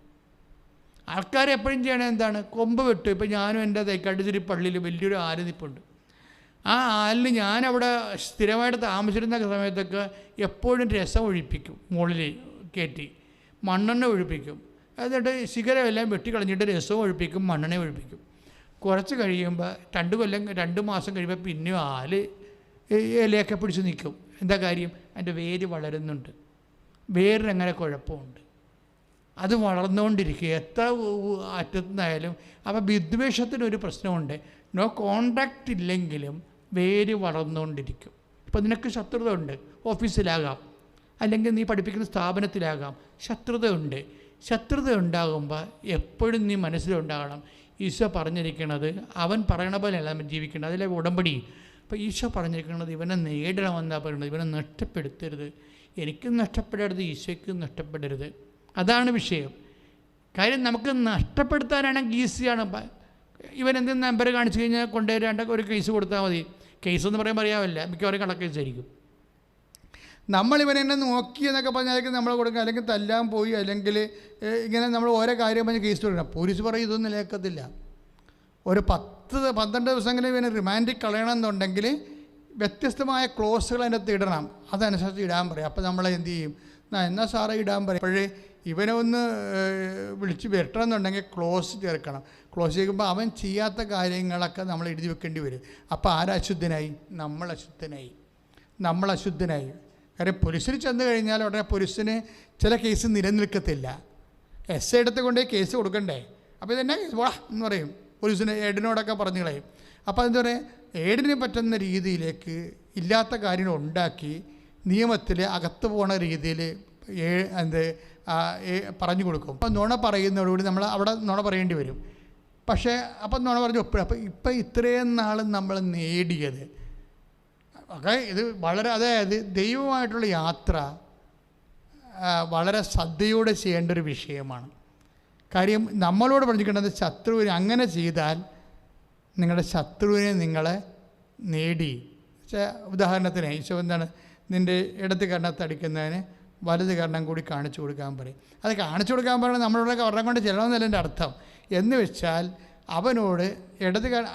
ആൾക്കാർ എപ്പോഴും ചെയ്യണത് എന്താണ്? കൊമ്പ് വെട്ടും. ഇപ്പോൾ ഞാനും എൻ്റെ തൈക്കാട്ടുതിരി പള്ളിയിൽ വലിയൊരു ആല് നിൽപ്പുണ്ട്. ആ ആലിന് ഞാനവിടെ സ്ഥിരമായിട്ട് താമസിച്ചിരുന്ന സമയത്തൊക്കെ എപ്പോഴും രസം ഒഴിപ്പിക്കും, മുകളിൽ കയറ്റി മണ്ണെണ്ണ ഒഴിപ്പിക്കും. എന്നിട്ട് ശിഖരമെല്ലാം വെട്ടിക്കളഞ്ഞിട്ട് രസവും ഒഴിപ്പിക്കും, മണ്ണെണ്ണ ഒഴിപ്പിക്കും. കുറച്ച് കഴിയുമ്പോൾ 2 മാസം കഴിയുമ്പോൾ പിന്നെയും ആല് ഇലയൊക്കെ പിടിച്ച് നിൽക്കും. എന്താ കാര്യം? അതിൻ്റെ വേര് വളരുന്നുണ്ട്. വേരിനങ്ങനെ കുഴപ്പമുണ്ട്, അത് വളർന്നുകൊണ്ടിരിക്കുക എത്ര അറ്റത്തുനിന്നായാലും. അപ്പോൾ വിദ്വേഷത്തിനൊരു പ്രശ്നമുണ്ട്. നോ കോണ്ടാക്റ്റ് ഇല്ലെങ്കിലും വേര് വളർന്നുകൊണ്ടിരിക്കും. ഇപ്പോൾ നിനക്ക് ശത്രുത ഉണ്ട്, ഓഫീസിലാകാം, അല്ലെങ്കിൽ നീ പഠിപ്പിക്കുന്ന സ്ഥാപനത്തിലാകാം, ശത്രുത ഉണ്ട്. ശത്രുത ഉണ്ടാകുമ്പോൾ എപ്പോഴും നീ മനസ്സിലുണ്ടാകണം, ഈശോ പറഞ്ഞിരിക്കുന്നത് അവൻ പറയണ പോലെയല്ല നമ്മൾ ജീവിക്കേണ്ടത്. അതിലെ ഉടമ്പടി. അപ്പോൾ ഈശോ പറഞ്ഞിരിക്കുന്നത് ഇവനെ നേടണമെന്നാണ് പറയുന്നത്. ഇവനെ നഷ്ടപ്പെടുത്തരുത്, എനിക്കും നഷ്ടപ്പെടരുത്, ഈശോയ്ക്കും നഷ്ടപ്പെടരുത്. അതാണ് വിഷയം. കാര്യം നമുക്ക് നഷ്ടപ്പെടുത്താനാണെങ്കിൽ ഈസിയാണ്. ഇവൻ എന്തെങ്കിലും നമ്പർ കാണിച്ചു കഴിഞ്ഞാൽ കൊണ്ടുവരേണ്ട ഒരു കേസ് കൊടുത്താൽ മതി. കേസ് എന്ന് പറയുമ്പോൾ അറിയാമല്ല, മിക്കവാറും കള്ളക്കേസായിരിക്കും. നമ്മളിവനെന്നെ നോക്കി എന്നൊക്കെ പറഞ്ഞാൽ നമ്മൾ കൊടുക്കുക, അല്ലെങ്കിൽ തല്ലാൻ പോയി, അല്ലെങ്കിൽ ഇങ്ങനെ നമ്മൾ ഓരോ കാര്യം പറഞ്ഞ് കേസ് കൊടുക്കണം. പോലീസ് പറയും ഇതൊന്നും നിലക്കത്തില്ല. ഒരു 10-12 ദിവസമെങ്കിലും ഇവന് റിമാൻഡിൽ കളയണമെന്നുണ്ടെങ്കിൽ വ്യത്യസ്തമായ ക്ലോസുകൾ അതിനകത്ത് ഇടണം. അതനുസരിച്ച് ഇടാൻ പറയും. അപ്പോൾ നമ്മൾ എന്ത് ചെയ്യും? എന്നാൽ സാറേ ഇടാൻ പറയും. അപ്പോഴേ ഇവനെ ഒന്ന് വിളിച്ച് വരട്ടണമെന്നുണ്ടെങ്കിൽ ക്ലോസ് ചേർക്കണം. ക്ലോസ് ചെയ്യുമ്പോൾ അവൻ ചെയ്യാത്ത കാര്യങ്ങളൊക്കെ നമ്മൾ എഴുതി വെക്കേണ്ടി വരും. അപ്പോൾ ആരശുദ്ധനായി? നമ്മൾ അശുദ്ധനായി. കാര്യം പോലീസിൽ ചെന്ന് കഴിഞ്ഞാൽ ഉടനെ പോലീസിന് ചില കേസ് നിലനിൽക്കത്തില്ല. എസ് എടുത്ത് കൊണ്ടേ കേസ് കൊടുക്കണ്ടേ? അപ്പോൾ ഇതെന്നാ കേസ് വാ എന്ന് പറയും, പോലീസിന് ഏഡിനോടൊക്കെ പറഞ്ഞു കളയും. അപ്പോൾ എന്താ പറയുക, ഏഡിന് പറ്റുന്ന രീതിയിലേക്ക് ഇല്ലാത്ത കാര്യങ്ങൾ ഉണ്ടാക്കി നിയമത്തിൽ അകത്ത് പോണ രീതിയിൽ പറഞ്ഞു കൊടുക്കും. അപ്പോൾ നുണ പറയുന്നതോടുകൂടി നമ്മൾ അവിടെ നുണ പറയേണ്ടി വരും. പക്ഷേ അപ്പം നുണ പറഞ്ഞു ഒപ്പിടും. അപ്പോൾ ഇപ്പം ഇത്രയും നാൾ നമ്മൾ നേടിയത് ഇത് വളരെ, അതായത് ദൈവമായിട്ടുള്ള യാത്ര വളരെ ശ്രദ്ധയോടെ ചെയ്യേണ്ട ഒരു വിഷയമാണ്. കാര്യം നമ്മളോട് പറഞ്ഞിരിക്കുന്നത് ശത്രുവിനെ അങ്ങനെ ചെയ്താൽ നിങ്ങളുടെ ശത്രുവിനെ നിങ്ങളെ നേടി. ഉദാഹരണത്തിന് ഈശോ എന്താണ്, നിൻ്റെ ഇടത് കരണത്തടിക്കുന്നതിന് വലത് കരണം കൂടി കാണിച്ചു കൊടുക്കാൻ പറയും. അത് കാണിച്ചു കൊടുക്കാൻ പറയുന്നത് നമ്മളോടൊക്കെ ഒരെണ്ണം കൊണ്ട് ചെല്ലണമെന്നല്ല എൻ്റെ അർത്ഥം. എന്ന് വെച്ചാൽ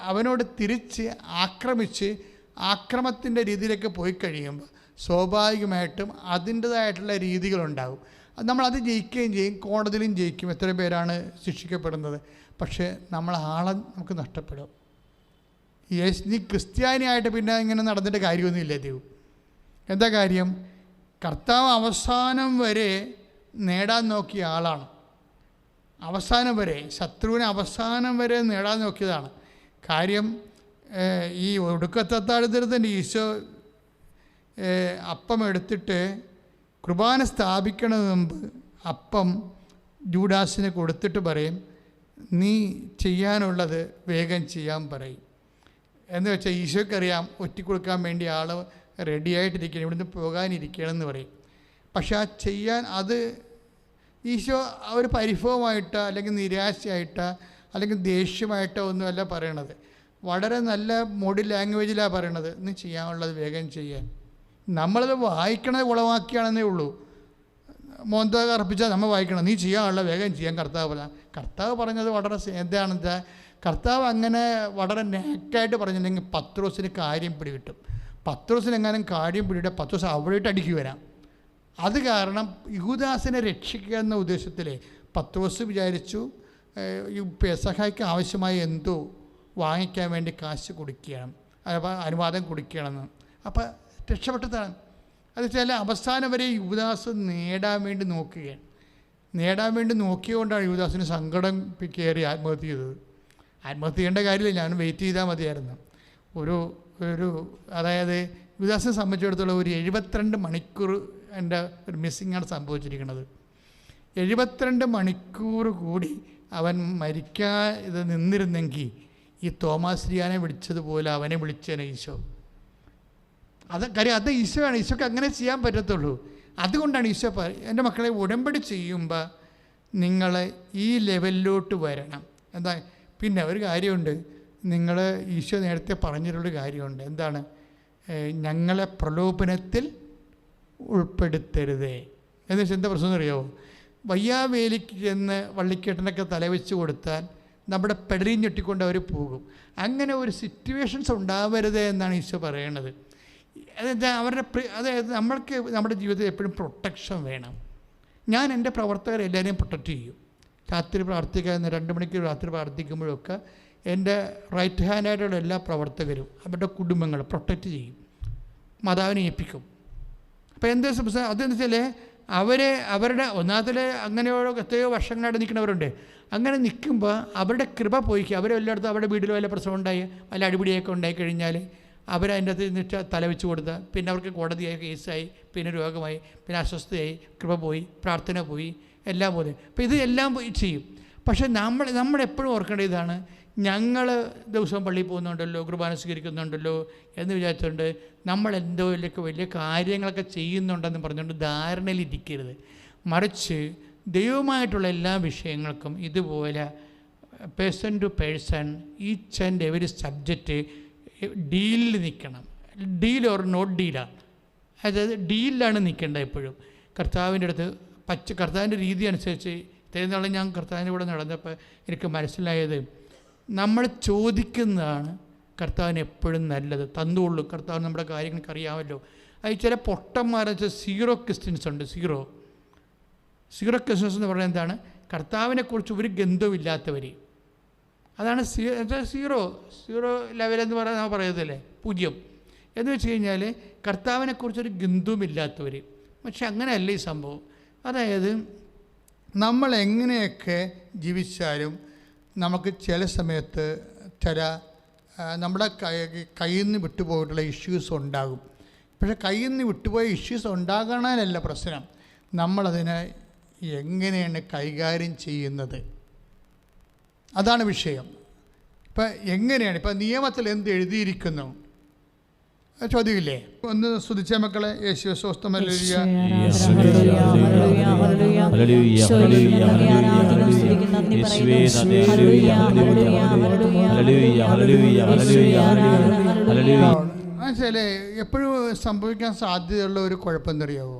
അവനോട് തിരിച്ച് ആക്രമിച്ച് ആക്രമത്തിൻ്റെ രീതിയിലേക്ക് പോയി കഴിയുമ്പോൾ സ്വാഭാവികമായിട്ടും അതിൻ്റേതായിട്ടുള്ള രീതികളുണ്ടാകും. നമ്മളത് ജയിക്കുകയും ചെയ്യും, കോടതിയിലും ജയിക്കും. എത്ര പേരാണ് ശിക്ഷിക്കപ്പെടുന്നത്? പക്ഷേ ആളെ നമുക്ക് നഷ്ടപ്പെടും. നീ ക്രിസ്ത്യാനിയായിട്ട് പിന്നെ ഇങ്ങനെ നടന്നിട്ട് കാര്യമൊന്നുമില്ല. ദൈവം എന്താ കാര്യം? കർത്താവ് അവസാനം വരെ നേടാൻ നോക്കിയ ആളാണ്. അവസാനം വരെ ശത്രുവിനെ അവസാനം വരെ നേടാൻ നോക്കിയതാണ്. കാര്യം ഈ ഒടുക്കത്തത്താഴത്തിൻ്റെ ഈശോ അപ്പം എടുത്തിട്ട് കുർബാന സ്ഥാപിക്കണതിന് മുമ്പ് അപ്പം ജൂഡാസിന് കൊടുത്തിട്ട് പറയും, നീ ചെയ്യാനുള്ളത് വേഗം ചെയ്യാൻ പറയും. എന്ന് വെച്ചാൽ ഈശോയ്ക്കറിയാം ഒറ്റിക്കൊടുക്കാൻ വേണ്ടി ആൾ റെഡിയായിട്ടിരിക്കണം, ഇവിടുന്ന് പോകാനിരിക്കണമെന്ന് പറയും. പക്ഷെ ആ ചെയ്യാൻ അത് ഈശോ ഒരു പരിഭവമായിട്ടോ അല്ലെങ്കിൽ നിരാശയായിട്ടോ അല്ലെങ്കിൽ ദേഷ്യമായിട്ടോ ഒന്നുമല്ല പറയണത്. വളരെ നല്ല മോഡി ലാംഗ്വേജിലാണ് പറയണത്, നീ ചെയ്യാനുള്ളത് വേഗം ചെയ്യാൻ. നമ്മളത് വായിക്കണത് കുളമാക്കിയാണെന്നേ ഉള്ളൂ. മോന്ത അർപ്പിച്ചാൽ നമ്മൾ വായിക്കണം, നീ ചെയ്യാനുള്ള വേഗം ചെയ്യാൻ കർത്താവ് പറഞ്ഞത് വളരെ എന്താണെന്ന് വെച്ചാൽ, കർത്താവ് അങ്ങനെ വളരെ നേക്കായിട്ട് പറഞ്ഞിട്ടുണ്ടെങ്കിൽ പത്രോസിന് കാര്യം പിടികിട്ടും. പത്രോസിന് എങ്ങാനും കാര്യം പിടിയിട്ട് പത്രോസ് അവിടെയിട്ട് അടിക്ക് വരാം. അത് കാരണം യൂദാസിനെ രക്ഷിക്കുക എന്ന ഉദ്ദേശത്തിൽ പത്രോസ് വിചാരിച്ചു ഈ പെസഹയ്ക്ക് ആവശ്യമായ എന്തോ വാങ്ങിക്കാൻ വേണ്ടി കാശ് കൊടുക്കുകയാണ്, അനുവാദം കൊടുക്കുകയാണെന്ന്. അപ്പം രക്ഷപ്പെട്ടതാണ്. അത് വെച്ചാൽ അവസാനം വരെ യൂദാസ് നേടാൻ വേണ്ടി നോക്കുകയാണ്. നേടാൻ വേണ്ടി നോക്കിയതുകൊണ്ടാണ് യൂദാസിന് സങ്കടം കയറി ആത്മഹത്യ ചെയ്തത്. ആത്മഹത്യ ചെയ്യേണ്ട കാര്യമില്ല, ഞാൻ വെയിറ്റ് ചെയ്താൽ മതിയായിരുന്നു. അതായത് യൂദാസിനെ സംബന്ധിച്ചിടത്തോളം ഒരു 72 മണിക്കൂർ എൻ്റെ ഒരു മിസ്സിങ്ങാണ് സംഭവിച്ചിരിക്കുന്നത്. 72 മണിക്കൂർ കൂടി അവൻ മരിക്കാതെ നിന്നിരുന്നെങ്കിൽ ഈ തോമാശ്രീയാനെ വിളിച്ചതുപോലെ അവനെ വിളിച്ചേനെ ഈശോ. കാര്യം അത് ഈശോയാണ്. ഈശോക്ക് അങ്ങനെ ചെയ്യാൻ പറ്റത്തുള്ളൂ. അതുകൊണ്ടാണ് ഈശോ എൻ്റെ മക്കളെ ഉടമ്പടി ചെയ്യുമ്പോൾ നിങ്ങൾ ഈ ലെവലിലോട്ട് വരണം. എന്താ പിന്നെ ഒരു കാര്യമുണ്ട്, നിങ്ങൾ ഈശോ നേരത്തെ പറഞ്ഞിട്ടുള്ളൊരു കാര്യമുണ്ട്. എന്താണ്? ഞങ്ങളെ പ്രലോഭനത്തിൽ ഉൾപ്പെടുത്തരുതേ എന്ന് വെച്ചാൽ എന്താ പ്രശ്നം അറിയാമോ? വയ്യാവേലിക്ക് ചെന്ന് വള്ളിക്കെട്ടിനൊക്കെ തലവെച്ച് കൊടുത്താൽ നമ്മുടെ പെടലിയും ഞെട്ടിക്കൊണ്ട് അവർ പോകും. അങ്ങനെ ഒരു സിറ്റുവേഷൻസ് ഉണ്ടാവരുത് എന്നാണ് ഈശോ പറയണത്. അതായത് നമ്മൾക്ക് നമ്മുടെ ജീവിതത്തിൽ എപ്പോഴും പ്രൊട്ടക്ഷൻ വേണം. ഞാൻ എൻ്റെ പ്രവർത്തകരെ എല്ലാവരെയും പ്രൊട്ടക്റ്റ് ചെയ്യും. രാത്രി പ്രാർത്ഥിക്കാൻ 2 മണിക്ക് രാത്രി പ്രാർത്ഥിക്കുമ്പോഴൊക്കെ എൻ്റെ റൈറ്റ് ഹാൻഡായിട്ടുള്ള എല്ലാ പ്രവർത്തകരും അവരുടെ കുടുംബങ്ങൾ പ്രൊട്ടക്റ്റ് ചെയ്യും, മാതാവിനെ ഏൽപ്പിക്കും. അപ്പോൾ എന്താ സംഭവം? അതെന്ന് വെച്ചാൽ അവരുടെ ഒന്നാമത്തിൽ അങ്ങനെയോ എത്രയോ വർഷങ്ങളായിട്ട് നിൽക്കുന്നവരുണ്ട്. അങ്ങനെ നിൽക്കുമ്പോൾ അവരുടെ കൃപ പോയിക്കുക. അവരെല്ലായിടത്തും അവരുടെ വീട്ടിൽ വല്ല പ്രശ്നം ഉണ്ടായി വല്ല അടിപിടിയൊക്കെ ഉണ്ടായിക്കഴിഞ്ഞാൽ അവരതിൻ്റെ അകത്ത് നിന്നിട്ട് തലവെച്ച് കൊടുത്താൽ പിന്നെ അവർക്ക് കോടതിയായി, കേസായി, പിന്നെ രോഗമായി, പിന്നെ അസ്വസ്ഥയായി, കൃപ പോയി, പ്രാർത്ഥന പോയി, എല്ലാം പോലെ. അപ്പോൾ ഇത് എല്ലാം ചെയ്യും. പക്ഷേ നമ്മളെപ്പോഴും ഓർക്കേണ്ട ഇതാണ്, ഞങ്ങൾ ദിവസവും പള്ളിയിൽ പോകുന്നുണ്ടല്ലോ, കുർബാന സ്വീകരിക്കുന്നുണ്ടല്ലോ എന്ന് വിചാരിച്ചുകൊണ്ട് നമ്മളെന്തോ വലിയ കാര്യങ്ങളൊക്കെ ചെയ്യുന്നുണ്ടെന്ന് പറഞ്ഞുകൊണ്ട് ധാരണയിലിരിക്കരുത്. മറിച്ച് ദൈവമായിട്ടുള്ള എല്ലാ വിഷയങ്ങൾക്കും ഇതുപോലെ person to person each and every subject ഡീലിൽ നിൽക്കണം. ഡീൽ ഓർ നോട്ട് ഡീലാണ്. അതായത് ഡീലിലാണ് നിൽക്കേണ്ടത് എപ്പോഴും. കർത്താവിൻ്റെ അടുത്ത് കർത്താവിൻ്റെ രീതി അനുസരിച്ച് ഇത്രയും നാളെ ഞാൻ കർത്താവിൻ്റെ കൂടെ നടന്നപ്പോൾ എനിക്ക് മനസ്സിലായത്, നമ്മൾ ചോദിക്കുന്നതാണ് കർത്താവിന് എപ്പോഴും നല്ലത്. തന്നുള്ളൂ. കർത്താവ് നമ്മുടെ കാര്യങ്ങൾക്ക് അറിയാമല്ലോ. അത് ചില പൊട്ടന്മാരെന്ന് വെച്ചാൽ 0 ക്രിസ്ത്യൻസ് ഉണ്ട്. സീറോ ക്രിസ്മസ് എന്ന് പറയുന്നത് എന്താണ്? കർത്താവിനെക്കുറിച്ച് ഒരു ഗന്ധവുമില്ലാത്തവർ. അതാണ് സീറോ ലെവലെന്ന് പറയാൻ നമ്മൾ പറയുന്നതല്ലേ, 0 എന്ന് വെച്ച് കഴിഞ്ഞാൽ കർത്താവിനെക്കുറിച്ചൊരു ഗന്ധവുമില്ലാത്തവർ. പക്ഷെ അങ്ങനെയല്ല ഈ സംഭവം. അതായത് നമ്മൾ എങ്ങനെയൊക്കെ ജീവിച്ചാലും നമുക്ക് ചില സമയത്ത് നമ്മുടെ കയ്യിൽ നിന്ന് വിട്ടുപോയിട്ടുള്ള ഇഷ്യൂസ് ഉണ്ടാകും. പക്ഷേ കയ്യിൽ നിന്ന് വിട്ടുപോയ ഇഷ്യൂസ് ഉണ്ടാകാനല്ല പ്രശ്നം, നമ്മളതിനെ എങ്ങനെയാണ് കൈകാര്യം ചെയ്യുന്നത്, അതാണ് വിഷയം. ഇപ്പം എങ്ങനെയാണ്, ഇപ്പം നിയമത്തിൽ എന്ത് എഴുതിയിരിക്കുന്നു ചോദ്യമില്ലേ? ഒന്ന് സ്തുതിച്ച മക്കളെ. യേശുവേ സ്വസ്തം, ഹല്ലേലൂയ. മനസ്സിലേ, എപ്പോഴും സംഭവിക്കാൻ സാധ്യതയുള്ള ഒരു കുഴപ്പം എന്തറിയാവോ?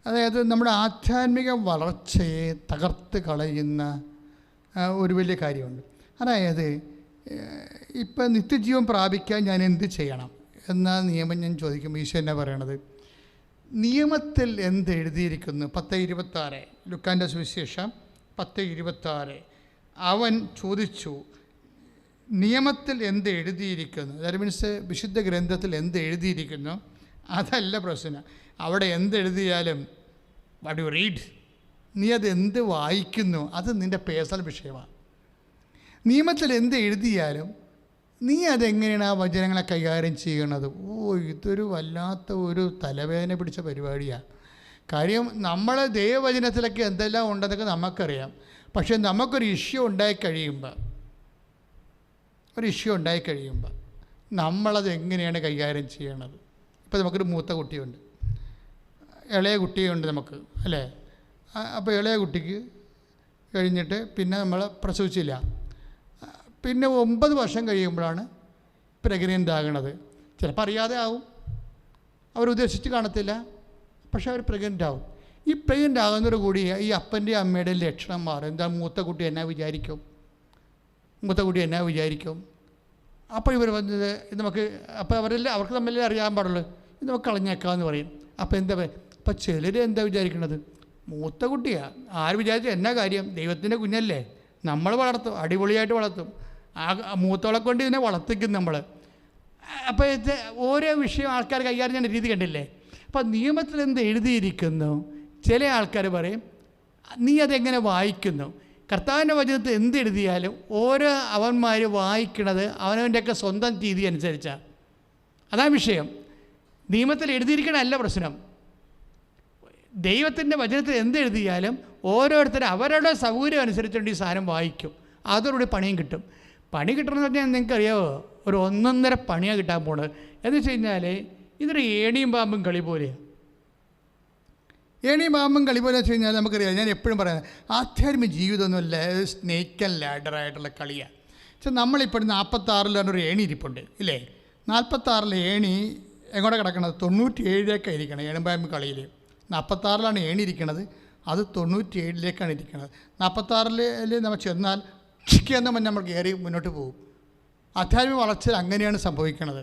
അതായത് നമ്മുടെ ആധ്യാത്മിക വളർച്ചയെ തകർത്ത് കളയുന്ന ഒരു വലിയ കാര്യമുണ്ട്. അതായത് ഇപ്പം നിത്യജീവൻ പ്രാപിക്കാൻ ഞാൻ എന്ത് ചെയ്യണം എന്ന നിയമം ഞാൻ ചോദിക്കുമ്പോൾ ഈശോ എന്നാ പറയണത്? നിയമത്തിൽ എന്ത് എഴുതിയിരിക്കുന്നു? 10:26 ലുക്കാൻ്റെ സുവിശേഷം 10:26. അവൻ ചോദിച്ചു, നിയമത്തിൽ എന്ത് എഴുതിയിരിക്കുന്നു? ദാറ്റ് മീൻസ് വിശുദ്ധ ഗ്രന്ഥത്തിൽ എന്ത് എഴുതിയിരിക്കുന്നു അതല്ല പ്രശ്നം. അവിടെ എന്തെഴുതിയാലും വാട്ട് യു റീഡ്, നീ അത് എന്ത് വായിക്കുന്നു അത് നിൻ്റെ പേഴ്സണൽ വിഷയമാണ്. നിയമത്തിൽ എന്ത് എഴുതിയാലും നീ അതെങ്ങനെയാണ് ആ വചനങ്ങളെ കൈകാര്യം ചെയ്യണത്? ഇതൊരു വല്ലാത്ത ഒരു തലവേദന പിടിച്ച പരിപാടിയാണ്. കാര്യം നമ്മൾ ദൈവവചനത്തിലൊക്കെ എന്തെല്ലാം ഉണ്ടെന്നൊക്കെ നമുക്കറിയാം. പക്ഷേ നമുക്കൊരു ഇഷ്യൂ ഉണ്ടായിക്കഴിയുമ്പോൾ നമ്മളത് എങ്ങനെയാണ് കൈകാര്യം ചെയ്യണത്? ഇപ്പോൾ നമുക്കൊരു മൂത്ത കുട്ടിയുണ്ട്, ഇളയ കുട്ടിയുണ്ട് നമുക്ക്, അല്ലേ? അപ്പോൾ ഇളയ കുട്ടിക്ക് കഴിഞ്ഞിട്ട് പിന്നെ നമ്മൾ പ്രസവിച്ചില്ല, പിന്നെ 9 വർഷം കഴിയുമ്പോഴാണ് പ്രഗ്നൻ്റ് ആകണത്. ചിലപ്പോൾ അറിയാതെ ആവും, അവരുദ്ദേശിച്ച് കാണത്തില്ല, പക്ഷെ അവർ പ്രഗ്നൻ്റ് ആവും. ഈ പ്രഗ്നൻ്റ് ആകുന്നതോടുകൂടി ഈ അപ്പൻ്റെ അമ്മയുടെ ലക്ഷണം മാറും. എന്താ, മൂത്ത കുട്ടി എന്നാ വിചാരിക്കും? അപ്പോൾ ഇവർ വന്നത് നമുക്ക്, അപ്പോൾ അവർക്ക് തമ്മിലേ അറിയാൻ പാടുള്ളൂ, ഇത് നമുക്ക് കളഞ്ഞേക്കാമെന്ന് പറയും. അപ്പോൾ അപ്പോൾ ചിലർ എന്താ വിചാരിക്കണത്? മൂത്ത കുട്ടിയാണ്, ആര് വിചാരിച്ചു എന്നാ കാര്യം, ദൈവത്തിൻ്റെ കുഞ്ഞല്ലേ, നമ്മൾ വളർത്തും, അടിപൊളിയായിട്ട് വളർത്തും, ആ മൂത്തോളെ കൊണ്ട് ഇതിനെ വളർത്തിക്കും നമ്മൾ. അപ്പോൾ ഇത് ഓരോ വിഷയം ആൾക്കാർ കൈകാര്യം ചെയ്യുന്ന രീതി കണ്ടില്ലേ? അപ്പോൾ നിയമത്തിൽ എന്ത് എഴുതിയിരിക്കുന്നു? ചില ആൾക്കാർ പറയും, നീ അതെങ്ങനെ വായിക്കുന്നു? കർത്താവിൻ്റെ വചനത്തിൽ എന്ത് എഴുതിയാലും ഓരോ അവന്മാർ വായിക്കണത് അവനവൻ്റെയൊക്കെ സ്വന്തം രീതി അനുസരിച്ചാണ്. അതാണ് വിഷയം. നിയമത്തിൽ എഴുതിയിരിക്കണമല്ല പ്രശ്നം. ദൈവത്തിൻ്റെ വചനത്തിൽ എന്തെഴുതിയാലും ഓരോരുത്തരും അവരുടെ സൗകര്യം അനുസരിച്ചുകൊണ്ട് ഈ സാധനം വായിക്കും. അതോടുകൂടി പണിയും കിട്ടും. പണി കിട്ടണമെന്ന് പറഞ്ഞാൽ നിങ്ങൾക്കറിയാമോ, ഒരു 1.5 പണിയാണ് കിട്ടാൻ പോണത്. എന്ന് വെച്ച് കഴിഞ്ഞാൽ ഇതൊരു ഏണിയും പാമ്പും കളി പോലെയാണ്. ഏണിയും പാമ്പും കളി പോലെ വെച്ച് കഴിഞ്ഞാൽ നമുക്കറിയാം, ഞാൻ എപ്പോഴും പറയാം, ആധ്യാത്മിക ജീവിതമൊന്നുമല്ല സ്നേക്ക് ആൻഡ് ലാഡറായിട്ടുള്ള കളിയാണ്. പക്ഷെ നമ്മളിപ്പോൾ 46 ഒരു ഏണി ഇരിപ്പുണ്ട് ഇല്ലേ? 46 ഏണി എങ്ങോട്ട് കിടക്കണത്? 97 ഇരിക്കണം. ഏണിമ്പാമ്പ് കളിയിൽ 46 ഏണി ഇരിക്കണത്, അത് 97 ഇരിക്കണത്. 46 നമ്മൾ ചെന്നാൽ എന്ന് പറഞ്ഞാൽ നമ്മൾ കയറി മുന്നോട്ട് പോകും. ആധ്യാത്മിക വളർച്ചയിൽ അങ്ങനെയാണ് സംഭവിക്കുന്നത്.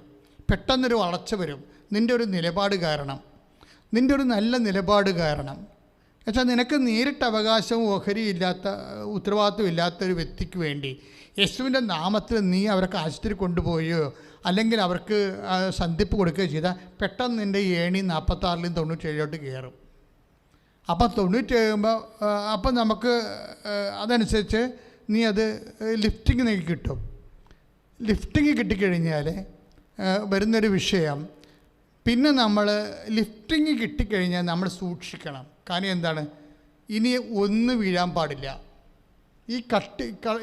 പെട്ടെന്നൊരു വളർച്ച വരും നിൻ്റെ ഒരു നിലപാട് കാരണം, നിൻ്റെ ഒരു നല്ല നിലപാട് കാരണം. എന്നുവെച്ചാൽ നിനക്ക് നേരിട്ട് അവകാശവും ഓഹരിയില്ലാത്ത ഉത്തരവാദിത്വം ഇല്ലാത്തൊരു വ്യക്തിക്ക് വേണ്ടി യേശുവിൻ്റെ നാമത്തിൽ നീ അവർക്ക് ആശുപത്രി കൊണ്ടുപോയോ അല്ലെങ്കിൽ അവർക്ക് സന്ധിപ്പ് കൊടുക്കുകയോ ചെയ്താൽ പെട്ടെന്ന് നിൻ്റെ ഏണി 46 97 കയറും. അപ്പം 97 അപ്പം നമുക്ക് അതനുസരിച്ച് നീ അത് ലിഫ്റ്റിങ് നിനക്ക് കിട്ടും. ലിഫ്റ്റിങ് കിട്ടിക്കഴിഞ്ഞാൽ വരുന്നൊരു വിഷയം, പിന്നെ നമ്മൾ ലിഫ്റ്റിങ് കിട്ടിക്കഴിഞ്ഞാൽ നമ്മൾ സൂക്ഷിക്കണം. കാരണം എന്താണ്, ഇനി ഒന്ന് വീഴാൻ പാടില്ല. ഈ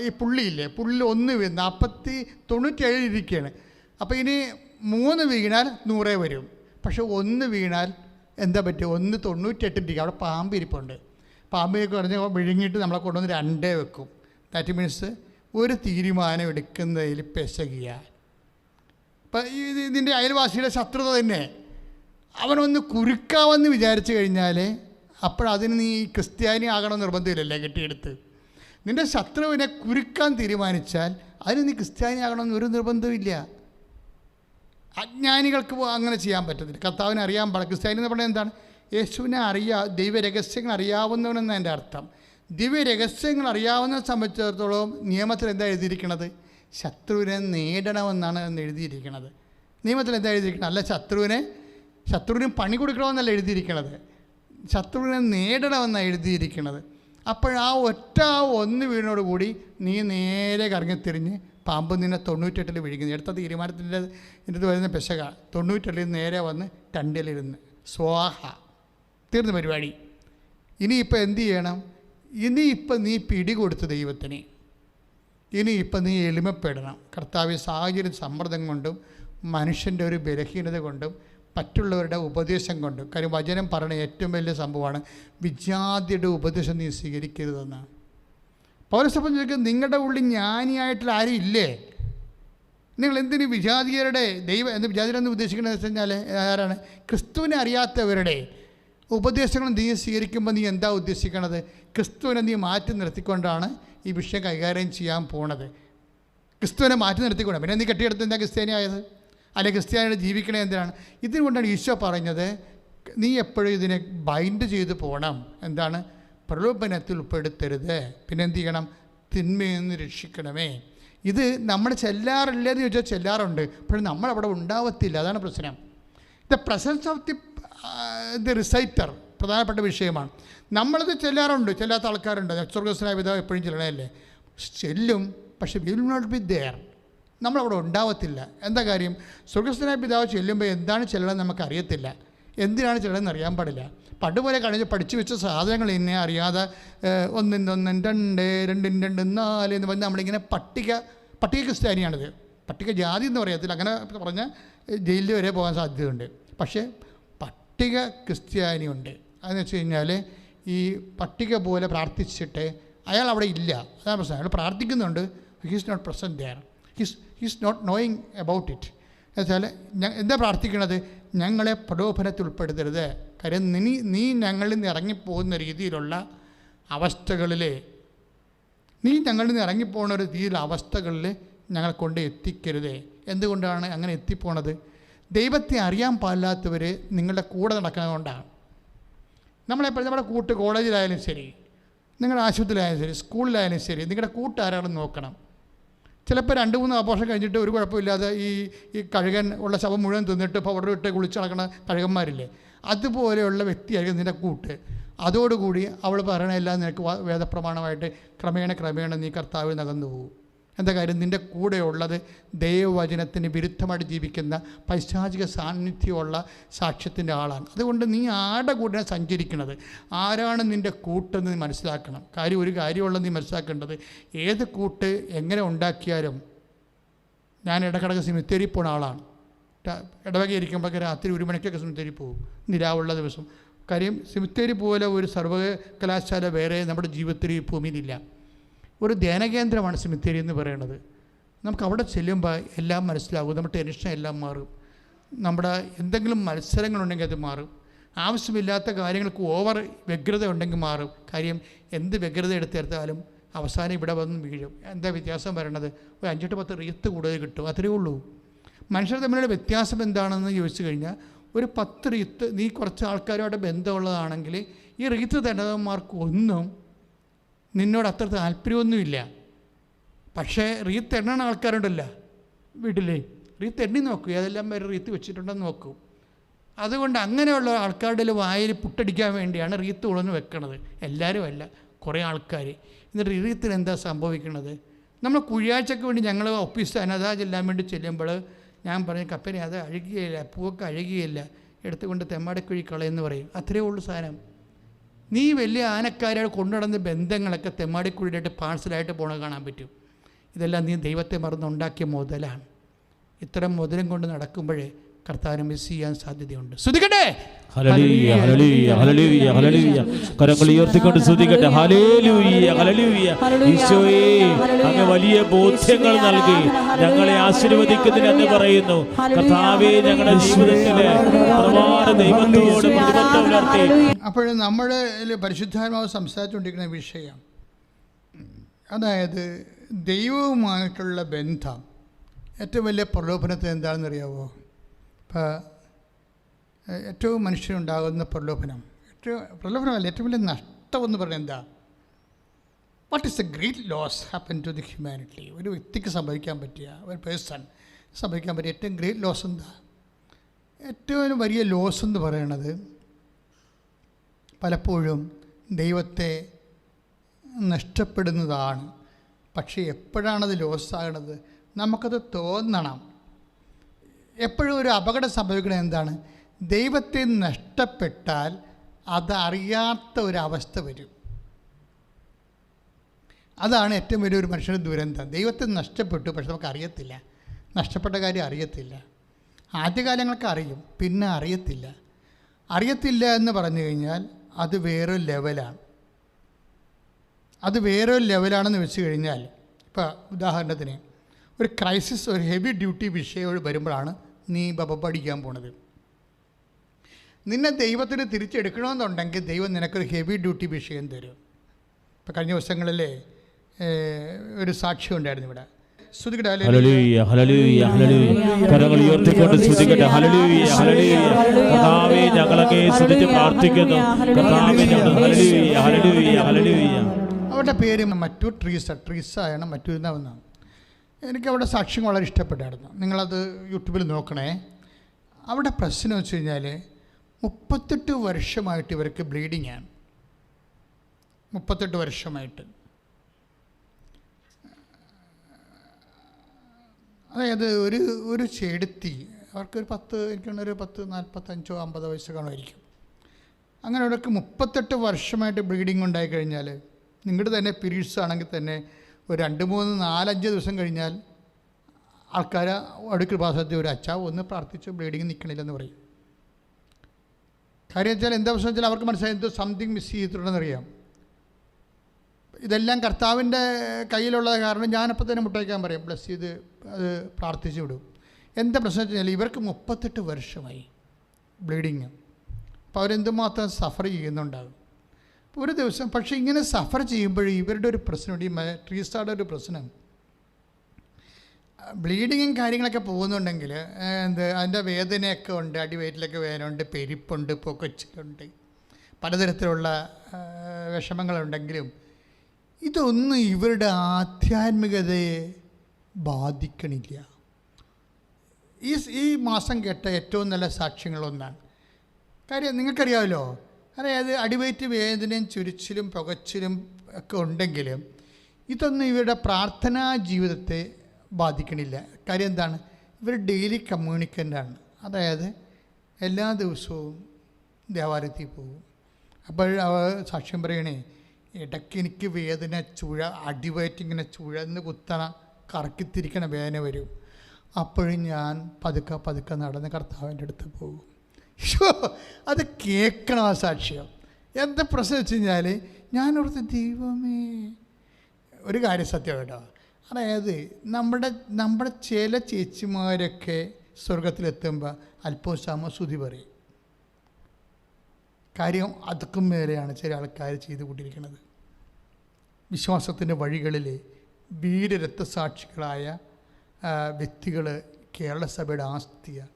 ഈ പുള്ളിയില്ലേ, പുള്ളി 97 ഇരിക്കുകയാണ്. അപ്പോൾ ഇനി 3 വീണാൽ 100 വരും. പക്ഷെ 1 വീണാൽ എന്താ പറ്റുക? 98 ഇരിക്കുക. അവിടെ പാമ്പ് ഇരിപ്പുണ്ട്. പാമ്പിനൊക്കെ പറഞ്ഞ് വിഴുങ്ങിയിട്ട് നമ്മളെ കൊണ്ടുവന്ന് 2 വെക്കും. ദാറ്റ് മീൻസ് ഒരു തീരുമാനം എടുക്കുന്നതിൽ പെശകിയ. ഇപ്പം ഇതിൻ്റെ അയൽവാസിയുടെ ശത്രുത തന്നെ അവനൊന്ന് കുരുക്കാവെന്ന് വിചാരിച്ചു കഴിഞ്ഞാൽ അപ്പോഴതിന് നീ ക്രിസ്ത്യാനി ആകണമെന്ന് നിർബന്ധമില്ലല്ലേ കെട്ടിയെടുത്ത്. നിൻ്റെ ശത്രുവിനെ കുരുക്കാൻ തീരുമാനിച്ചാൽ അതിന് നീ ക്രിസ്ത്യാനി ആകണമെന്ന് ഒരു നിർബന്ധമില്ല. അജ്ഞാനികൾക്ക് അങ്ങനെ ചെയ്യാൻ പറ്റത്തില്ല. കർത്താവിനെ അറിയാൻ പാടില്ല. ക്രിസ്ത്യാനി എന്ന് പറഞ്ഞാൽ എന്താണ്? യേശുവിനെ ദൈവരഹസ്യങ്ങൾ അറിയാവുന്നവനെന്ന് എൻ്റെ അർത്ഥം. ദിവ്യരഹസ്യങ്ങൾ അറിയാവുന്നതിനെ സംബന്ധിച്ചിടത്തോളം നിയമത്തിൽ എന്താ എഴുതിയിരിക്കുന്നത്? ശത്രുവിനെ നേടണമെന്നാണ് എന്ന് എഴുതിയിരിക്കുന്നത്. നിയമത്തിൽ എന്താ എഴുതിയിരിക്കുന്നത്? അല്ല ശത്രുവിന് പണി കൊടുക്കണമെന്നല്ല എഴുതിയിരിക്കുന്നത്, ശത്രുവിനെ നേടണമെന്നാണ് എഴുതിയിരിക്കുന്നത്. അപ്പോഴാ ഒന്ന് വീടിനോടുകൂടി നീ നേരെ കറങ്ങിത്തിരിഞ്ഞ് പാമ്പ് നിന്നെ 98 വിഴുങ്ങുന്നു. എടുത്ത തീരുമാനത്തിൻ്റെ ഇത് വരുന്ന പെശക 98 നേരെ വന്ന് ടണ്ടിലിരുന്ന് സ്വാഹ, തീർന്ന പരിപാടി. ഇനിയിപ്പോൾ എന്ത് ചെയ്യണം? ഇനിയിപ്പോൾ നീ പിടികൊടുത്ത് ദൈവത്തിന്, ഇനിയിപ്പോൾ നീ എളിമപ്പെടണം. കർത്താവ് സാഹചര്യ സമ്മർദ്ദം കൊണ്ടും മനുഷ്യൻ്റെ ഒരു ബലഹീനത കൊണ്ടും മറ്റുള്ളവരുടെ ഉപദേശം കൊണ്ടും, കാര്യം വചനം പറയുന്ന ഏറ്റവും വലിയ സംഭവമാണ് വിജാതിയുടെ ഉപദേശം നീ സ്വീകരിക്കരുതെന്നാണ്. പൗരസഭ ചോദിക്കും, നിങ്ങളുടെ ഉള്ളിൽ ജ്ഞാനിയായിട്ടുള്ള ആരും ഇല്ലേ? നിങ്ങൾ എന്തിന് വിജാതിയരുടെ വിജാതിരെന്ന് ഉദ്ദേശിക്കുന്നത് വെച്ച് കഴിഞ്ഞാൽ ആരാണ്? ക്രിസ്തുവിനെ അറിയാത്തവരുടെ ഉപദേശങ്ങൾ നീ സ്വീകരിക്കുമ്പോൾ നീ എന്താ ഉദ്ദേശിക്കണത്? ക്രിസ്തുവിനെ നീ മാറ്റി നിർത്തിക്കൊണ്ടാണ് ഈ വിഷയം കൈകാര്യം ചെയ്യാൻ പോണത്. ക്രിസ്തുവിനെ മാറ്റി നിർത്തിക്കൊണ്ട് പിന്നെ നീ കെട്ടിയെടുത്ത് എന്താ ക്രിസ്ത്യാനിയായത്? അല്ലെങ്കിൽ ക്രിസ്ത്യാനിയുടെ ജീവിക്കണേ എന്തിനാണ്? ഇതുകൊണ്ടാണ് ഈശോ പറഞ്ഞത് നീ എപ്പോഴും ഇതിനെ ബൈൻഡ് ചെയ്ത് പോകണം. എന്താണ്? പ്രലോഭനത്തിൽ ഉൾപ്പെടുത്തരുത്. പിന്നെ എന്ത് ചെയ്യണം? തിന്മയിൽ നിന്ന് രക്ഷിക്കണമേ. ഇത് നമ്മൾ ചെല്ലാറില്ലെന്ന് ചോദിച്ചാൽ ചെല്ലാറുണ്ട്, പക്ഷേ നമ്മളവിടെ ഉണ്ടാവത്തില്ല. അതാണ് പ്രശ്നം. ദ പ്രസൻസ് ഓഫ് ദി റിസൈറ്റർ പ്രധാനപ്പെട്ട വിഷയമാണ്. നമ്മളത് ചെല്ലാറുണ്ട്, ചെല്ലാത്ത ആൾക്കാരുണ്ട്. സ്വർഗസ്വനായ പിതാവ് എപ്പോഴും ചെല്ലണമല്ലേ? ചെല്ലും, പക്ഷേ വിൽ നോട്ട് ബി ദെയർ. നമ്മളവിടെ ഉണ്ടാവത്തില്ല. എന്താ കാര്യം? സ്വർഗസ്വനായ പിതാവ് ചെല്ലുമ്പോൾ എന്താണ് ചെല്ലണം നമുക്കറിയത്തില്ല, എന്തിനാണ് ചെല്ലണമെന്ന് അറിയാൻ പാടില്ല. പണ്ടുപോലെ പഠിച്ചു വെച്ച സാധനങ്ങൾ ഇന്നെ അറിയാതെ 1 × 1 2 2 × 2 4 എന്ന് പറഞ്ഞാൽ നമ്മളിങ്ങനെ പട്ടിക ക്രിസ്ത്യാനിയാണിത്. പട്ടിക ജാതി എന്ന് പറയത്തില്ല, അങ്ങനെ പറഞ്ഞാൽ ജയിലിൽ വരെ പോകാൻ സാധ്യതയുണ്ട്. പക്ഷേ പട്ടിക ക്രിസ്ത്യാനിയുണ്ട്. അതെന്ന് വെച്ച് കഴിഞ്ഞാൽ ഈ പട്ടിക പോലെ പ്രാർത്ഥിച്ചിട്ട് അയാൾ അവിടെ ഇല്ല. അതാണ് പ്രശ്നം. അയാൾ പ്രാർത്ഥിക്കുന്നുണ്ട്, he's not present there, he's not knowing about it. എന്നുവെച്ചാൽ എന്താ പ്രാർത്ഥിക്കണത്? ഞങ്ങളെ പ്രലോഭനത്തിൽ ഉൾപ്പെടുത്തരുത്. കാര്യം നീ ഞങ്ങളിൽ നിന്ന് ഇറങ്ങിപ്പോകുന്ന രീതിയിലുള്ള അവസ്ഥകളിൽ, നീ ഞങ്ങളിൽ നിന്ന് ഇറങ്ങിപ്പോകുന്ന ഒരു രീതിയിലുള്ള അവസ്ഥകളിൽ ഞങ്ങളെ കൊണ്ട് എത്തിക്കരുത്. എന്തുകൊണ്ടാണ് അങ്ങനെ എത്തിപ്പോണത്? ദൈവത്തെ അറിയാൻ പാടില്ലാത്തവർ നിങ്ങളുടെ കൂടെ നടക്കുന്നത് കൊണ്ടാണ്. നമ്മളെപ്പോഴും നമ്മുടെ കോളേജിലായാലും ശരി, നിങ്ങളുടെ ആശുപത്രിയിലായാലും ശരി, സ്കൂളിലായാലും ശരി, നിങ്ങളുടെ കൂട്ടുകാരാണെന്ന് നോക്കണം. ചിലപ്പോൾ 2-3 ആഘോഷം കഴിഞ്ഞിട്ട് ഒരു കുഴപ്പമില്ലാതെ ഈ കഴുകൻ ഉള്ള ശവം മുഴുവൻ തിന്നിട്ട് പൗഡർ ഇട്ട് കുളിച്ച് നടക്കുന്ന കഴുകന്മാരില്ലേ, അതുപോലെയുള്ള വ്യക്തിയായിരിക്കും നിൻ്റെ കൂട്ട്. അതോടുകൂടി അവൾ പറയണതെല്ലാം നിനക്ക് വേദപ്രമാണമായിട്ട് ക്രമേണ നീ കർത്താവിൽ നകന്നു പോകും. എന്താ കാര്യം? നിൻ്റെ കൂടെയുള്ളത് ദൈവവചനത്തിന് വിരുദ്ധമായിട്ട് ജീവിക്കുന്ന പൈശാചിക സാന്നിധ്യമുള്ള സാക്ഷ്യത്തിൻ്റെ ആളാണ്. അതുകൊണ്ട് നീ ആരുടെ കൂടെയാണ് സഞ്ചരിക്കുന്നത്, ആരാണ് നിൻ്റെ കൂട്ടെന്ന് നീ മനസ്സിലാക്കണം. ഒരു കാര്യമുള്ളത് നീ മനസ്സിലാക്കേണ്ടത്, ഏത് കൂട്ട് എങ്ങനെ ഉണ്ടാക്കിയാലും. ഞാൻ ഇടക്കിടക്ക് സിമിത്തേരി പോണ ആളാണ്. ഇടവകയിരിക്കുമ്പോഴൊക്കെ രാത്രി 1 മണിക്കൊക്കെ സിമിത്തേരി പോകും, നിലാവുള്ള ദിവസം. കാര്യം സിമിത്തേരി പോലെ ഒരു സർവകലാശാല വേറെ നമ്മുടെ ജീവിതത്തിൽ ഈ ഭൂമിയിലില്ല. ഒരു ധ്യാനകേന്ദ്രമാണ് സിമിത്തേരി എന്ന് പറയുന്നത്. നമുക്ക് അവിടെ ചെല്ലുമ്പോൾ എല്ലാം മനസ്സിലാകും. നമ്മുടെ ടെൻഷൻ എല്ലാം മാറും. നമ്മുടെ എന്തെങ്കിലും മത്സരങ്ങളുണ്ടെങ്കിൽ അത് മാറും. ആവശ്യമില്ലാത്ത കാര്യങ്ങൾക്ക് ഓവർ വ്യഗ്രത ഉണ്ടെങ്കിൽ മാറും. കാര്യം എന്ത് വ്യഗ്രത എടുത്തെടുത്താലും അവസാനം ഇവിടെ വന്ന് വീഴും. എന്താ വ്യത്യാസം വരണത്? ഒരു 5-10 റീത്ത് കൂടുതൽ കിട്ടും, അത്രയേ ഉള്ളൂ. മനുഷ്യർ തമ്മിലുള്ള വ്യത്യാസം എന്താണെന്ന് ചോദിച്ചു കഴിഞ്ഞാൽ, ഒരു 10 റീത്ത് നീ കുറച്ച് ആൾക്കാരുമായിട്ട് ബന്ധമുള്ളതാണെങ്കിൽ ഈ റീത്ത് തന്നവന്മാർക്കൊന്നും നിന്നോട് അത്ര താല്പര്യമൊന്നുമില്ല. പക്ഷേ റീത്ത് എണ്ണണ ആൾക്കാരുണ്ടല്ലോ വീട്ടിലേ, റീത്ത് എണ്ണി നോക്കൂ, ഏതെല്ലാം പേര് റീത്ത് വെച്ചിട്ടുണ്ടെന്ന് നോക്കൂ. അതുകൊണ്ട് അങ്ങനെയുള്ള ആൾക്കാരുടെ വായിൽ പുട്ടടിക്കാൻ വേണ്ടിയാണ് റീത്ത് ഉളന്ന് വെക്കണത്. എല്ലാവരും അല്ല, കുറേ ആൾക്കാർ. എന്നിട്ട് റീത്തിന് എന്താ സംഭവിക്കുന്നത്? നമ്മൾ കുഴിയാഴ്ചയ്ക്ക് വേണ്ടി ഞങ്ങൾ ഓഫീസ് അനാഥാ ചെല്ലാൻ വേണ്ടി ചെല്ലുമ്പോൾ ഞാൻ പറയും, കപ്പനെ അത് അഴുകിയില്ല, പൂവൊക്കെ അഴുകിയില്ല, എടുത്തുകൊണ്ട് തെമ്മാടിക്കുഴി കളയെന്ന് പറയും. അത്രയേ ഉള്ളൂ സാധനം. നീ വലിയ ആനക്കാരെ കൊണ്ടുനടന്ന ബന്ധങ്ങളൊക്കെ തെമ്മാടിക്കുഴിയായിട്ട് പാഴ്സലായിട്ട് പോണ കാണാൻ പറ്റും. ഇതെല്ലാം നീ ദൈവത്തെ മറന്നുണ്ടാക്കിയ മുതലാണ്. ഇത്തരം മുതലും കൊണ്ട് നടക്കുമ്പോഴേ കർത്താവിനെ മിസ് ചെയ്യാൻ സാധ്യതയുണ്ട്. ശ്രദ്ധിക്കട്ടെ. ഹല്ലേലൂയ ഹല്ലേലൂയ ഹല്ലേലൂയ ഹല്ലേലൂയ. കരങ്ങൾ ഉയർത്തിക്കൊണ്ട് സ്തുതിക്കട്ടെ. ഹല്ലേലൂയ ഹല്ലേലൂയ. ഈശോയേ, അങ്ങ് വലിയ ബോധ്യങ്ങൾ നൽകി ഞങ്ങളെ ആശീർവദിക്കുന്നതിനെന്ന് പറയുന്നു. കർത്താവേ, ഞങ്ങളുടെ ജീവിതത്തിലെ പ്രമാണ ദൈവത്തോട് പ്രതിബദ്ധത പുലർത്തി. അപ്പോൾ നമ്മുടെ പരിശുദ്ധാത്മാവ് സംസാരിച്ചുകൊണ്ടിരിക്കുന്ന വിഷയം, അതായത് ദൈവവുമായിട്ടുള്ള ബന്ധം ഏറ്റവും വലിയ പ്രലോഭനത്തെ എന്താണെന്നറിയാവോ? ഇപ്പോൾ ഏറ്റവും മനുഷ്യനുണ്ടാകുന്ന പ്രലോഭനമല്ല, ഏറ്റവും വലിയ നഷ്ടമെന്ന് പറയുന്നത് എന്താ? What is a great loss happen to the humanity? ഒരു വ്യക്തിക്ക് സംഭവിക്കാൻ പറ്റിയ, ഒരു പേഴ്സൺ സംഭവിക്കാൻ പറ്റിയ ഏറ്റവും ഗ്രേറ്റ് ലോസ് എന്താ? ഏറ്റവും വലിയ ലോസ് എന്ന് പറയണത് പലപ്പോഴും ദൈവത്തെ നഷ്ടപ്പെടുന്നതാണ്. പക്ഷേ എപ്പോഴാണത് ലോസാകണത്? നമുക്കത് തോന്നണം. എപ്പോഴും ഒരു അപകടം സംഭവിക്കുന്നത് എന്താണ്? ദൈവത്തെ നഷ്ടപ്പെട്ടാൽ അതറിയാത്ത ഒരവസ്ഥ വരും. അതാണ് ഏറ്റവും വലിയൊരു മനുഷ്യൻ്റെ ദുരന്തം. ദൈവത്തെ നഷ്ടപ്പെട്ടു, പക്ഷെ നമുക്ക് അറിയത്തില്ല. നഷ്ടപ്പെട്ട കാര്യം അറിയത്തില്ല. ആദ്യകാലങ്ങൾക്ക് അറിയും, പിന്നെ അറിയത്തില്ല എന്ന് പറഞ്ഞു കഴിഞ്ഞാൽ അത് വേറൊരു ലെവലാണ്. അത് വേറൊരു ലെവലാണെന്ന് വെച്ച് കഴിഞ്ഞാൽ, ഇപ്പോൾ ഉദാഹരണത്തിന് ഒരു ക്രൈസിസ്, ഒരു ഹെവി ഡ്യൂട്ടി വിഷയം വരുമ്പോഴാണ് നീ പഠിക്കാൻ പോണത്. നിന്നെ ദൈവത്തിന് തിരിച്ചെടുക്കണമെന്നുണ്ടെങ്കിൽ ദൈവം നിനക്കൊരു ഹെവി ഡ്യൂട്ടി വിഷയം തരും. ഇപ്പോൾ കഴിഞ്ഞ ദിവസങ്ങളിലെ ഒരു സാക്ഷ്യം ഉണ്ടായിരുന്നു ഇവിടെ. ഹല്ലേലൂയ ഹല്ലേലൂയ ഹല്ലേലൂയ. കരങ്ങൾ ഉയർത്തിക്കൊണ്ട് സ്തുതിക്കട്ടെ. ഹല്ലേലൂയ ഹല്ലേലൂയ. കർത്താവേ, ഞങ്ങളങ്ങേ സ്തുതിച്ച് പ്രാർത്ഥിക്കുന്നു. കർത്താവേ, ഞങ്ങൾ ഹല്ലേലൂയ ഹല്ലേലൂയ ഹല്ലേലൂയ. അവരുടെ പേര് ട്രീസയാണ് മറ്റൊരുന്നാവുന്നതാണ്. എനിക്ക് അവിടെ സാക്ഷ്യം വളരെ ഇഷ്ടപ്പെട്ടായിരുന്നു. നിങ്ങളത് യൂട്യൂബിൽ നോക്കണേ. അവിടെ പ്രശ്നം വെച്ച് കഴിഞ്ഞാൽ 38 വർഷമായിട്ട് ഇവർക്ക് ബ്ലീഡിങ്ങാണ്. 38 വർഷമായിട്ട്. അതായത് ഒരു ചെടുത്തി അവർക്കൊരു 45 50 വയസ്സ് കാണുമായിരിക്കും. അങ്ങനെ അവർക്ക് 38 വർഷമായിട്ട് ബ്ലീഡിങ് ഉണ്ടായിക്കഴിഞ്ഞാൽ, നിങ്ങളുടെ തന്നെ പീരീഡ്സ് ആണെങ്കിൽ തന്നെ ഒരു 2 3 4 5 ദിവസം കഴിഞ്ഞാൽ ആൾക്കാർ അടുക്കൽ ഭാഷത്തിൽ ഒരു അച്ഛാ ഒന്ന് പ്രാർത്ഥിച്ച് ബ്ലീഡിങ് നിൽക്കണില്ലെന്ന് പറയും. കാര്യം വെച്ചാൽ എന്താ പ്രശ്നം വെച്ചാൽ അവർക്ക് മനസ്സിലായി എന്തോ സംതിങ് മിസ് ചെയ്തിട്ടുണ്ടെന്നറിയാം. ഇതെല്ലാം കർത്താവിൻ്റെ കയ്യിലുള്ളത് കാരണം ഞാനപ്പോൾ തന്നെ മുട്ടയ്ക്കാൻ പറയും, ബ്ലസ് ചെയ്ത് അത് പ്രാർത്ഥിച്ചു വിടും. എന്താ പ്രശ്നം വെച്ചാൽ ഇവർക്ക് 38 വർഷമായി ബ്ലീഡിങ്. അപ്പോൾ അവരെന്തുമാത്രം സഫർ ചെയ്യുന്നുണ്ടാകും ഒരു ദിവസം. പക്ഷേ ഇങ്ങനെ സഫർ ചെയ്യുമ്പോൾ ഇവരുടെ ഒരു പ്രശ്നമുണ്ട്, ഈ ട്രീസ്റ്റാരുടെ ഒരു പ്രശ്നം. ബ്ലീഡിങ്ങും കാര്യങ്ങളൊക്കെ പോകുന്നുണ്ടെങ്കിൽ അതിൻ്റെ വേദനയൊക്കെ ഉണ്ട്, അടിവയറ്റിലൊക്കെ വേദനയുണ്ട്, പെരിപ്പുണ്ട്, പൊക്കച്ചിലുണ്ട്, പലതരത്തിലുള്ള വിഷമങ്ങളുണ്ടെങ്കിലും ഇതൊന്നും ഇവരുടെ ആധ്യാത്മികതയെ ബാധിക്കണില്ല. ഈ മാസം കേട്ട ഏറ്റവും നല്ല സാക്ഷ്യങ്ങളൊന്നാണ്. കാര്യം നിങ്ങൾക്കറിയാമല്ലോ, അതായത് അടിവയറ്റ് വേദനയും ചുരിച്ചിലും പുകച്ചിലും ഒക്കെ ഉണ്ടെങ്കിലും ഇതൊന്നും ഇവരുടെ പ്രാർത്ഥനാ ജീവിതത്തെ ബാധിക്കണില്ല. കാര്യം എന്താണ്? ഇവർ ഡെയിലി കമ്മ്യൂണിക്കൻ്റാണ്. അതായത് എല്ലാ ദിവസവും ദേവാലയത്തിൽ പോകും. അപ്പോൾ അവർ സാക്ഷ്യം പറയണേ, ഇടയ്ക്ക് എനിക്ക് വേദന അടിവയറ്റിങ്ങനെ ചുഴന്ന് കുത്തണ കറക്കിത്തിരിക്കണ വേദന വരും. അപ്പോഴും ഞാൻ പതുക്കെ നടന്ന് കർത്താവിൻ്റെ അടുത്ത് പോകും. അത് കേൾക്കണം ആ സാക്ഷ്യം. എന്താ പ്രശ്നം വെച്ച് കഴിഞ്ഞാൽ ഞാനോർത്ത് ദൈവമേ, ഒരു കാര്യം സത്യം കേട്ടോ, അതായത് നമ്മുടെ ചില ചേച്ചിമാരൊക്കെ സ്വർഗത്തിലെത്തുമ്പോൾ അല്പം സ്തുതി പറയും. കാര്യം അതൊക്കെ മേലെയാണ് ചില ആൾക്കാർ ചെയ്തു കൊണ്ടിരിക്കുന്നത്. വിശ്വാസത്തിൻ്റെ വഴികളിൽ വീരരക്തസാക്ഷികളായ വ്യക്തികൾ കേരള സഭയുടെ ആസ്തിയാണ്.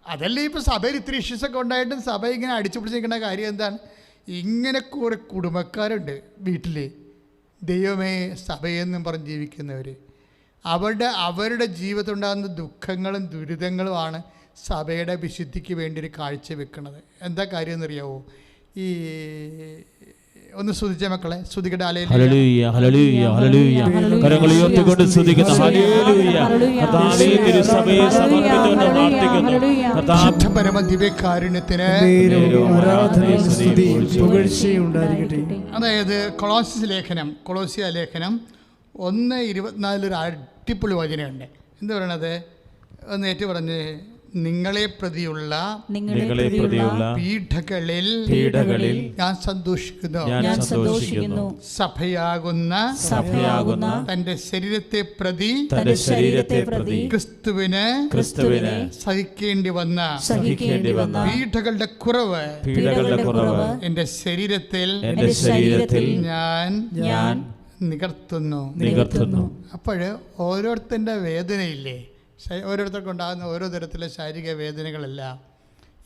അതല്ലേ ഇപ്പോൾ സഭയിൽ ഇത്തിരി ഇഷ്യൂസൊക്കെ ഉണ്ടായിട്ടും സഭ ഇങ്ങനെ അടിച്ചു പിടിച്ചിരിക്കുന്ന കാര്യം എന്താണ്? ഇങ്ങനെ കുറേ കുടുംബക്കാരുണ്ട് വീട്ടിൽ, ദൈവമേ സഭയെന്നും പറഞ്ഞ് ജീവിക്കുന്നവർ. അവരുടെ ജീവിതത്തിലുണ്ടാകുന്ന ദുഃഖങ്ങളും ദുരിതങ്ങളുമാണ് സഭയുടെ വിശുദ്ധിക്ക് വേണ്ടി ഒരു കാഴ്ച വെക്കുന്നത്. എന്താ കാര്യം എന്നറിയാവോ? ഈ ഒന്ന് സ്തുതിച്ച മക്കളെ, സ്തുതിക്കട്ടെ. ഹല്ലേലൂയ ഹല്ലേലൂയ ഹല്ലേലൂയ. കരങ്ങൾ ഉയർത്തിക്കൊണ്ട് സ്തുതിക്കുന്നു. ഹല്ലേലൂയ. കർത്താവേ, തിരുസഭയെ സമർപ്പിച്ചുകൊണ്ട് പ്രാർത്ഥിക്കുന്നു. കർത്താവേ, പരമ ദിവ്യകാരുണ്യത്തിന് ആരാധനയും സ്തുതിയും പുകഴ്ചയും ഉണ്ടായിരിക്കട്ടെ. അതായത് കൊളോസ്യ ലേഖനം 1:24 ഒരു അടിപൊളി വചനമുണ്ട്. എന്ത് പറയണത്? ഒന്ന് ഏറ്റു പറഞ്ഞ്, നിങ്ങളെ പ്രതിയുള്ള പീഡകളിൽ ഞാൻ സന്തോഷിക്കുന്നു. സഭയാകുന്ന തന്റെ ശരീരത്തെ പ്രതി ക്രിസ്തുവിന് സഹിക്കേണ്ടി വന്ന പീഡകളുടെ കുറവ് എന്റെ ശരീരത്തിൽ ഞാൻ നികർത്തുന്നു. അപ്പോൾ ഓരോരുത്തരുടെ വേദനയില്ലേ, ഓരോരുത്തർക്കും ഉണ്ടാകുന്ന ഓരോ തരത്തിലെ ശാരീരിക വേദനകളെല്ലാം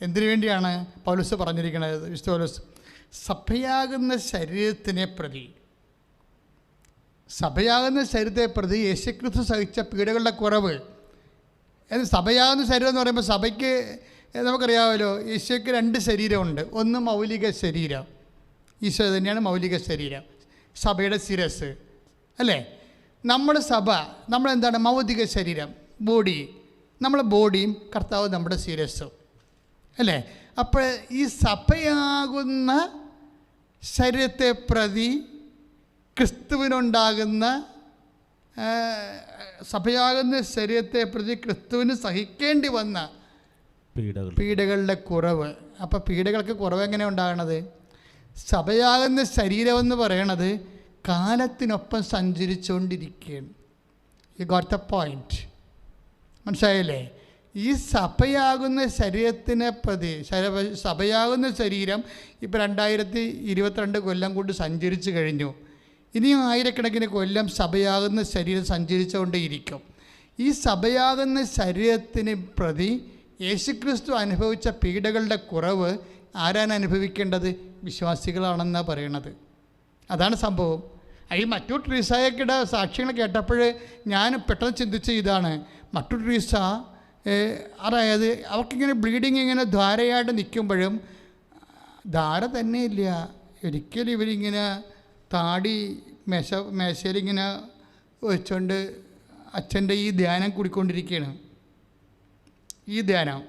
എന്തിനു വേണ്ടിയാണ് പൗലോസ് പറഞ്ഞിരിക്കുന്നത്? വിശുദ്ധ പൗലോസ് സഭയാകുന്ന ശരീരത്തിനെ പ്രതി ശരീരത്തെ പ്രതി യേശുക്രിസ്തു സഹിച്ച പീഡകളുടെ കുറവ്. സഭയാകുന്ന ശരീരം എന്ന് പറയുമ്പോൾ സഭയ്ക്ക് നമുക്കറിയാമല്ലോ, ഈശോയ്ക്ക് 2 ശരീരമുണ്ട്. ഒന്ന് മൗലിക ശരീരം, ഈശോ തന്നെയാണ് മൗലിക ശരീരം, സഭയുടെ ശിരസ് അല്ലേ. നമ്മുടെ സഭ നമ്മളെന്താണ്? ഭൗതിക ശരീരം, ബോഡി. നമ്മളെ ബോഡിയും കർത്താവ് നമ്മുടെ ശിരസ്സും അല്ലേ. അപ്പോൾ ഈ സഭയാകുന്ന ശരീരത്തെ പ്രതി ക്രിസ്തുവിനുണ്ടാകുന്ന സഭയാകുന്ന ശരീരത്തെ പ്രതി ക്രിസ്തുവിന് സഹിക്കേണ്ടി വന്ന പീഡകളുടെ കുറവ്. അപ്പോൾ പീഡകൾക്ക് കുറവ് എങ്ങനെ ഉണ്ടാകണത്? സഭയാകുന്ന ശരീരമെന്ന് പറയണത് കാലത്തിനൊപ്പം സഞ്ചരിച്ചുകൊണ്ടിരിക്കുകയാണ്. യു ഗോട്ട് ദ പോയിൻറ്റ്, മനസ്സിലായില്ലേ? ഈ സഭയാകുന്ന ശരീരത്തിനെ പ്രതി സഭയാകുന്ന ശരീരം ഇപ്പോൾ 2022 കൊല്ലം കൊണ്ട് സഞ്ചരിച്ചു കഴിഞ്ഞു. ഇനിയും ആയിരക്കണക്കിന് കൊല്ലം സഭയാകുന്ന ശരീരം സഞ്ചരിച്ചുകൊണ്ടേയിരിക്കും. ഈ സഭയാകുന്ന ശരീരത്തിന് പ്രതി യേശുക്രിസ്തു അനുഭവിച്ച പീഡകളുടെ കുറവ് ആരാണ് അനുഭവിക്കേണ്ടത്? വിശ്വാസികളാണെന്നാണ് പറയണത്. അതാണ് സംഭവം. ഈ മറ്റു ട്രീസായൊക്കെയുടെ സാക്ഷ്യങ്ങൾ കേട്ടപ്പോൾ ഞാൻ പെട്ടെന്ന് ചിന്തിച്ച ഇതാണ്, മറ്റു ട്രീസ അതായത് അവർക്കിങ്ങനെ ബ്ലീഡിങ് ഇങ്ങനെ ധാരയായിട്ട് നിൽക്കുമ്പോഴും ധാര തന്നെയില്ല, ഒരിക്കലും ഇവരിങ്ങനെ താടി മേശയിലിങ്ങനെ വെച്ചുകൊണ്ട് അച്ഛൻ്റെ ഈ ധ്യാനം കൂടിക്കൊണ്ടിരിക്കുകയാണ്. ഈ ധ്യാനം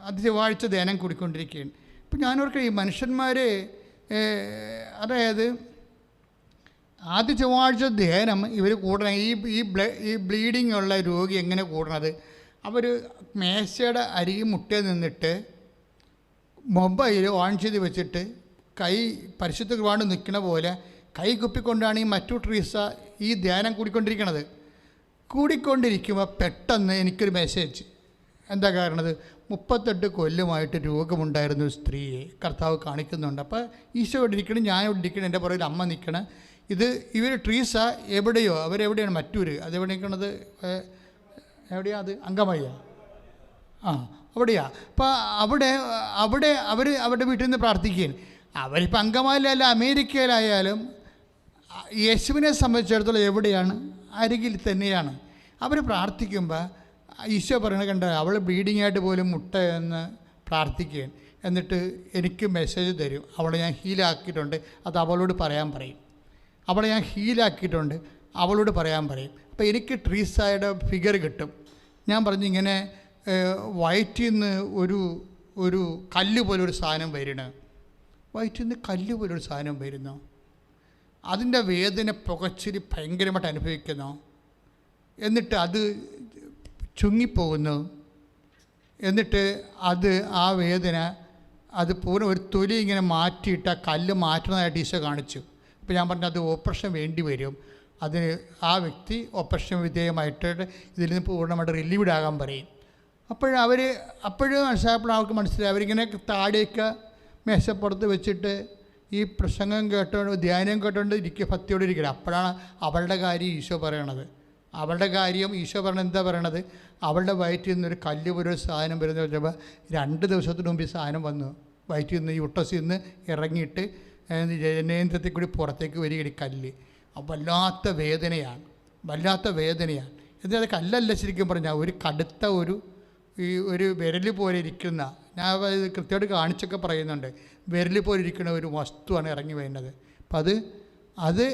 അത് ചൊവ്വാഴ്ച ധ്യാനം കൂടിക്കൊണ്ടിരിക്കുകയാണ്. ഇപ്പം ഞാനോർക്കും ഈ മനുഷ്യന്മാർ അതായത് ആദ്യ ചൊവ്വാഴ്ച ധ്യാനം ഇവർ കൂടണം. ഈ ബ്ലീഡിങ് ഉള്ള രോഗി എങ്ങനെ കൂടണത്? അവർ മേശയുടെ അരികെ മുട്ടയിൽ നിന്നിട്ട് മൊബൈൽ ഓൺ ചെയ്ത് വെച്ചിട്ട് കൈ പരിശുദ്ധ കുർബാന നിൽക്കണ പോലെ കൈ കുപ്പിക്കൊണ്ടാണ് ഈ മറ്റു ട്രീസ ഈ ധ്യാനം കൂടിക്കൊണ്ടിരിക്കണത്. കൂടിക്കൊണ്ടിരിക്കുമ്പോൾ പെട്ടെന്ന് എനിക്കൊരു മെസ്സേജ്. എന്താ കാരണത്? 38 കൊല്ലമായിട്ട് രോഗമുണ്ടായിരുന്ന ഒരു സ്ത്രീയെ കർത്താവ് കാണിക്കുന്നുണ്ട്. അപ്പോൾ ഈശോ ഇവിടെ ഇരിക്കണം, ഞാൻ ഇവിടെ ഇരിക്കണം, എൻ്റെ പുറകിൽ അമ്മ നിൽക്കണം. ഇവർ ട്രീസ എവിടെയോ, അവരെവിടെയാണ് മറ്റൂർ, അതെവിടെ നിൽക്കണത്? എവിടെയാണ് അത്? അങ്കമാലിയ. അവിടെയാണ്. അപ്പോൾ അവിടെ അവർ അവരുടെ വീട്ടിൽ നിന്ന് പ്രാർത്ഥിക്കുകയാണ്. അവരിപ്പോൾ അങ്കമാലിയല്ല അമേരിക്കയിലായാലും യേശുവിനെ സംബന്ധിച്ചിടത്തോളം എവിടെയാണ്? അരികിൽ തന്നെയാണ്. അവർ പ്രാർത്ഥിക്കുമ്പോൾ ഈശോ പറയണത് കണ്ട, അവൾ ബ്ലീഡിങ് ആയിട്ട് പോലും മുട്ട എന്ന് പ്രാർത്ഥിക്കുകയാണ്. എന്നിട്ട് എനിക്ക് മെസ്സേജ് തരും, അവളെ ഞാൻ ഹീലാക്കിയിട്ടുണ്ട്, അത് അവളോട് പറയാൻ പറയും. അവളെ ഞാൻ ഹീലാക്കിയിട്ടുണ്ട്, അവളോട് പറയാൻ പറയും. അപ്പോൾ എനിക്ക് ട്രീസായുടെ ഫിഗർ കിട്ടും. ഞാൻ പറഞ്ഞു ഇങ്ങനെ വയറ്റിൽ നിന്ന് ഒരു കല്ല് പോലൊരു സാധനം വരണം. വയറ്റിൽ നിന്ന് കല്ല് പോലൊരു സാധനം വരുന്നു. അതിൻ്റെ വേദന പുകച്ചിരി ഭയങ്കരമായിട്ട് അനുഭവിക്കുന്നു. എന്നിട്ട് അത് ചുങ്ങിപ്പോകുന്നു. എന്നിട്ട് ആ വേദന അത് പൂർണ്ണ ഒരു തൊലി ഇങ്ങനെ മാറ്റിയിട്ട് ആ കല്ല് മാറ്റുന്നതായിട്ട് ഈശോ കാണിച്ചു. അപ്പോൾ ഞാൻ പറഞ്ഞു അത് ഓപ്പറേഷൻ വേണ്ടി വരും. അതിന് ആ വ്യക്തി ഓപ്പറേഷൻ വിധേയമായിട്ട് ഇതിൽ നിന്ന് പൂർണ്ണമായിട്ട് റിലീവ്ഡ് ആകാൻ പറയും. അപ്പോഴും മനസ്സിലായപ്പോൾ അവർക്ക് മനസ്സിലായി. അവരിങ്ങനെ താടിയൊക്കെ മേശപ്പുറത്ത് വെച്ചിട്ട് ഈ പ്രസംഗം കേട്ടോണ്ട് ധ്യാനം കേട്ടോണ്ട് ഭക്തിയോടെ ഇരിക്കണം. അപ്പോഴാണ് അവളുടെ കാര്യം ഈശോ പറയണത്. അവളുടെ കാര്യം ഈശോ പറയണത് എന്താ പറയണത്? അവളുടെ വയറ്റിൽ നിന്നൊരു കല്ല് ഒരു സാധനം വരുന്ന വെച്ചപ്പോൾ 2 ദിവസത്തിന് മുമ്പ് ഈ സാധനം വന്നു. വയറ്റിൽ നിന്ന് യൂട്ടസിൽ നിന്ന് ഇറങ്ങിയിട്ട് ജനേന്ദ്രത്തിൽ കൂടി പുറത്തേക്ക് വരികയാണ് കല്ല്. വല്ലാത്ത വേദനയാണ്. എന്നാൽ കല്ലല്ല ശരിക്കും പറഞ്ഞാൽ ഒരു കടുത്ത ഒരു വിരൽ പോലെ ഇരിക്കുന്ന, ഞാൻ കൃത്യമായിട്ട് കാണിച്ചൊക്കെ പറയുന്നുണ്ട്, വിരൽ പോലെ ഇരിക്കുന്ന ഒരു വസ്തുവാണ് ഇറങ്ങി വരുന്നത്. അപ്പം അത്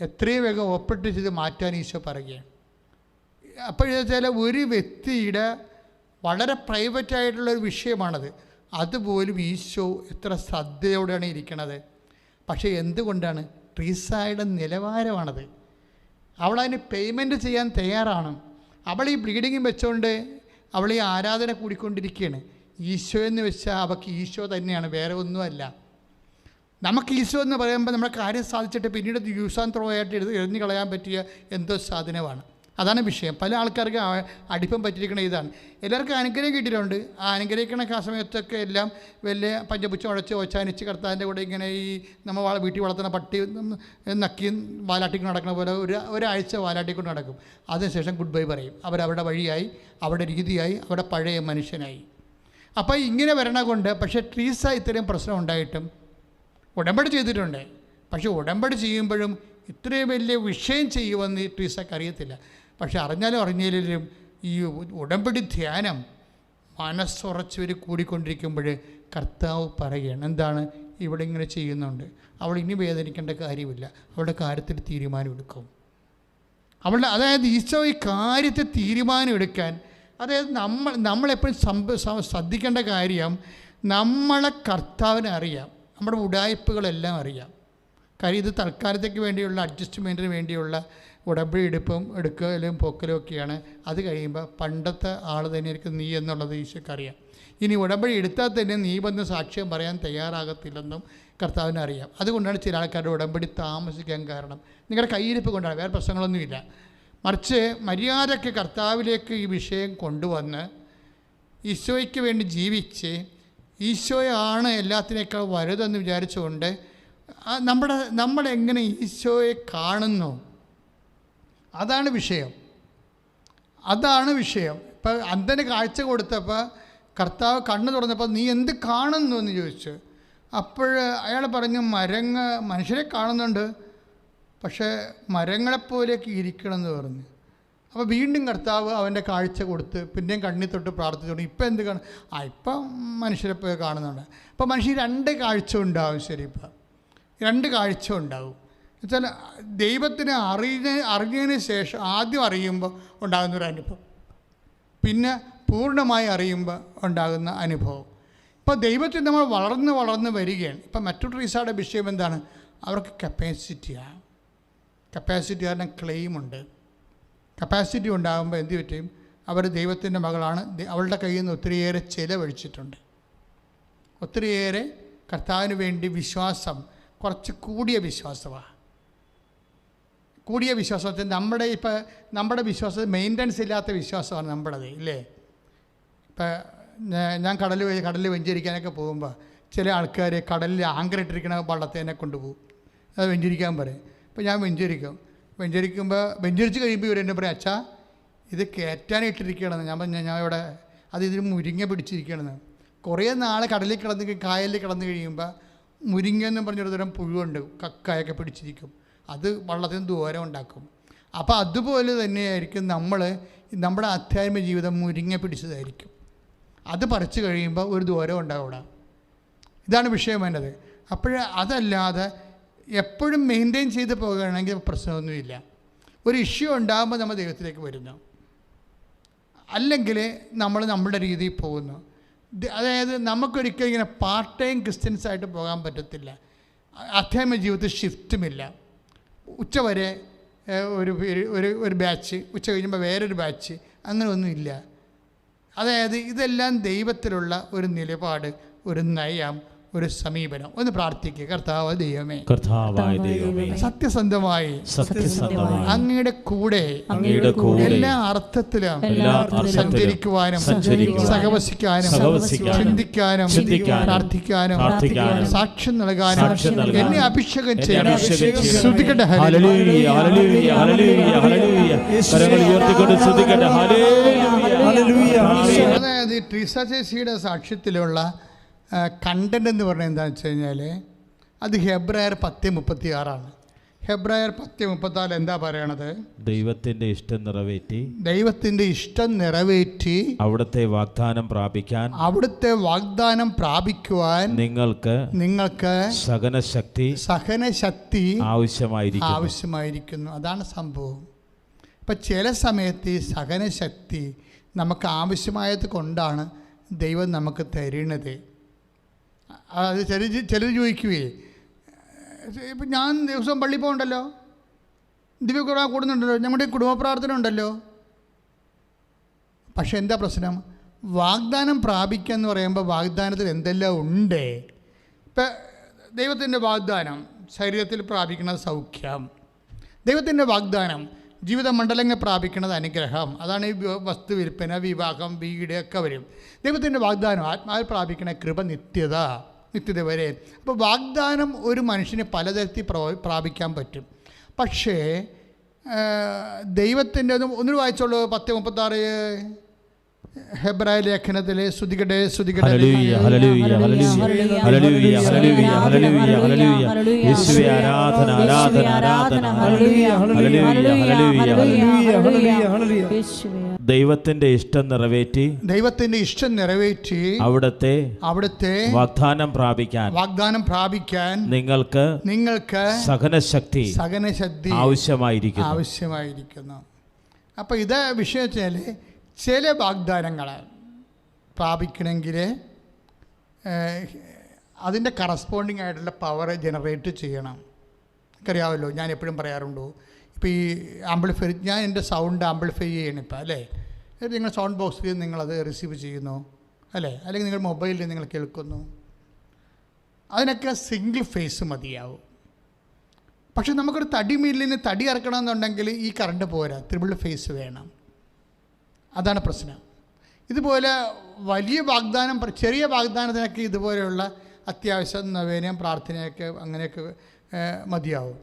എത്രയും വേഗം ഓപ്പറേറ്റ് ചെയ്ത് മാറ്റാൻ ഈശോ പറയുകയാണ്. അപ്പോഴെന്നുവെച്ചാൽ ഒരു വ്യക്തിയുടെ വളരെ പ്രൈവറ്റായിട്ടുള്ളൊരു വിഷയമാണത്. അതുപോലും ഈശോ എത്ര ശ്രദ്ധയോടെയാണ് ഇരിക്കണത്. പക്ഷേ എന്തുകൊണ്ടാണ്? ട്രീസായുടെ നിലവാരമാണത്. അവളതിന് പേയ്മെൻറ്റ് ചെയ്യാൻ തയ്യാറാണ്. അവൾ ഈ ബ്ലീഡിങ് വെച്ചുകൊണ്ട് അവൾ ഈ ആരാധന കൂടിക്കൊണ്ടിരിക്കുകയാണ്. ഈശോ എന്ന് വെച്ചാൽ അവൾക്ക് ഈശോ തന്നെയാണ്, വേറെ ഒന്നുമല്ല. നമുക്ക് ഈശോ എന്ന് പറയുമ്പോൾ നമ്മുടെ കാര്യം സാധിച്ചിട്ട് പിന്നീട് യൂസ് ആൻഡ് ത്രോ ആയിട്ട് എറിഞ്ഞു കളയാൻ പറ്റിയ എന്തോ സാധനമാണ്. അതാണ് വിഷയം. പല ആൾക്കാർക്ക് അടിപ്പം പറ്റിയിരിക്കണ ഇതാണ്. എല്ലാവർക്കും അനുഗ്രഹം കിട്ടിയിട്ടുണ്ട്. ആ അനുഗ്രഹിക്കണ ആ സമയത്തൊക്കെ എല്ലാം വലിയ പഞ്ചപുച്ച ഉടച്ച് ഒച്ചാനിച്ച് കർത്താവിൻ്റെ കൂടെ ഇങ്ങനെ ഈ നമ്മൾ വീട്ടിൽ വളർത്തുന്ന പട്ടി നക്കി വാലാട്ടിക്കൊണ്ട് നടക്കുന്ന പോലെ ഒരാഴ്ച വാലാട്ടിക്കൊണ്ട് നടക്കും. അതിനുശേഷം ഗുഡ് ബൈ പറയും. അവരവരുടെ വഴിയായി, അവരുടെ രീതിയായി, അവരുടെ പഴയ മനുഷ്യനായി. അപ്പോൾ ഇങ്ങനെ വരണ കൊണ്ട് പക്ഷേ ട്രീസ ഇത്രയും പ്രശ്നം ഉണ്ടായിട്ടും ഉടമ്പടി ചെയ്തിട്ടുണ്ട്. പക്ഷേ ഉടമ്പടി ചെയ്യുമ്പോഴും ഇത്രയും വലിയ വിഷയം ചെയ്യുമെന്ന് ട്രീസക്ക് അറിയത്തില്ല. പക്ഷെ അറിഞ്ഞാലും അറിഞ്ഞില്ലെങ്കിലും ഈ ഉടമ്പടി ധ്യാനം മനസ്സുറച്ചവർ കൂടിക്കൊണ്ടിരിക്കുമ്പോൾ കർത്താവ് പറയുകയാണ്, എന്താണ് ഇവിടെ ഇങ്ങനെ ചെയ്യുന്നുണ്ട്, അവൾ ഇനി വേദനിക്കേണ്ട കാര്യമില്ല, അവളുടെ കാര്യത്തിൽ തീരുമാനമെടുക്കും. അതായത് ഈശോ ഈ കാര്യത്തിൽ തീരുമാനമെടുക്കാൻ, അതായത് നമ്മളെപ്പോഴും ശ്രദ്ധിക്കേണ്ട കാര്യം, നമ്മളെ കർത്താവിനെ അറിയാം, നമ്മുടെ ഉടായ്പകളെല്ലാം അറിയാം. കാര്യം ഇത് തൽക്കാലത്തേക്ക് വേണ്ടിയുള്ള അഡ്ജസ്റ്റ്മെൻറ്റിന് വേണ്ടിയുള്ള ഉടമ്പടി എടുക്കലും പൊക്കലും ഒക്കെയാണ്. അത് കഴിയുമ്പോൾ പണ്ടത്തെ ആൾ തന്നെയായിരിക്കും നീ എന്നുള്ളത് ഈശോയ്ക്കറിയാം. ഇനി ഉടമ്പടി എടുത്താൽ തന്നെ നീ വന്ന് സാക്ഷ്യം പറയാൻ തയ്യാറാകത്തില്ലെന്നും കർത്താവിന് അറിയാം. അതുകൊണ്ടാണ് ചില ആൾക്കാരുടെ ഉടമ്പടി താമസിക്കാൻ കാരണം. നിങ്ങളുടെ കയ്യിരിപ്പ് കൊണ്ടാണ്, വേറെ പ്രശ്നങ്ങളൊന്നുമില്ല. മറിച്ച് മര്യാദയ്ക്ക് കർത്താവിലേക്ക് ഈ വിഷയം കൊണ്ടുവന്ന് ഈശോയ്ക്ക് വേണ്ടി ജീവിച്ച് ഈശോയാണ് എല്ലാത്തിനേക്കാൾ വലുതെന്ന് വിചാരിച്ചുകൊണ്ട് നമ്മളെങ്ങനെ ഈശോയെ കാണുന്നു, അതാണ് വിഷയം. ഇപ്പം അന്ധന് കാഴ്ച കൊടുത്തപ്പോൾ കർത്താവ് കണ്ണ് തുറന്നപ്പോൾ നീ എന്ത് കാണുന്നു എന്ന് ചോദിച്ചു. അപ്പോൾ അയാൾ പറഞ്ഞു, മനുഷ്യരെ കാണുന്നുണ്ട്, പക്ഷേ മരങ്ങളെപ്പോലെയൊക്കെ ഇരിക്കണമെന്ന് പറഞ്ഞു. അപ്പോൾ വീണ്ടും കർത്താവ് അവൻ്റെ കാഴ്ച കൊടുത്ത് പിന്നെയും കണ്ണിൽ തൊട്ട് പ്രാർത്ഥിച്ചുകൊണ്ട് ഇപ്പം എന്ത് കാണും? ഇപ്പം മനുഷ്യരെപ്പോയി കാണുന്നുണ്ട്. അപ്പോൾ മനുഷ്യർ രണ്ട് കാഴ്ച ഉണ്ടാവും. ശരി, ഇപ്പം രണ്ട് കാഴ്ച ഉണ്ടാവും. എന്നുവെച്ചാൽ ദൈവത്തിനെ അറിഞ്ഞതിന് ശേഷം ആദ്യം അറിയുമ്പോൾ ഉണ്ടാകുന്നൊരു അനുഭവം, പിന്നെ പൂർണ്ണമായി അറിയുമ്പോൾ ഉണ്ടാകുന്ന അനുഭവം. ഇപ്പോൾ ദൈവത്തിൽ നമ്മൾ വളർന്ന് വരികയാണ്. ഇപ്പം മറ്റു ട്രീസയുടെ വിഷയം എന്താണ്? അവർക്ക് കപ്പാസിറ്റിയാണ്. കപ്പാസിറ്റി കാരണം ക്ലെയിമുണ്ട്. കപ്പാസിറ്റി ഉണ്ടാകുമ്പോൾ എന്ത് പറ്റും? അവർ ദൈവത്തിൻ്റെ മകളാണ്. അവളുടെ കയ്യിൽ നിന്ന് ഒത്തിരിയേറെ ചിലവഴിച്ചിട്ടുണ്ട്. ഒത്തിരിയേറെ കർത്താവിന് വേണ്ടി വിശ്വാസം, കുറച്ച് കൂടിയ വിശ്വാസമാണ്. കൂടിയ വിശ്വാസത്തിൽ നമ്മുടെ വിശ്വാസം മെയിൻ്റനൻസ് ഇല്ലാത്ത വിശ്വാസമാണ് നമ്മുടേത്, ഇല്ലേ? ഇപ്പം ഞാൻ കടലിൽ വെഞ്ചരിക്കാനൊക്കെ പോകുമ്പോൾ ചില ആൾക്കാർ കടലിൽ ആങ്കറിട്ടിരിക്കണ വള്ളത്തേനെ കൊണ്ടുപോകും. അത് വെഞ്ചരിക്കാൻ പറയും. അപ്പോൾ ഞാൻ വെഞ്ചരിക്കുമ്പോൾ വെഞ്ചരിച്ച് കഴിയുമ്പോൾ ഇവരെന്നെ പറയും, അച്ഛാ ഇത് കയറ്റാനിട്ടിരിക്കുകയാണെന്ന്. ഞാൻ ഇവിടെ ഇതിന് മുരിങ്ങ പിടിച്ചിരിക്കുകയാണെന്ന്. കുറേ നാളെ കായലിൽ കിടന്ന് കഴിയുമ്പോൾ മുരിങ്ങ എന്നും പറഞ്ഞൊരു തരം പുഴുവുണ്ട്, കക്കായൊക്കെ പിടിച്ചിരിക്കും. അത് വള്ളത്തിന് ദൂരം ഉണ്ടാക്കും. അപ്പോൾ അതുപോലെ തന്നെയായിരിക്കും നമ്മുടെ ആധ്യാത്മിക ജീവിതം മുരിങ്ങ പിടിച്ചതായിരിക്കും. അത് പറിച്ചു കഴിയുമ്പോൾ ഒരു ദൂരം ഉണ്ടാവും അവിടെ. ഇതാണ് വിഷയം വേണ്ടത്. അതല്ലാതെ എപ്പോഴും മെയിൻറ്റെയിൻ ചെയ്ത് പോകുകയാണെങ്കിൽ പ്രശ്നമൊന്നുമില്ല. ഒരു ഇഷ്യൂ ഉണ്ടാകുമ്പോൾ നമ്മൾ ദൈവത്തിലേക്ക് വരുന്നു, അല്ലെങ്കിൽ നമ്മൾ നമ്മുടെ രീതിയിൽ പോകുന്നു. അതായത് നമുക്കൊരിക്കലും ഇങ്ങനെ പാർട്ട് ടൈം ക്രിസ്ത്യൻസായിട്ട് പോകാൻ പറ്റത്തില്ല. ആധ്യാത്മിക ജീവിതത്തിൽ ഷിഫ്റ്റുമില്ല. ഉച്ചവരെ ഒരു ബാച്ച്, ഉച്ച കഴിയുമ്പോൾ വേറൊരു ബാച്ച്, അങ്ങനെയൊന്നുമില്ല. അതായത് ഇതെല്ലാം ദൈവത്തിലുള്ള ഒരു നിലപാട്, ഒരു നയം, ഒരു സമീപനം. ഒന്ന് പ്രാർത്ഥിക്കുക. കർത്താവ് ദൈവമേ, സത്യസന്ധമായി അങ്ങയുടെ കൂടെ എല്ലാ അർത്ഥത്തിലും സഞ്ചരിക്കുവാനും സഹവസിക്കാനും ചിന്തിക്കാനും പ്രാർത്ഥിക്കാനും സാക്ഷ്യം നൽകാനും എന്നെ അഭിഷേകം ചെയ്യാനും ശ്രദ്ധിക്കട്ടെ. അതായത് ട്രീസ ചേച്ചിയുടെ സാക്ഷ്യത്തിലുള്ള കണ്ടന്റ് എന്ന് പറഞ്ഞാൽ എന്താണെന്ന് വെച്ച് കഴിഞ്ഞാൽ അത് ഹെബ്രായർ 10:36 ഹെബ്രായർ 10:34 എന്താ പറയണത്? ദൈവത്തിന്റെ ഇഷ്ടം നിറവേറ്റി അവിടുത്തെ വാഗ്ദാനം പ്രാപിക്കുവാൻ നിങ്ങൾക്ക് സഹനശക്തി ആവശ്യമായിരിക്കുന്നു. അതാണ് സംഭവം. ഇപ്പം ചില സമയത്ത് ഈ സഹനശക്തി നമുക്ക് ആവശ്യമായത് കൊണ്ടാണ് ദൈവം നമുക്ക് തരുന്നത്. അത് ചിലർ ചോദിക്കുകയെ, ഇപ്പം ഞാൻ ദിവസവും പള്ളി പോകണ്ടല്ലോ, ദിവ്യകുറ കൂടുന്നുണ്ടല്ലോ, ഞങ്ങളുടെ കുടുംബ പ്രാർത്ഥന ഉണ്ടല്ലോ. പക്ഷെ എന്താ പ്രശ്നം? വാഗ്ദാനം പ്രാപിക്കുക എന്ന് പറയുമ്പോൾ വാഗ്ദാനത്തിൽ എന്തെല്ലാം ഉണ്ട്? ഇപ്പം ദൈവത്തിൻ്റെ വാഗ്ദാനം ശരീരത്തിൽ പ്രാപിക്കുന്ന സൗഖ്യം, ദൈവത്തിൻ്റെ വാഗ്ദാനം ജീവിത മണ്ഡലങ്ങൾ പ്രാപിക്കുന്നത് അനുഗ്രഹം. അതാണ് ഈ വസ്തു വിൽപ്പന, വിവാഹം, വീട് ഒക്കെ വരും. ദൈവത്തിൻ്റെ വാഗ്ദാനം ആത്മാവിൽ പ്രാപിക്കണ കൃപ, നിത്യത വരെ. അപ്പോൾ വാഗ്ദാനം ഒരു മനുഷ്യന് പലതരത്തിൽ പ്രാപിക്കാൻ പറ്റും. പക്ഷേ ദൈവത്തിൻ്റെ ഒന്നൊരു വായിച്ചോളൂ 10:36 ഹെബ്രായ ലേഖനത്തിലെ സ്തുതിക്കട്ടെ ഹല്ലേലൂയ ഹല്ലേലൂയ ഹല്ലേലൂയ ഹല്ലേലൂയ ഹല്ലേലൂയ ഹല്ലേലൂയ ഹല്ലേലൂയ യേശുവേ ആരാധന ആരാധന ആരാധന ഹല്ലേലൂയ ഹല്ലേലൂയ ഹല്ലേലൂയ ഹല്ലേലൂയ ഹല്ലേലൂയ. ദൈവത്തിന്റെ ഇഷ്ടം നിറവേറ്റി അവിടുത്തെ വാഗ്ദാനം പ്രാപിക്കാൻ നിങ്ങൾക്ക് സഹനശക്തി ആവശ്യമായിരിക്കുന്നു. അപ്പോൾ ഇത് വിഷയം വെച്ചാൽ ചില വാഗ്ദാനങ്ങൾ പ്രാപിക്കണമെങ്കിൽ അതിൻ്റെ കറസ്പോണ്ടിങ് ആയിട്ടുള്ള പവർ ജനറേറ്റ് ചെയ്യണം. എനിക്കറിയാമല്ലോ, ഞാൻ എപ്പോഴും പറയാറുണ്ടോ, ഇപ്പോൾ ഈ ആംപ്ലിഫൈ, ഞാൻ എൻ്റെ സൗണ്ട് ആംപ്ലിഫൈ ചെയ്യണം ഇപ്പോൾ, അല്ലേ? നിങ്ങൾ സൗണ്ട് ബോക്സിൽ നിങ്ങളത് റിസീവ് ചെയ്യുന്നു, അല്ലേ? അല്ലെങ്കിൽ നിങ്ങൾ മൊബൈലിൽ നിങ്ങൾ കേൾക്കുന്നു. അതിനൊക്കെ സിംഗിൾ ഫേസ് മതിയാവും. പക്ഷെ നമുക്കൊരു തടി മില്ലിന് തടി ഇറക്കണമെന്നുണ്ടെങ്കിൽ ഈ കറണ്ട് പോരാ, ത്രിപിൾ ഫേസ് വേണം. അതാണ് പ്രശ്നം. ഇതുപോലെ വലിയ വാഗ്ദാനം, ചെറിയ വാഗ്ദാനത്തിനൊക്കെ ഇതുപോലെയുള്ള അത്യാവശ്യം നവേനയും പ്രാർത്ഥനയൊക്കെ അങ്ങനെയൊക്കെ മതിയാവും.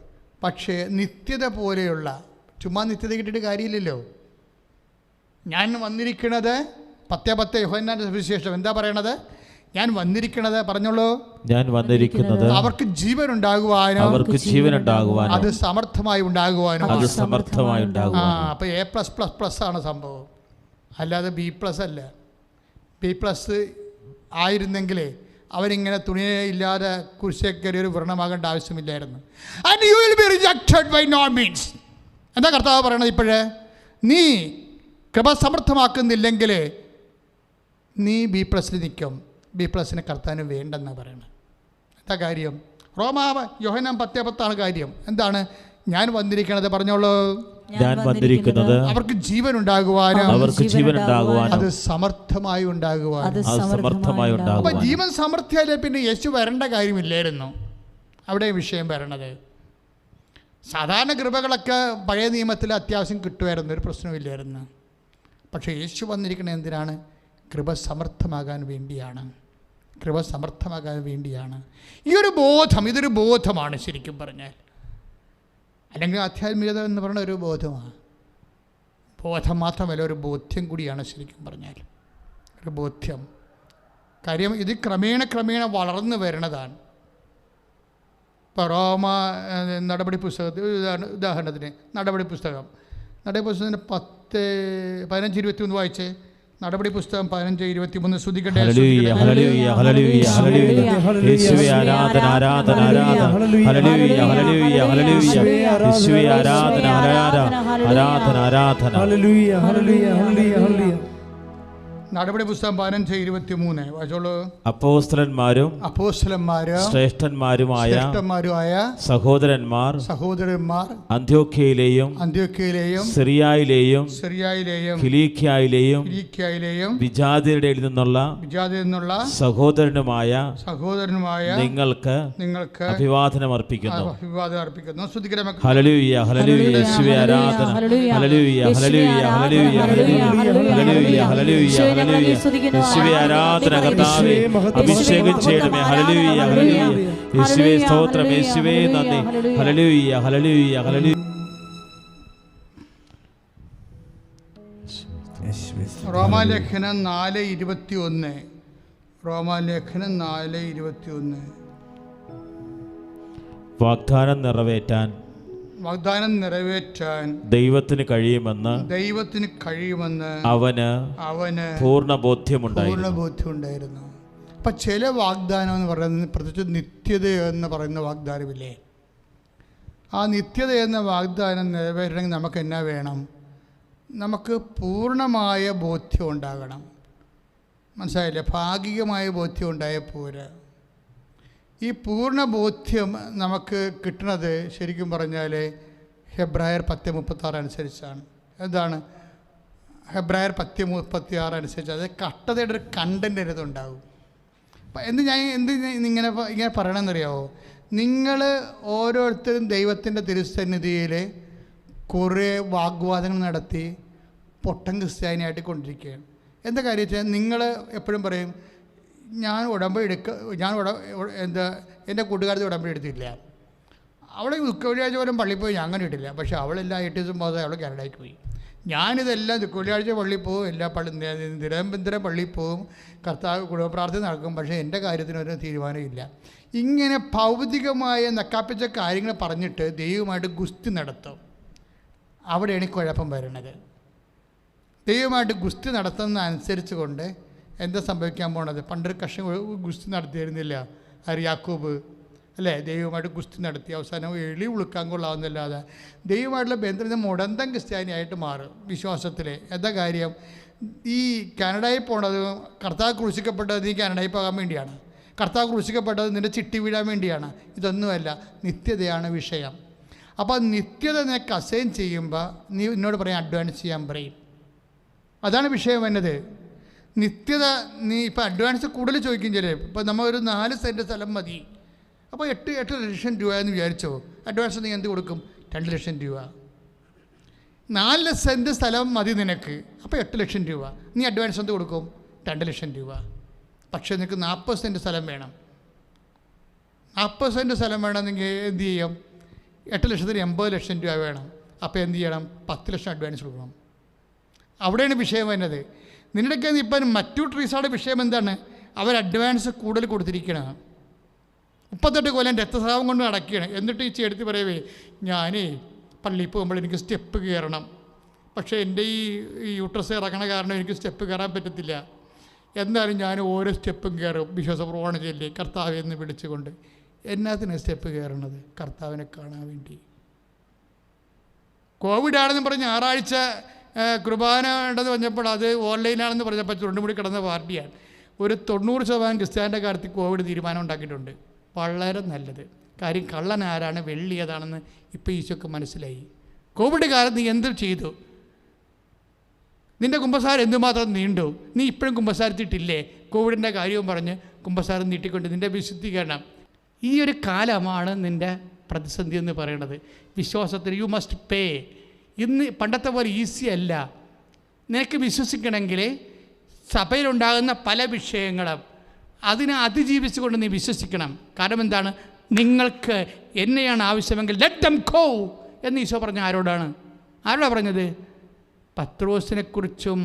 പക്ഷേ നിത്യത പോലെയുള്ള, ചുമ്മാ നിത്യത കിട്ടിയിട്ട് കാര്യമില്ലല്ലോ. ഞാൻ വന്നിരിക്കുന്നത് 10:10 യോഹന്നാന്റെ സുവിശേഷം എന്താ പറയണത്? ഞാൻ വന്നിരിക്കുന്നത്, പറഞ്ഞോളൂ, ഞാൻ വന്നിരിക്കുന്നത് അവർക്ക് ജീവൻ ഉണ്ടാകുവാനും അത് സമർത്ഥമായി ഉണ്ടാകുവാനും. അപ്പോൾ A+++ ആണ് സംഭവം, അല്ലാതെ B+ അല്ല. B+ ആയിരുന്നെങ്കിലേ അവരിങ്ങനെ തുണിയില്ലാതെ കുരിശേക്കരി ഒരു വ്രണമാകേണ്ട ആവശ്യമില്ലായിരുന്നു. And you will be rejected by no means. എന്താ കർത്താവ് പറയണത്? ഇപ്പോഴേ നീ കൃപ സമർത്ഥമാക്കുന്നില്ലെങ്കിൽ നീ B+ നിൽക്കും. B+ കർത്താവിന് വേണ്ടെന്നാണ് പറയണത്. എന്താ കാര്യം? യോഹന്നാൻ 10:10 കാര്യം എന്താണ്? ഞാൻ വന്നിരിക്കണത്, പറഞ്ഞോളൂ, ഞാൻ വന്നിരിക്കുന്നത് അവർക്ക് ജീവൻ ഉണ്ടാകുവാനും അത് സമർത്ഥമായി ഉണ്ടാകുവാനും. അപ്പൊ ജീവൻ സമൃദ്ധിയായാലേ പിന്നെ യേശു വരേണ്ട കാര്യമില്ലായിരുന്നു. അവിടെ വിഷയം വരണത്. സാധാരണ കൃപകളൊക്കെ പഴയ നിയമത്തിൽ അത്യാവശ്യം കിട്ടുമായിരുന്നു, ഒരു പ്രശ്നമില്ലായിരുന്നു. പക്ഷേ യേശു വന്നിരിക്കുന്നത് എന്തിനാണ്? കൃപ സമർത്ഥമാകാൻ വേണ്ടിയാണ്. ഈ ഒരു ബോധം, ഇതൊരു ബോധമാണ് ശരിക്കും പറഞ്ഞാൽ. അല്ലെങ്കിൽ ആധ്യാത്മികത എന്ന് പറയുന്ന ഒരു ബോധമാണ്. ബോധം മാത്രമല്ല, ഒരു ബോധ്യം കൂടിയാണ് ശരിക്കും പറഞ്ഞാൽ. ഒരു ബോധ്യം കാര്യം ഇത് ക്രമേണ വളർന്നു വരുന്നതാണ്. ഇപ്പോൾ റോമ നടപടി പുസ്തകത്തിൽ ഉദാഹരണത്തിന് നടപടി പുസ്തകത്തിന് 10:15-21 വായിച്ചേ. നടപടി പുസ്തകം 15:23 ശ്രുതിക്കട്ടെ. ഹല്ലേലൂയ ഹല്ലേലൂയ ഹല്ലേലൂയ ഹല്ലേലൂയ യേശുവേ ആരാധന ആരാധന ആരാധന ഹല്ലേലൂയ ഹല്ലേലൂയ ഹല്ലേലൂയ യേശുവേ ആരാധന ആരാധന ആരാധന ആരാധന ഹല്ലേലൂയ ഹല്ലേലൂയ ഹല്ലേലൂയ. നടപടി പുസ്തകം 15:23 വായിച്ചോളൂ. അപ്പോസ്തലന്മാരും ശ്രേഷ്ഠന്മാരുമായ സഹോദരന്മാർ അന്ത്യോക്യയിലെയും സിറിയയിലെയും കിലിക്കിയയിലെയും വിജാതിയരുടെ നിന്നുള്ള സഹോദരനുമായ നിങ്ങൾക്ക് അഭിവാദനം അർപ്പിക്കുന്നു. ഹല്ലേലൂയ ഹല്ലേലൂയ യേശുവേ ആരാധന ഹല്ലേലൂയ ഹല്ലേലൂയ ഹല്ലേലൂയ ഹല്ലേലൂയ ഹല്ലേലൂയ യേശുവേ ആരാധന കർത്താവേ, അഭിഷേകം ചെയ്യണമേ. ഹല്ലേലൂയ ഹല്ലേലൂയ യേശുവേ സ്തോത്രം, യേശുവേ നന്ദി. ഹല്ലേലൂയ ഹല്ലേലൂയ ഹല്ലേലൂയ. റോമാലേഖനം 4:21 വാഗ്ദാനം നിറവേറ്റാൻ ദൈവത്തിന് കഴിയുമെന്ന് അവന് പൂർണ്ണ ബോധ്യമുണ്ടായിരുന്നു. അപ്പം ചില വാഗ്ദാനം എന്ന് പറയുന്നത്, പ്രത്യേകിച്ച് നിത്യത എന്ന് പറയുന്ന വാഗ്ദാനമില്ലേ, ആ നിത്യത എന്ന വാഗ്ദാനം നിറവേറ്റണമെങ്കിൽ നമുക്ക് എന്നാ വേണം? നമുക്ക് പൂർണ്ണമായ ബോധ്യം ഉണ്ടാകണം. മനസ്സിലായില്ലേ? ഭാഗികമായ ബോധ്യം ഉണ്ടായാൽ പോരാ. ഈ പൂർണ്ണ ബോധ്യം നമുക്ക് കിട്ടുന്നത് ശരിക്കും പറഞ്ഞാൽ ഹെബ്രായർ 10:36 അനുസരിച്ചാണ്. എന്താണ് ഹെബ്രായർ 10:36 അനുസരിച്ച്? അത് കട്ടതയുടെ ഒരു കണ്ടൻ്റ് ഇതുണ്ടാകും. അപ്പം ഇങ്ങനെ പറയണമെന്നറിയാമോ? നിങ്ങൾ ഓരോരുത്തരും ദൈവത്തിൻ്റെ തിരുസന്നിധിയിൽ കുറേ വാഗ്വാദങ്ങൾ നടത്തി പൊട്ടൻ ക്രിസ്ത്യാനിയായിട്ട് കൊണ്ടിരിക്കുകയാണ്. എന്താ കാര്യം വെച്ചാൽ നിങ്ങൾ എപ്പോഴും പറയും ഞാൻ എൻ്റെ കൂട്ടുകാരത്തെ ഉടമ്പടി എടുത്തില്ല, അവൾ ദുഃഖവെള്ളിയാഴ്ച പോലും പള്ളിയിൽ പോയി ഞാൻ അങ്ങനെ ഇട്ടില്ല, പക്ഷേ അവളെല്ലാം 8 ദിവസം പോകാതെ അവൾ കാനഡയ്ക്ക് പോയി. ഞാനിതെല്ലാം ദുഃഖവെള്ളിയാഴ്ച പള്ളിയിൽ പോകും, എല്ലാ നിരന്തരം പള്ളിയിൽ പോകും, കർത്താവ് കുടുംബ പ്രാർത്ഥന നടക്കും, പക്ഷേ എൻ്റെ കാര്യത്തിനൊരു തീരുമാനമില്ല. ഇങ്ങനെ ഭൗതികമായ നക്കാപ്പിച്ച കാര്യങ്ങൾ പറഞ്ഞിട്ട് ദൈവമായിട്ട് ഗുസ്തി നടത്തും. അവിടെയാണ് കുഴപ്പം വരുന്നത്. ദൈവമായിട്ട് ഗുസ്തി നടത്തുന്ന അനുസരിച്ച് കൊണ്ട് എന്താ സംഭവിക്കാൻ പോണത്? പണ്ടൊരു ഗുസ്തി നടത്തിയിരുന്നില്ല യാക്കോബ്, അല്ലേ? ദൈവമായിട്ട് ഗുസ്തി നടത്തി അവസാനം എളി ഉളുക്കാൻ കൊള്ളാവുന്നല്ലാതെ ദൈവമായിട്ടുള്ള ബന്ധം മുടന്തം ക്രിസ്ത്യാനിയായിട്ട് മാറും വിശ്വാസത്തിൽ. എന്താ കാര്യം? ഈ കാനഡയിൽ പോണത് കർത്താവ് ക്രൂശിക്കപ്പെട്ടത് നീ കാനഡയിൽ പോകാൻ വേണ്ടിയാണ്, കർത്താവ് ക്രൂശിക്കപ്പെട്ടത് നിൻ്റെ ചിട്ടി വീഴാൻ വേണ്ടിയാണ്. ഇതൊന്നുമല്ല, നിത്യതയാണ് വിഷയം. അപ്പോൾ നിത്യത നിനക്ക് അസൈൻ ചെയ്യുമ്പോൾ നീ എന്നോട് പറയും അഡ്വാൻസ് ചെയ്യാൻ പറയും. അതാണ് വിഷയം വന്നത്. നിത്യത നീ ഇപ്പം അഡ്വാൻസ് കൂടുതൽ ചോദിക്കും ചില. ഇപ്പം നമ്മൾ ഒരു 4 സെൻറ്റ് സ്ഥലം മതി, അപ്പോൾ 8 ലക്ഷം രൂപ എന്ന് വിചാരിച്ചോ, അഡ്വാൻസ് നീ എന്ത് കൊടുക്കും? 2 ലക്ഷം രൂപ. 4 സെൻറ്റ് സ്ഥലം മതി നിനക്ക്, അപ്പോൾ 8 ലക്ഷം രൂപ. നീ അഡ്വാൻസ് എന്ത് കൊടുക്കും? 2 ലക്ഷം രൂപ. പക്ഷേ നിനക്ക് 40 സെൻറ്റ് സ്ഥലം വേണം. 40 സെൻറ്റ് സ്ഥലം വേണമെങ്കിൽ എന്ത് ചെയ്യും? 8 ലക്ഷത്തിന് 80 ലക്ഷം രൂപ വേണം. അപ്പോൾ എന്ത് ചെയ്യണം? 10 ലക്ഷം അഡ്വാൻസ് കൊടുക്കണം. അവിടെയാണ് വിഷയം വരുന്നത്. നിങ്ങളുടെയൊക്കെ ഇപ്പം മറ്റു ട്രീസാടെ വിഷയം എന്താണ്? അവർ അഡ്വാൻസ് കൂടുതൽ കൊടുത്തിരിക്കണം. 38 കൊല്ലം രക്തസ്രാവം കൊണ്ട് നടക്കുകയാണ്. എന്നിട്ട് ഈ ചേർത്തി പറയവേ, ഞാനേ പള്ളിയിൽ പോകുമ്പോൾ എനിക്ക് സ്റ്റെപ്പ് കയറണം, പക്ഷേ എൻ്റെ ഈ യൂട്രസ് ഇറങ്ങണ കാരണം എനിക്ക് സ്റ്റെപ്പ് കയറാൻ പറ്റത്തില്ല. എന്നാലും ഞാൻ ഓരോ സ്റ്റെപ്പും കയറും വിശ്വാസ പ്രമാണം ചൊല്ലി കർത്താവെ എന്ന് വിളിച്ചുകൊണ്ട്. എന്നാത്തിനാണ് സ്റ്റെപ്പ് കയറണത്? കർത്താവിനെ കാണാൻ വേണ്ടി. കോവിഡാണെന്ന് പറഞ്ഞ് ഞായറാഴ്ച കുർബാന ഉണ്ടെന്ന് പറഞ്ഞപ്പോൾ അത് ഓൺലൈനാണെന്ന് പറഞ്ഞപ്പോൾ ചുരുണ്ടും കൂടി കിടന്ന പാർട്ടിയാണ്. ഒരു 90% ക്രിസ്ത്യാനിൻ്റെ കാര്യത്തിൽ കോവിഡ് തീരുമാനം ഉണ്ടാക്കിയിട്ടുണ്ട്. വളരെ നല്ലത് കാര്യം. കള്ളൻ ആരാണ്, വെള്ളി ഏതാണെന്ന് ഇപ്പോൾ ഈശോക്ക് മനസ്സിലായി. കോവിഡ് കാലത്ത് നീ എന്ത് ചെയ്തു? നിൻ്റെ കുമ്പസാരം എന്തുമാത്രം നീണ്ടു? നീ ഇപ്പോഴും കുമ്പസാരത്തിട്ടില്ലേ? കോവിഡിൻ്റെ കാര്യവും പറഞ്ഞ് കുമ്പസാരം നീട്ടിക്കൊണ്ട് നിൻ്റെ വിശുദ്ധീകരണം. ഈ ഒരു കാലമാണ് നിൻ്റെ പ്രതിസന്ധി എന്ന് പറയുന്നത്. വിശ്വാസത്തിന് യു മസ്റ്റ് പേ. ഇന്ന് പണ്ടത്തെ പോലെ ഈസി അല്ല. നിനക്ക് വിശ്വസിക്കണമെങ്കിൽ സഭയിലുണ്ടാകുന്ന പല വിഷയങ്ങളും അതിനെ അതിജീവിച്ചുകൊണ്ട് നീ വിശ്വസിക്കണം. കാരണം എന്താണ്? നിങ്ങൾക്ക് എന്നെയാണ് ആവശ്യമെങ്കിൽ ലെറ്റ് ദം ഗോ എന്ന് ഈശോ പറഞ്ഞ ആരോടാണ് പറഞ്ഞത്? പത്രോസിനെക്കുറിച്ചും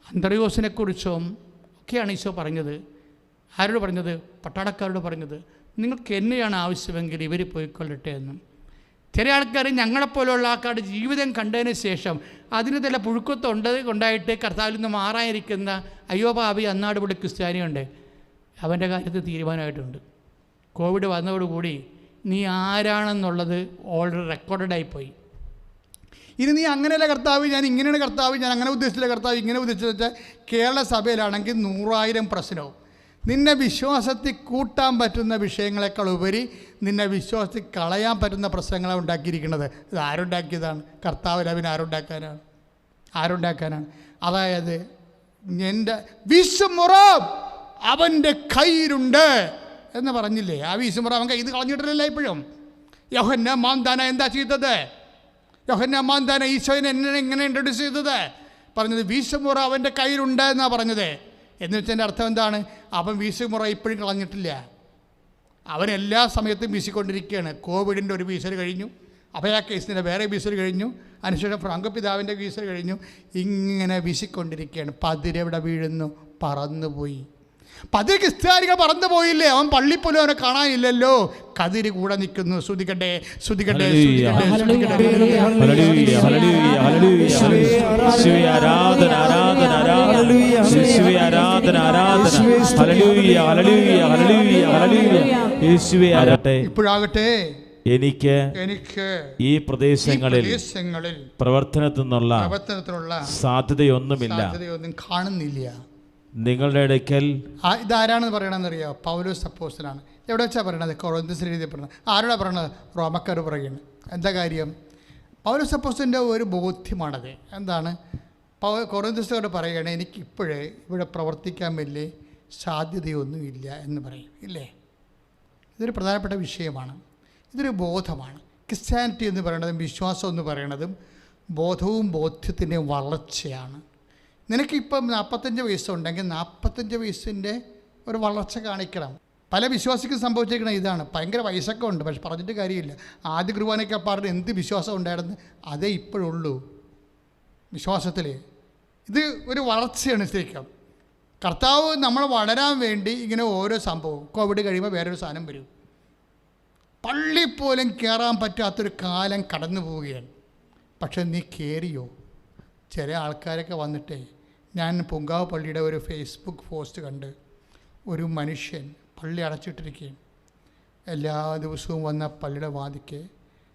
അന്ത്രയോസിനെക്കുറിച്ചും ഒക്കെയാണ് ഈശോ പറഞ്ഞത്. ആരോട് പറഞ്ഞത്? പട്ടാളക്കാരോട് പറഞ്ഞത്. നിങ്ങൾക്ക് എന്നെയാണ് ആവശ്യമെങ്കിൽ ഇവർ പോയിക്കൊള്ളട്ടെ എന്നും. ചില ആൾക്കാർ ഞങ്ങളെപ്പോലുള്ള ആൾക്കാരുടെ ജീവിതം കണ്ടതിന് ശേഷം അതിന് ചില ഉണ്ടായിട്ട് കർത്താവിൽ നിന്ന് മാറാതിരിക്കുന്ന അയ്യോപാപി അന്നാടുപൊടി ക്രിസ്ത്യാനിയുണ്ട്. അവൻ്റെ കാര്യത്തിൽ തീരുമാനമായിട്ടുണ്ട്. കോവിഡ് വന്നതോടുകൂടി നീ ആരാണെന്നുള്ളത് ഓൾറെഡി റെക്കോർഡായിപ്പോയി. ഇനി നീ അങ്ങനെയല്ല കർത്താവ്, ഞാൻ ഇങ്ങനെയാണ് കർത്താവ്, ഞാൻ അങ്ങനെ ഉദ്ദേശിച്ചില്ല കർത്താവ്, ഇങ്ങനെ ഉദ്ദേശിച്ചു വെച്ചാൽ കേരള സഭയിലാണെങ്കിൽ 100,000 പ്രശ്നവും. നിന്നെ വിശ്വാസത്തിൽ കൂട്ടാൻ പറ്റുന്ന വിഷയങ്ങളെക്കാൾ ഉപരി നിന്നെ വിശ്വാസത്തിൽ കളയാൻ പറ്റുന്ന പ്രശ്നങ്ങളാണ് ഉണ്ടാക്കിയിരിക്കുന്നത്. ഇത് ആരുണ്ടാക്കിയതാണ്? കർത്താവിൽ. അവൻ ആരുണ്ടാക്കാനാണ്? അതായത് എൻ്റെ വിശ്വമുറം അവൻ്റെ കയ്യിലുണ്ട് എന്ന് പറഞ്ഞില്ലേ? ആ വിശ്വമുറം അവൻ കയ്യിൽ കളഞ്ഞിട്ടില്ല. ഇപ്പോഴും യോഹന്നാൻ മാന്താന എന്താ ചെയ്തത്? യോഹന്നാൻ മാന്താന ഈശോനെ എങ്ങനെ ഇൻട്രൊഡ്യൂസ് ചെയ്തത്? പറഞ്ഞത് വീശുമുറ അവൻ്റെ കയ്യിലുണ്ട് എന്നാണ് പറഞ്ഞത്. എന്ന് വെച്ചതിൻ്റെ അർത്ഥം എന്താണ്? അവൻ വീശുമുറ ഇപ്പോഴും കളഞ്ഞിട്ടില്ല. അവൻ എല്ലാ സമയത്തും വീശിക്കൊണ്ടിരിക്കുകയാണ്. കോവിഡിൻ്റെ ഒരു വീശൽ കഴിഞ്ഞു, അഭയ കേസിൻ്റെ വേറെ വീശൽ കഴിഞ്ഞു, അതിനുശേഷം ഫ്രാങ്കോ പിതാവിൻ്റെ വീശൽ കഴിഞ്ഞു. ഇങ്ങനെ വീശിക്കൊണ്ടിരിക്കുകയാണ്. പതിരെവിടെ വീഴുന്നു? പറന്നുപോയി. പതിര് ക്രിസ്ത്യാനികൾ പറന്നു പോയില്ലേ? അവൻ പള്ളി പോലും അവനെ കാണാനില്ലല്ലോ. കതിര് കൂടെ നിൽക്കുന്നു. ശ്രുതികട്ടെ ശ്രുതികട്ടെ ഇപ്പോഴാകട്ടെ എനിക്ക് ഈ പ്രദേശങ്ങളിൽ പ്രവർത്തനത്തിനുള്ള സാധ്യതയൊന്നും കാണുന്നില്ല. നിങ്ങളുടെ അടുക്കൽ ഇതാരാണെന്ന് പറയണമെന്നറിയോ? പൗലോസ് അപ്പോസ്തലനാണ്. എവിടെ വെച്ചാൽ പറയണത്? കൊറിന്ത്യസിൽ എഴുതി പറയണത്. ആരോടാണ് പറയണത്? റോമക്കാർ പറയുന്നത്. എന്താ കാര്യം? പൗലോസ് അപ്പോസ്തലൻ്റെ ഒരു ബോധ്യമാണത്. എന്താണ്? കൊറിന്ത്യസോട് പറയുകയാണ്, എനിക്കിപ്പോഴേ ഇവിടെ പ്രവർത്തിക്കാൻ വലിയ സാധ്യതയൊന്നുമില്ല എന്ന് പറയും. ഇല്ലേ? ഇതൊരു പ്രധാനപ്പെട്ട വിഷയമാണ്. ഇതൊരു ബോധമാണ്. ക്രിസ്ത്യാനിറ്റി എന്ന് പറയുന്നതും വിശ്വാസം എന്ന് പറയുന്നതും ബോധവും ബോധ്യത്തിൻ്റെയും വളർച്ചയാണ്. നിനക്കിപ്പം 45 വയസ്സുണ്ടെങ്കിൽ 45 വയസ്സിൻ്റെ ഒരു വളർച്ച കാണിക്കണം. പല വിശ്വാസിക്കും സംഭവിച്ചിരിക്കണം ഇതാണ്. ഭയങ്കര വയസ്സൊക്കെ ഉണ്ട്, പക്ഷെ പറഞ്ഞിട്ട് കാര്യമില്ല. ആദ്യ കുർബാനയൊക്കെ പാടുന്ന എന്ത് വിശ്വാസം ഉണ്ടായിരുന്നു, അതേ ഇപ്പോഴുള്ളൂ വിശ്വാസത്തിൽ. ഇത് ഒരു വളർച്ചയാണ് ശരിക്കും. കർത്താവ് നമ്മൾ വളരാൻ വേണ്ടി ഇങ്ങനെ ഓരോ സംഭവം, കോവിഡ് കഴിയുമ്പോൾ വേറൊരു സാധനം വരും. പള്ളി പോലും കയറാൻ പറ്റാത്തൊരു കാലം കടന്നു പോവുകയാണ്. പക്ഷെ നീ കയറിയോ? ചില ആൾക്കാരൊക്കെ വന്നിട്ടേ, ഞാൻ പുങ്കാവ് പള്ളിയുടെ ഒരു ഫേസ്ബുക്ക് പോസ്റ്റ് കണ്ട്, ഒരു മനുഷ്യൻ പള്ളി അടച്ചിട്ടിരിക്കുകയും എല്ലാ ദിവസവും വന്ന പള്ളിയുടെ വാതിക്ക്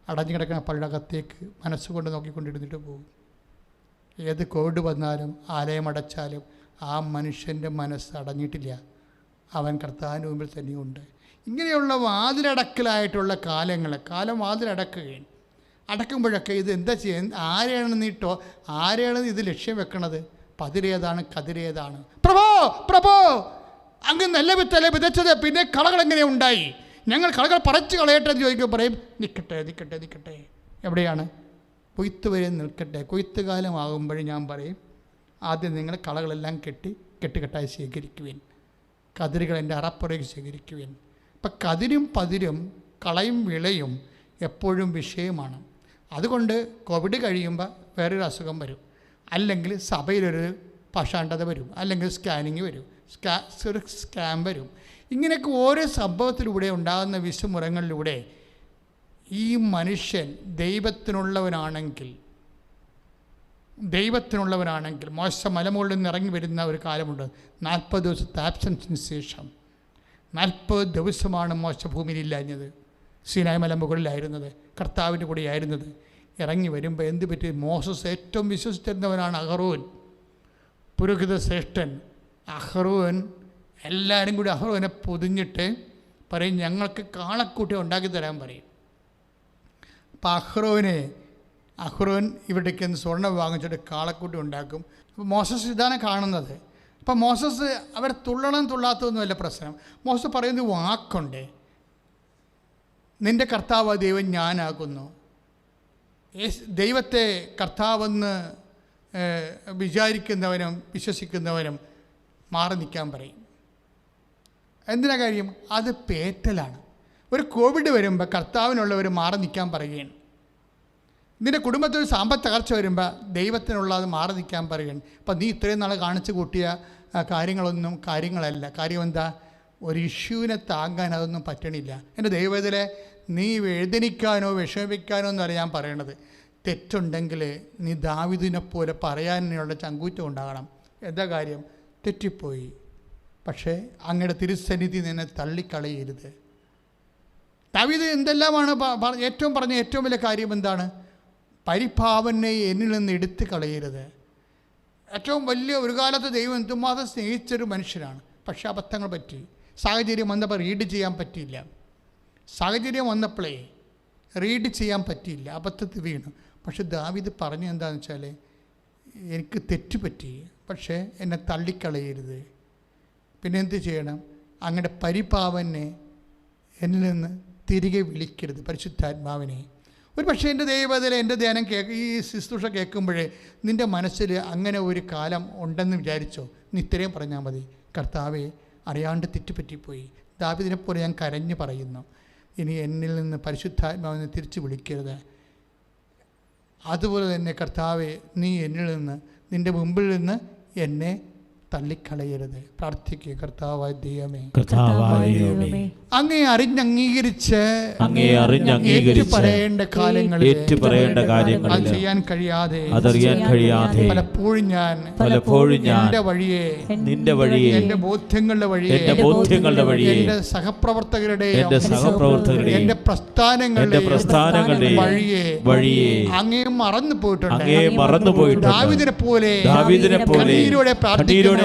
അടഞ്ഞു കിടക്കുന്ന പള്ളിയുടെ അകത്തേക്ക് മനസ്സുകൊണ്ട് നോക്കിക്കൊണ്ടിരുന്നിട്ട് പോകും. ഏത് കോവിഡ് വന്നാലും ആലയം അടച്ചാലും ആ മനുഷ്യൻ്റെ മനസ്സ് അടഞ്ഞിട്ടില്ല, അവൻ കർത്താവിൻ്റെ മുമ്പിൽ തന്നെയുണ്ട്. ഇങ്ങനെയുള്ള വാതിലടക്കലായിട്ടുള്ള കാലം വാതിലടക്കുകയാണ്. അടക്കുമ്പോഴൊക്കെ ഇത് എന്താ ചെയ്യാൻ, ആരെയാണ് നീട്ടോ, ആരെയാണ് ഇത് ലക്ഷ്യം വെക്കണത്? പതിരേതാണ്, കതിരേതാണ്? പ്രഭോ അങ്ങ് നല്ല വിത്തല്ലേ വിതച്ചത്, പിന്നെ കളകൾ എങ്ങനെ ഉണ്ടായി? ഞങ്ങൾ കളകൾ പറിച്ച് കളയട്ടെ എന്ന് ചോദിക്കുമ്പോൾ പറയും, നിൽക്കട്ടെ. എവിടെയാണ്? കൊയ്ത്ത് വരെ നിൽക്കട്ടെ. കൊയ്ത്ത് കാലമാകുമ്പോഴും ഞാൻ പറയും, ആദ്യം നിങ്ങൾ കളകളെല്ലാം കെട്ടുകെട്ടായി ശേഖരിക്കുവിൻ, കതിരുകൾ എൻ്റെ അറപ്പുറയ്ക്ക് ശേഖരിക്കുവിൻ. ഇപ്പം കതിരും പതിരും കളയും വിളയും എപ്പോഴും വിഷയമാണ്. അതുകൊണ്ട് കോവിഡ് കഴിയുമ്പോൾ വേറൊരു അസുഖം വരും, അല്ലെങ്കിൽ സഭയിലൊരു പാഷാണ്ഡത വരും, അല്ലെങ്കിൽ സ്കാനിങ് വരും, ഒരു സ്കാം വരും. ഇങ്ങനെയൊക്കെ ഓരോ സംഭവത്തിലൂടെ ഉണ്ടാകുന്ന വിഷമുറങ്ങളിലൂടെ ഈ മനുഷ്യൻ ദൈവത്തിനുള്ളവനാണെങ്കിൽ മോശ മലമുകളിൽ നിന്ന് ഇറങ്ങി വരുന്ന ഒരു കാലമുണ്ട്. 40 ദിവസത്തെ ആബ്സൻസിന് ശേഷം 40 ദിവസമാണ് മോശ ഭൂമിയിലില്ലാഞ്ഞത്. സീനായ് മലമുകളിലായിരുന്നത്, കർത്താവിൻ്റെ കൂടെയായിരുന്നത്. ഇറങ്ങി വരുമ്പോൾ എന്ത് പറ്റി? മോസസ് ഏറ്റവും വിശ്വസിച്ചിരുന്നവനാണ് അഹറോൻ, പുരോഹിത ശ്രേഷ്ഠൻ. അഹറോൻ എല്ലാവരും കൂടി അഹറോനെ പൊതിഞ്ഞിട്ട് പറയും, ഞങ്ങൾക്ക് കാളക്കൂട്ടി ഉണ്ടാക്കി തരാൻ പറയും. അപ്പം അഹ്റോൻ ഇവിടേക്ക് സ്വർണ്ണം വാങ്ങിച്ചിട്ട് കാളക്കൂട്ടി ഉണ്ടാക്കും. അപ്പോൾ മോസസ് ഇതാണ് കാണുന്നത്. അപ്പം മോസസ് അവർ തുള്ളാത്തതൊന്നുമല്ല പ്രശ്നം. മോസസ് പറയുന്ന വാക്കുണ്ട്, നിൻ്റെ കർത്താവ് ദൈവം ഞാനാകുന്നു. ദൈവത്തെ കർത്താവെന്ന് വിചാരിക്കുന്നവനും വിശ്വസിക്കുന്നവനും മാറി നിൽക്കാൻ പറയും. എന്തിനാ കാര്യം? അത് പേറ്റലാണ്. ഒരു കോവിഡ് വരുമ്പോൾ കർത്താവിനുള്ളവർ മാറി നിൽക്കാൻ പറയുകയാണ്. നിൻ്റെ കുടുംബത്തിൽ സാമ്പത്തിക തകർച്ച വരുമ്പോൾ ദൈവത്തിനുള്ളത് മാറി നിൽക്കാൻ പറയുകയാണ്. അപ്പം നീ ഇത്രയും നാൾ കാണിച്ചു കൂട്ടിയ കാര്യങ്ങളൊന്നും കാര്യങ്ങളല്ല. കാര്യം എന്താ? ഒരു ഇഷ്യൂവിനെ താങ്ങാൻ അതൊന്നും പറ്റണില്ല. എൻ്റെ ദൈവത്തിലെ നീ വേദനിക്കാനോ വിഷമിക്കാനോ എന്നല്ല ഞാൻ പറയണത്. തെറ്റുണ്ടെങ്കിൽ നീ ദാവീദിനെപ്പോലെ പറയാനുള്ള ചങ്കൂറ്റം ഉണ്ടാകണം. എന്താ കാര്യം? തെറ്റിപ്പോയി, പക്ഷേ അങ്ങയുടെ തിരുസന്നിധി നിന്നെ തള്ളിക്കളയരുത്. ദാവീദ് എന്തെല്ലാമാണ് പറഞ്ഞ ഏറ്റവും വലിയ കാര്യം എന്താണ്? പരിഭാവനെ എന്നിൽ നിന്ന് എടുത്തു കളയരുത്. ഏറ്റവും വലിയ ഒരു കാലത്ത് ദൈവം എന്തുമാത്രം സ്നേഹിച്ചൊരു മനുഷ്യനാണ്. പക്ഷേ അബദ്ധങ്ങൾ പറ്റി. സാഹചര്യം വന്നപ്പോൾ റീഡ് ചെയ്യാൻ പറ്റിയില്ല. സാഹചര്യം വന്നപ്പോഴേ റീഡ് ചെയ്യാൻ പറ്റിയില്ല, അബദ്ധത്തിൽ വീണു. പക്ഷെ ദാവീദ് പറഞ്ഞു എന്താണെന്ന് വെച്ചാൽ, എനിക്ക് തെറ്റുപറ്റി, പക്ഷേ എന്നെ തള്ളിക്കളയരുത്. പിന്നെ എന്ത് ചെയ്യണം? അങ്ങയുടെ പരിപാവനെ എന്നിൽ നിന്ന് തിരികെ വിളിക്കരുത്, പരിശുദ്ധാത്മാവിനെ. ഒരു പക്ഷേ എൻ്റെ ദൈവത്തിലെ എൻ്റെ ധ്യാനം ഈ ശുശ്രൂഷ കേൾക്കുമ്പോഴേ നിൻ്റെ മനസ്സിൽ അങ്ങനെ ഒരു കാലം ഉണ്ടെന്ന് വിചാരിച്ചോ, നീ ഇത്രയും പറഞ്ഞാൽ മതി, കർത്താവെ അറിയാണ്ട് തെറ്റുപറ്റിപ്പോയി. ദാവീദിനെപ്പോലെ ഞാൻ കരഞ്ഞു പറയുന്നു, ഇനി എന്നിൽ നിന്ന് പരിശുദ്ധാത്മാവിനെ തിരിച്ചു വിളിക്കരുത്. അതുപോലെ തന്നെ കർത്താവെ, നീ എന്നിൽ നിന്ന്, നിൻ്റെ മുമ്പിൽ നിന്ന് എന്നെ തള്ളിക്കളയരുത്. പ്രാർത്ഥിക്കുക. കർത്താവായ ദൈവമേ, അങ്ങേ അറിഞ്ഞംഗീകരിച്ച് പറയേണ്ട കാലങ്ങളിൽ അത് ചെയ്യാൻ കഴിയാതെ പലപ്പോഴും ഞാൻ നിന്റെ വഴിയെ എന്റെ ബോധ്യങ്ങളുടെ വഴിയെ എന്റെ സഹപ്രവർത്തകരുടെ എന്റെ പ്രസ്ഥാനങ്ങളുടെ വഴിയെ അങ്ങേ മറന്നു പോയിട്ടുണ്ട്. ദാവീദിനെ പോലെ പ്രാർത്ഥിക്കുന്നു.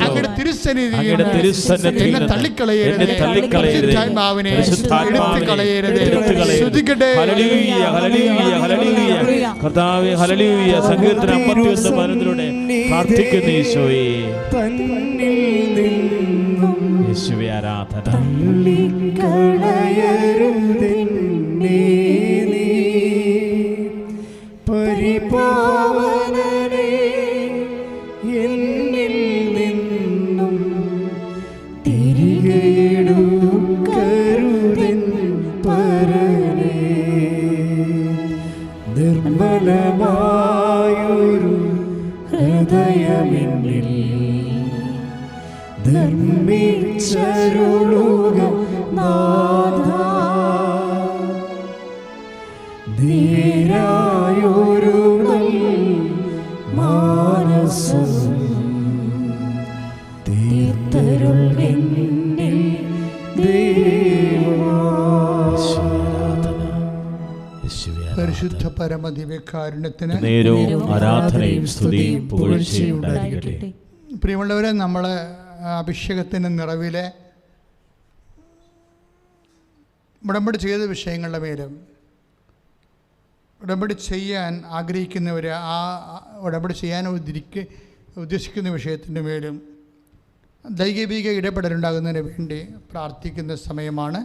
അങ്ങയുടെ തിരുസന്നിധി എന്നെ തള്ളിക്കളയരുത്, പരിശുദ്ധാത്മാവിനെ എടുത്തു കളയരുത്. ശ്രുതിക്കട്ടെ. കർത്താവേ, ഹല്ലേലൂയ. സങ്കീർത്തനം 51:11 പ്രാർത്ഥിക്കുന്നു ഈശോയെ. യേശുവേ ആരാധന. ഹൃദയമെന്നിൽ നിർമ്മിച്ചരുളുക നാഥാ. ധീരായൊരു മാനസം തീർത്തരുൾവെന്നിൽ ദേവാ. പരിശുദ്ധ പരമദിവ്യകാരുണ്യത്തിന് നേരവും ആരാധനയും സ്തുതിയും പുകഴ്ചയും ഉണ്ടായിരിക്കട്ടെ. പ്രിയമുള്ളവരെ, നമ്മൾ അഭിഷേകത്തിൻ്റെ നിറവിലെ ഉടമ്പടി ചെയ്ത വിഷയങ്ങളുടെ മേലും ഉടമ്പടി ചെയ്യാൻ ആഗ്രഹിക്കുന്നവർ ആ ഉടമ്പടി ചെയ്യാൻ ഉദ്ദേശിക്കുന്ന വിഷയത്തിൻ്റെ മേലും ദൈവിക ഇടപെടലുണ്ടാകുന്നതിന് വേണ്ടി പ്രാർത്ഥിക്കുന്ന സമയമാണ്.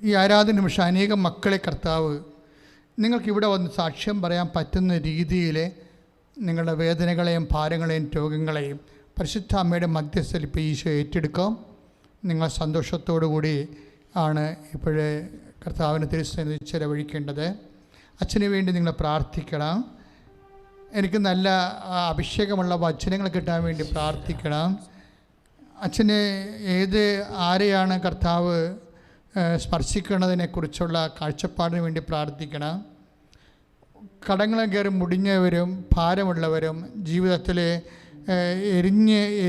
ഈ ആരാധന നിമിഷം അനേകം മക്കളെ കർത്താവ് നിങ്ങൾക്കിവിടെ വന്ന് സാക്ഷ്യം പറയാൻ പറ്റുന്ന രീതിയിൽ നിങ്ങളുടെ വേദനകളെയും ഭാരങ്ങളെയും രോഗങ്ങളെയും പരിശുദ്ധ അമ്മയുടെ മധ്യസ്ഥയിൽ ഇപ്പോൾ ഈശോ ഏറ്റെടുക്കാം. നിങ്ങൾ സന്തോഷത്തോടു കൂടി ആണ് ഇപ്പോഴേ കർത്താവിന് തിരുസന്നിധി ചെലവഴിക്കേണ്ടത്. അച്ഛന് വേണ്ടി നിങ്ങൾ പ്രാർത്ഥിക്കണം. എനിക്ക് നല്ല അഭിഷേകമുള്ള വചനങ്ങൾ കിട്ടാൻ വേണ്ടി പ്രാർത്ഥിക്കണം. അച്ഛന് ആരെയാണ് കർത്താവ് സ്പർശിക്കുന്നതിനെക്കുറിച്ചുള്ള കാഴ്ചപ്പാടിന് വേണ്ടി പ്രാർത്ഥിക്കണം. കടങ്ങൾ കയറി മുടിഞ്ഞവരും ഭാരമുള്ളവരും ജീവിതത്തിൽ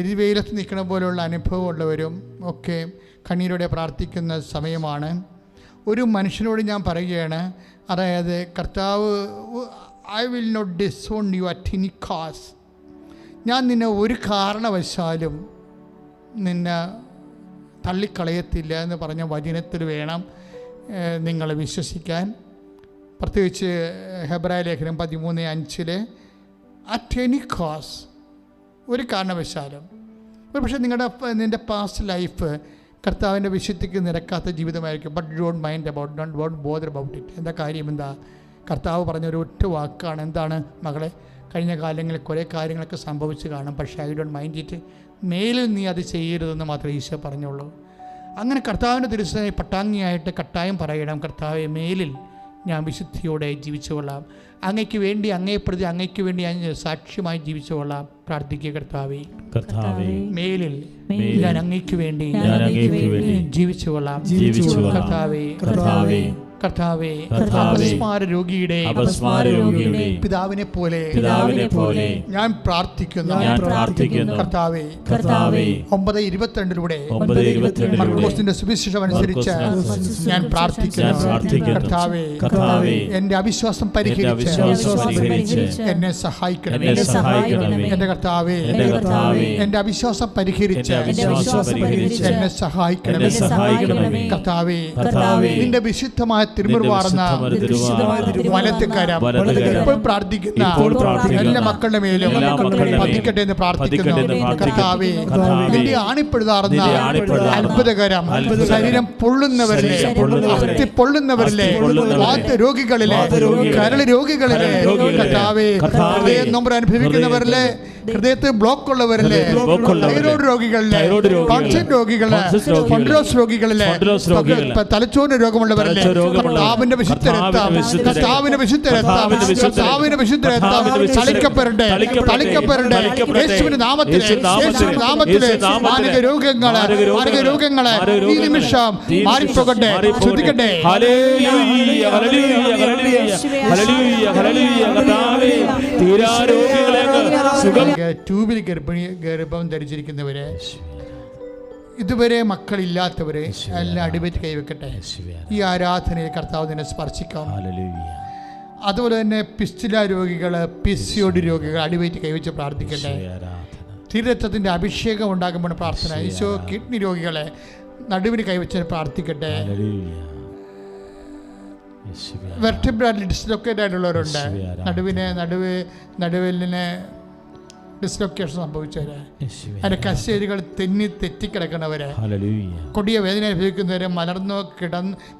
എരിവെയിലത്ത് നിൽക്കുന്ന പോലെയുള്ള അനുഭവമുള്ളവരും ഒക്കെ കണ്ണീരോടെ പ്രാർത്ഥിക്കുന്ന സമയമാണ്. ഒരു മനുഷ്യനോട് ഞാൻ പറയുകയാണ്, അതായത് കർത്താവ്, I will not disown you at any cost. ഞാൻ നിന്നെ ഒരു കാരണവശാലും നിന്നെ തള്ളിക്കളയത്തില്ല എന്ന് പറഞ്ഞ വചനത്തിൽ വേണം നിങ്ങൾ വിശ്വസിക്കാൻ. പ്രത്യേകിച്ച് ഹെബ്രായ ലേഖനം 13:5 അറ്റ് എനി കോസ്, ഒരു കാരണവശാലും. ഒരു പക്ഷേ നിന്റെ പാസ്റ്റ് ലൈഫ് കർത്താവിൻ്റെ വിശുദ്ധിക്ക് നിരക്കാത്ത ജീവിതമായിരിക്കും. But don't mind about, don't bother about it. എന്താ കാര്യം? എന്താ? കർത്താവ് പറഞ്ഞൊരു ഒറ്റ വാക്കാണ്. എന്താണ്? മകളെ, കഴിഞ്ഞ കാലങ്ങളിൽ കുറേ കാര്യങ്ങളൊക്കെ സംഭവിച്ച് കാണും, പക്ഷേ ഐ ഡോണ്ട് മൈൻഡ് ഇറ്റ്. മേലിൽ നീ അത് ചെയ്യരുതെന്ന് മാത്രമേ ഈശോ പറഞ്ഞുള്ളൂ. അങ്ങനെ കർത്താവിൻ്റെ തിരുസന്നിധിയിൽ പട്ടാങ്ങിയായിട്ട് കട്ടായം പറയണം, കർത്താവെ, മേലിൽ ഞാൻ വിശുദ്ധിയോടെ ജീവിച്ചു കൊള്ളാം. അങ്ങയ്ക്ക് വേണ്ടി, അങ്ങയെപ്രതി അങ്ങയ്ക്ക് വേണ്ടി ഞാൻ സാക്ഷ്യമായി ജീവിച്ചു കൊള്ളാം. പ്രാർത്ഥിക്കുക, കർത്താവേ, മേലിൽ ഞാൻ അങ്ങയ്ക്ക് വേണ്ടി ജീവിച്ചു കൊള്ളാം. കർത്താവേ, കർത്താവേ, അപസ്മാര രോഗിയുടെ പിതാവിനെ പോലെ ഞാൻ പ്രാർത്ഥിക്കുന്നു. കർത്താവേ, 9:22 മർക്കോസിന്റെ സുവിശേഷം അനുസരിച്ച് ഞാൻ പ്രാർത്ഥിക്കുന്നു. കർത്താവേ, എന്റെ അവിശ്വാസം പരിഹരിച്ച് എന്നെ സഹായിക്കണം. എന്റെ കർത്താവേ, എന്റെ അവിശ്വാസം പരിഹരിച്ച് എന്നെ സഹായിക്കണം. കർത്താവേ, നിന്റെ വിശുദ്ധമായ തിരുമുറുവാർന്ന വലത്തുകരം ഇപ്പോൾ പ്രാർത്ഥിക്കുന്ന എല്ലാ മക്കളുടെ മേലും പതിക്കട്ടെ എന്ന് പ്രാർത്ഥിക്കുന്നു. കർത്താവേ, നിന്റെ ആണിപ്പെടുതാർന്ന അത്ഭുതകരം ശരീരം പൊള്ളുന്നവരിലെ, അസ്ഥി പൊള്ളുന്നവരിലെ, വാത രോഗികളിലെ, കരൾ രോഗികളിലെ, കർത്താവേ, ഹൃദയ നൊമ്പരം അനുഭവിക്കുന്നവരിലെ, ഹൃദയത്തിൽ ബ്ലോക്ക് ഉള്ളവരിലെ, തൈറോയ്ഡ് രോഗികളിലെ, പാക്ഷൻ രോഗികളെ, ഫണ്ട്രോസ് രോഗികളിലെ, തലച്ചോറിന് രോഗമുള്ളവരിലെ, കർത്താവിന്റെ വിശുദ്ധ രക്തം, കർത്താവിന്റെ വിശുദ്ധ രക്തം, കർത്താവിന്റെ വിശുദ്ധ രക്തം തളിക്കപ്പെടട്ടെ, തളിക്കപ്പെടട്ടെ. യേശുവിന്റെ നാമത്തിൽ, യേശുവിന്റെ നാമത്തിൽ മാരക രോഗങ്ങളെ ഈ നിമിഷം മാറിപ്പോകട്ടെ. ശ്രദ്ധിക്കട്ടെ. ട്യൂബിൽ ഗർഭം ധരിച്ചിരിക്കുന്നവരെ, ഇതുവരെ മക്കളില്ലാത്തവരെ എല്ലാം അടിപറ്റി കൈവെക്കട്ടെ. ഈ ആരാധനയിൽ കർത്താവ് നിന്നെ സ്പർശിക്കാം. അതുപോലെ തന്നെ പിസ്റ്റുല രോഗികൾ, PCOD രോഗികൾ അടിവയറ്റ് കൈവച്ച് പ്രാർത്ഥിക്കട്ടെ. തിരുരക്തത്തിൻ്റെ അഭിഷേകം ഉണ്ടാകുമ്പോൾ പ്രാർത്ഥന. ഈശോ, കിഡ്നി രോഗികളെ നടുവിന് കൈവച്ച് പ്രാർത്ഥിക്കട്ടെ. വെർട്ടിബ്രൽ ഡിസ്ലൊക്കേറ്റ് ആയിട്ടുള്ളവരുണ്ട്. നടുവിലിന് ഡിസ്ലൊക്കേഷൻ സംഭവിച്ചവര്, അതിന്റെ കശേരികൾ തെറ്റിക്കിടക്കുന്നവര്, കൊടിയ വേദന അനുഭവിക്കുന്നവര്,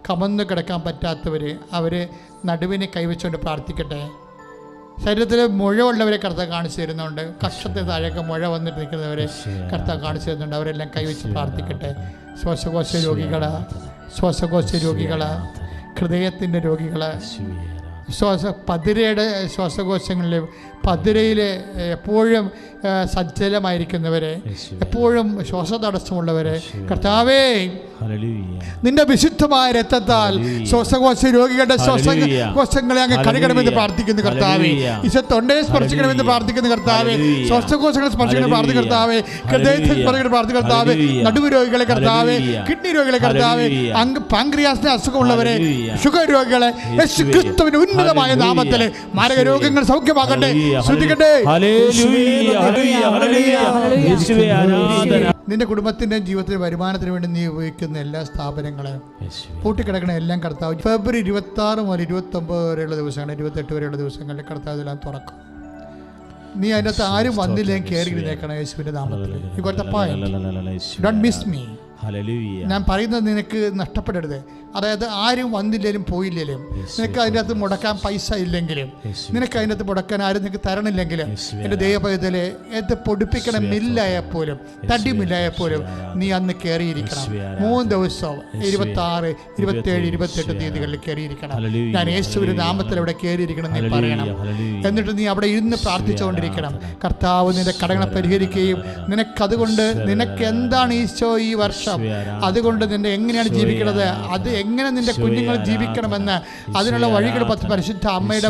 കമന്ന് കിടക്കാൻ പറ്റാത്തവര്, അവര് നടുവിനെ കൈവച്ചുകൊണ്ട് പ്രാർത്ഥിക്കട്ടെ. ശരീരത്തിൽ മുഴവുള്ളവരെ കർത്താവ് കാണിച്ചു തരുന്നുണ്ട്. കക്ഷത്തിന് താഴേക്ക് മുഴ വന്നിട്ട് നിൽക്കുന്നവരെ കർത്താവ് കാണിച്ചു തരുന്നുണ്ട്. അവരെല്ലാം കൈവച്ച് പ്രാർത്ഥിക്കട്ടെ. ശ്വാസകോശ രോഗികള്, ഹൃദയത്തിൻ്റെ രോഗികള്, പതിരയുടെ ശ്വാസകോശങ്ങളിൽ പതിരയിൽ എപ്പോഴും സജ്ജലമായിരിക്കുന്നവരെ, എപ്പോഴും ശ്വാസതടസ്സമുള്ളവരെ, കർത്താവേ നിന്റെ വിശുദ്ധമായ രക്തത്താൽ ശ്വാസകോശ രോഗികളുടെ ശ്വാസകോശങ്ങളെ അങ്ങ് കഴുകണമെന്ന് പ്രാർത്ഥിക്കുന്നു കർത്താവേ. ഈശോ തൊണ്ടയെ സ്പർശിക്കണമെന്ന് പ്രാർത്ഥിക്കുന്നു കർത്താവേ. ശ്വാസകോശങ്ങളെ സ്പർശിക്കണം പ്രാർത്ഥിക്കുന്നു കർത്താവേ. ഹൃദയത്തെ സ്പർശിക്കണം പ്രാർത്ഥിക്കുന്നു കർത്താവേ. നടുവ് രോഗികളെ കർത്താവേ, കിഡ്നി രോഗികളെ കർത്താവേ, പാങ്ക്രിയാസിന്റെ അസുഖമുള്ളവരെ, ഷുഗർ രോഗികളെ, യേശു ക്രിസ്തുവിന്റെ ഉന്നതമായ നാമത്തിൽ മാരക രോഗങ്ങൾ സൗഖ്യമാകട്ടെ. ശ്രദ്ധിക്കട്ടെ. നിന്റെ കുടുംബത്തിന്റെ ജീവിതത്തിലെ വരുമാനത്തിന് വേണ്ടി നീ ഉപയോഗിക്കുന്ന എല്ലാ സ്ഥാപനങ്ങളെയും പൂട്ടിക്കിടക്കണ എല്ലാം കർത്താവ് ഫെബ്രുവരി 26 മുതൽ 29 വരെയുള്ള ദിവസങ്ങൾ, 28 വരെയുള്ള ദിവസങ്ങളിൽ കർത്താവ് ഇതെല്ലാം തുറക്കും. നീ അതിനകത്ത് ആരും വന്നില്ലെങ്കിൽ കയറി ഇരുന്നേക്കണം യേശുവിന്റെ നാമത്തിൽ. You got the point. Don't miss me. ഞാൻ പറയുന്നത് നിനക്ക് നഷ്ടപ്പെടരുത്. അതായത് ആരും വന്നില്ലേലും പോയില്ലേലും, നിനക്ക് അതിൻ്റെ അകത്ത് മുടക്കാൻ പൈസ ഇല്ലെങ്കിലും, നിനക്ക് അതിൻ്റെ അകത്ത് മുടക്കാൻ ആരും നിനക്ക് തരണില്ലെങ്കിലും, എൻ്റെ ദൈവപൈതലെ എന്ത് പൊടിപ്പിക്കണം മില്ലായപ്പോലും തടിമില്ലായപ്പോലും നീ അന്ന് കയറിയിരിക്കണം. 3 ദിവസം 26, 27, 28 തീയതികളിൽ കയറിയിരിക്കണം. ഞാൻ യേശുവിന്റെ നാമത്തിൽ അവിടെ കയറിയിരിക്കണം നീ പറയണം. എന്നിട്ട് നീ അവിടെ ഇരുന്ന് പ്രാർത്ഥിച്ചുകൊണ്ടിരിക്കണം. കർത്താവ് നിന്റെ കടങ്ങളെ പരിഹരിക്കുകയും നിനക്കതുകൊണ്ട് നിനക്ക് എന്താണ് ഈശോ ഈ വർഷം, അതുകൊണ്ട് നിന്റെ എങ്ങനെയാണ് ജീവിക്കുന്നത്, അത് എങ്ങനെ നിന്റെ കുഞ്ഞുങ്ങൾ ജീവിക്കണമെന്ന് അതിനുള്ള വഴികൾ പരിശുദ്ധ അമ്മയുടെ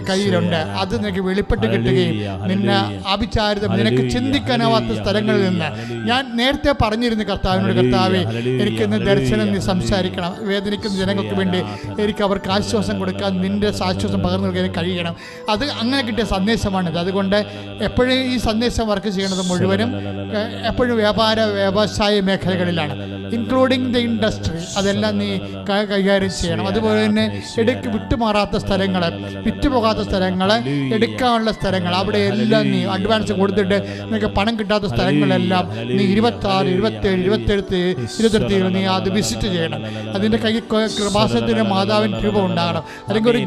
കയ്യിലുണ്ട്. അത് നിനക്ക് വെളിപ്പെട്ട് കിട്ടുകയും നിന്നെ ആഭിചാരിതം നിനക്ക് ചിന്തിക്കാനാവാത്ത സ്ഥലങ്ങളിൽ നിന്ന് ഞാൻ നേരത്തെ പറഞ്ഞിരുന്നു കർത്താവിനോട്, കർത്താവേ എനിക്കിന്ന് ദർശനം നീ സംസാരിക്കണം. വേദനിക്കുന്ന ജനങ്ങൾക്ക് വേണ്ടി എനിക്ക് അവർക്ക് ആശ്വാസം കൊടുക്കാൻ നിന്റെ ആശ്വാസം പകർന്നു നൽകാൻ കഴിയണം. അത് അങ്ങനെ കിട്ടിയ സന്ദേശമാണിത്. അതുകൊണ്ട് എപ്പോഴും ഈ സന്ദേശം വർക്ക് ചെയ്യണത് മുഴുവനും എപ്പോഴും വ്യവസായ മേഖലകളിലാണ്, ഇൻക്ലൂഡിങ് ദ ഇൻഡസ്ട്രി. അതെല്ലാം നീ കൈകാര്യം ചെയ്യണം. അതുപോലെ തന്നെ വിട്ടുമാറാത്ത സ്ഥലങ്ങൾ, വിറ്റുപോകാത്ത സ്ഥലങ്ങൾ, എടുക്കാനുള്ള സ്ഥലങ്ങൾ, അവിടെ എല്ലാം നീ അഡ്വാൻസ് കൊടുത്തിട്ട് നിനക്ക് പണം കിട്ടാത്ത സ്ഥലങ്ങളെല്ലാം നീ 26, 27, 28 നീ അത് വിസിറ്റ് ചെയ്യണം. അതിൻ്റെ കൈ കൃപാസനത്തിൻ്റെ മാതാവിൻ്റെ രൂപം ഉണ്ടാകണം. അല്ലെങ്കിൽ ഒരു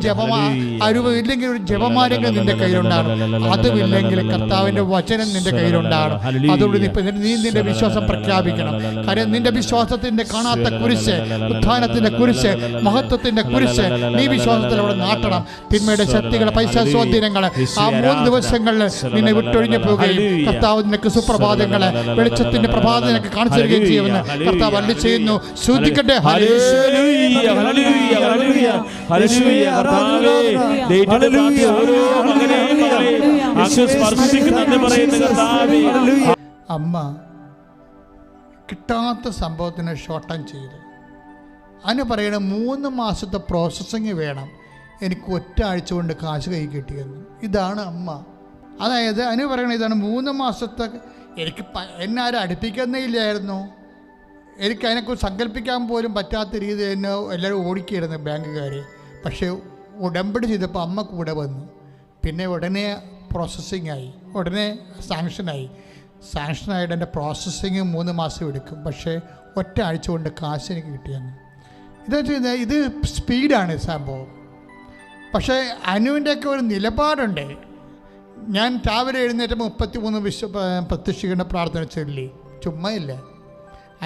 രൂപം ഇല്ലെങ്കിൽ ഒരു ജപമാരെങ്കിലും നിന്റെ കയ്യിലുണ്ടാകണം. അതുമില്ലെങ്കിൽ കർത്താവിൻ്റെ വചനം നിന്റെ കയ്യിലുണ്ടാകണം. അതുകൊണ്ട് നീ നിന്റെ വിശ്വാസം പ്രഖ്യാപിക്കണം. കാര്യം നിന്റെ വിശ്വാസത്തിന്റെ കാണാത്ത കുരിശ്, ഉത്ഥാനത്തിന്റെ കുരിശ്, മഹത്വത്തിന്റെ കുരിശ് നീ വിശ്വാസത്തിൽ അവിടെ നാട്ടണം. തിന്മയുടെ ശക്തികൾ, പൈസ സ്വാധീനങ്ങൾ ആ 3 ദിവസങ്ങളിൽ നിന്നെ വിട്ടൊഴിഞ്ഞു പോവുകയും കർത്താവ് നിനക്ക് സുപ്രഭാതങ്ങളെ, വെളിച്ചത്തിന്റെ പ്രഭാതം നിനക്ക് കാണിച്ചു തരികയും ചെയ്യുമെന്ന് കർത്താവ് അരുളി ചെയ്യുന്നു. ശ്രദ്ധിക്കട്ടെ. അമ്മ കിട്ടാത്ത സംഭവത്തിന് ഷോർട്ട് ടൈം ചെയ്ത് അതിന് പറയണ 3 മാസത്തെ പ്രോസസ്സിങ് വേണം, എനിക്ക് 1 ആഴ്ച കൊണ്ട് കാശ് കൈ കിട്ടിയെന്ന്. ഇതാണ് അമ്മ. അതായത് അതിന് പറയണ ഇതാണ് 3 മാസത്തെ. എനിക്ക് എന്നെ ആരും അടുപ്പിക്കുന്നേ ഇല്ലായിരുന്നു. എനിക്ക് അതിനെക്കുറിച്ച് സങ്കല്പിക്കാൻ പോലും പറ്റാത്ത രീതിയിൽ എന്നെ എല്ലാവരും ഓടിക്കുകയായിരുന്നു ബാങ്കുകാർ. പക്ഷേ ഉടമ്പടി ചെയ്തപ്പോൾ അമ്മ കൂടെ വന്നു. പിന്നെ ഉടനെ പ്രോസസ്സിങ് ആയി, ഉടനെ സാങ്ഷനായിട്ട് എൻ്റെ പ്രോസസ്സിങ് 3 മാസം എടുക്കും. പക്ഷേ 1 ആഴ്ച കൊണ്ട് കാശ് എനിക്ക് കിട്ടിയെന്ന്. ഇത് സ്പീഡാണ് സംഭവം. പക്ഷേ അനുവിൻ്റെയൊക്കെ ഒരു നിലപാടുണ്ട്. ഞാൻ രാവിലെ എഴുന്നേറ്റ് 33 പ്രത്യക്ഷീകരണ പ്രാർത്ഥന ചൊല്ലി. ചുമ്മാ ഇല്ല,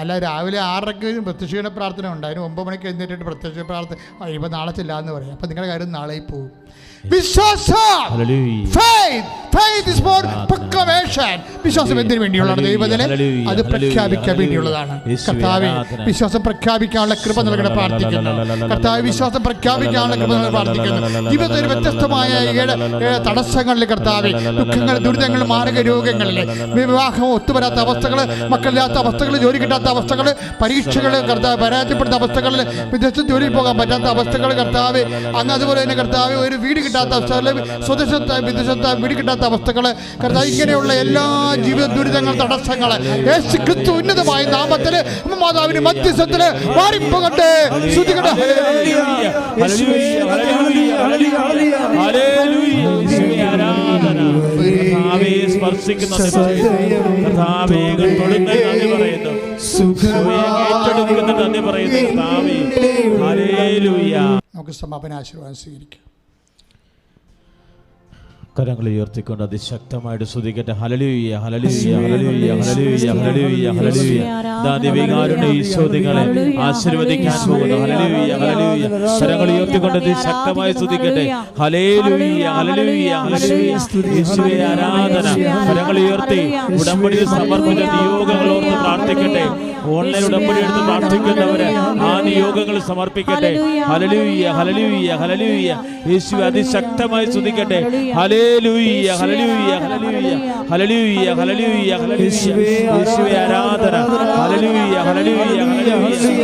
അല്ല രാവിലെ 6:30 പ്രത്യക്ഷീകരണ പ്രാർത്ഥന ഉണ്ട്. അതിന് 9 മണിക്ക് എഴുന്നേറ്റിട്ട് പ്രത്യക്ഷ പ്രാർത്ഥന ഇപ്പം നാളെ ചെല്ലാന്ന് പറയും. അപ്പം നിങ്ങളുടെ കാര്യം നാളെ പോകും. വിശ്വാസം എന്തിനു വേണ്ടിയുള്ളതാണ്? ദൈവത്തിലെ അത് പ്രഖ്യാപിക്കാൻ വേണ്ടിയുള്ളതാണ്. കർത്താവേ വിശ്വാസം പ്രഖ്യാപിക്കാനുള്ള കൃപ നൽകണം പ്രാർത്ഥിക്കുന്നു. കർത്താവ് വിശ്വാസം പ്രഖ്യാപിക്കാനുള്ള കൃപ നൽകണം പ്രാർത്ഥിക്കുന്നു. ജീവിതത്തിൽ വ്യത്യസ്തമായ തടസ്സങ്ങളിൽ കർത്താവേ, ദുഃഖങ്ങൾ, ദുരിതങ്ങൾ, മാരക രോഗങ്ങളിൽ, വിവാഹം ഒത്തുവരാത്ത അവസ്ഥകൾ, മക്കളില്ലാത്ത അവസ്ഥകൾ, ജോലി കിട്ടാത്ത അവസ്ഥകൾ, പരീക്ഷകൾ, കർത്താവ് പരാജയപ്പെടുന്ന അവസ്ഥകളിൽ, വിദേശത്ത് ജോലിയിൽ പോകാൻ പറ്റാത്ത അവസ്ഥകൾ, കർത്താവ് അങ്ങ് അതുപോലെ തന്നെ കർത്താവ് ഒരു വീട് കിട്ടാത്ത അവസ്ഥകൾ, സ്വദേശത്ത് വിദേശത്ത് വീട് കിട്ടാത്ത അവസ്ഥകൾ, കർത്താവ് ഇങ്ങനെയുള്ള എല്ലാ ജീവിത ദുരിതങ്ങൾ, തടസ്സങ്ങൾ യേശു ക്രിസ്തു ഉന്നതമായ നാമത്തിൽ മാതാവിന്റെ മധ്യസ്ഥത്തിൽ മാറിപ്പോകട്ടെ. ശ്രുതികട്ടെ. നമുക്ക് സമാപന ആശീർവാദം സ്വീകരിക്കാം. കരങ്ങൾ ഉയർത്തിക്കൊണ്ട് അതിശക്തമായിട്ട് സ്തുതിക്കട്ടെ. ഹല്ലേലൂയ ഹല്ലേലൂയ ഹല്ലേലൂയ ഹല്ലേലൂയ ഹല്ലേലൂയ ഹല്ലേലൂയ. ദൈവകാരുണ്യ ഈശോ നിങ്ങളെ ആശീർവദിക്കാൻ പോകുന്നു. ഹല്ലേലൂയ ഹല്ലേലൂയ. കരങ്ങൾ ഉയർത്തിക്കൊണ്ട് അതിശക്തമായി സ്തുതിക്കട്ടെ. ഹല്ലേലൂയ ഹല്ലേലൂയ ഹല്ലേലൂയ. യേശുവേ ആരാധന. കരങ്ങൾ ഉയർത്തി ഉടമ്പടിയിൽ സമർപ്പിച്ച നിയോഗങ്ങൾ ഓർത്ത് പ്രാർത്ഥിക്കട്ടെ. ഓൺലൈൻ ഉടമ്പടി എടുത്ത് പ്രാർത്ഥിക്കുന്നവര് ആ നിയോഗങ്ങൾ സമർപ്പിക്കട്ടെ. ഹല്ലേലൂയ ഹല്ലേലൂയ ഹല്ലേലൂയ. യേശുവേ അതിശക്തമായി സ്തുതിക്കട്ടെ. ഹല്ലേലൂയ ഹല്ലേലൂയ ഹല്ലേലൂയ ഹല്ലേലൂയ ഹല്ലേലൂയ ഹല്ലേലൂയ. യേശുവേ ആരാധന. ഹല്ലേലൂയ ഹല്ലേലൂയ ഹല്ലേലൂയ.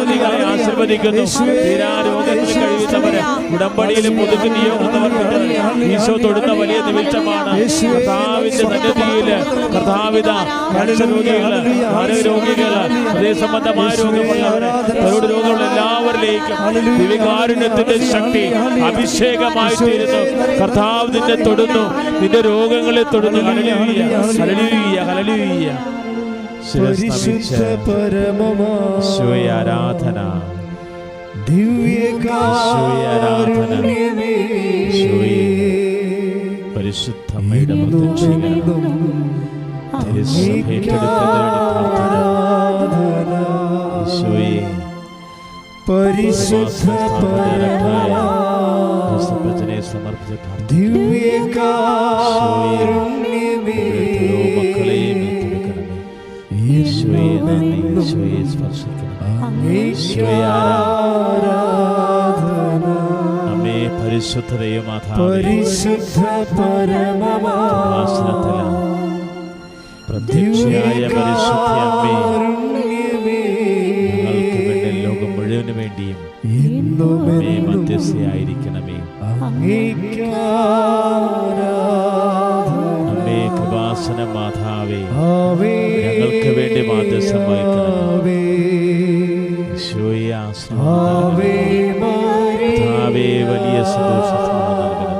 നിങ്ങളെ ആശീർവദിക്കുന്നു. തീരാരോഗത്തിൽ കഴിയുന്നവര് ഉടമ്പടിയിലും പുതുക്കി നിയോഗത്തവർക്ക് ഈശോ തൊടുന്ന വലിയ നിമിഷമാണ്. കർത്താവിന്റെ സന്നിധിയില് കർത്താവിത ക്യാൻസർ രോഗികള്, ആരോഗ്യരോഗികള്, ഹൃദയ സംബന്ധമായ രോഗമുള്ളവര്, തൊഴിൽ രോഗമുള്ള എല്ലാവരിലേക്കും ദിവ്യകാരുണ്യത്തിന്റെ ശക്തി അഭിഷേകമായി തീരുന്നു. കർത്താവ് നിന്നെ തൊടുന്നു, നിന്റെ രോഗങ്ങളെ തൊടുന്നു. ഹല്ലേലൂയ ഹല്ലേലൂയ ഹല്ലേലൂയ. പരിശുദ്ധ പരമമാ ഈശോയെ ആരാധന. ദിവ്യകാരുണ്യമേ ഈശോയെ പരിശുദ്ധ അമ്മയുടെ പ്രത്യക്ഷീകരണം ഈശോയെ പരിശുദ്ധ പരമമാ സമർപ്പിച്ച ദിവ്യകാരുണ്യമേ മക്കളെയും ഏറ്റെടുക്കണമേ. ഈശോയെ നന്ദി. ഈശോയെ സ്പർശിക്കണം. ഈശോയെ ആരാധന. അമ്മേ പരിശുദ്ധ ദൈവമാതാവേ, പരിശുദ്ധ പരമമാ പ്രത്യക്ഷയായ പരിശുദ്ധ അമ്മേ, ഞങ്ങൾക്ക് വേണ്ടി ലോകം മുഴുവന് വേണ്ടിയും അമ്മേ മധ്യസ്ഥയായിരിക്കണമേ. അമ്മേ കൃപാസന മാതാവേ, ഞങ്ങൾക്ക് വേണ്ടി മാധ്യസ്ഥം വഹിക്കണമേ. ഈശോയെ ആശ്രയം വലിയ സന്തോഷം നൽകണം.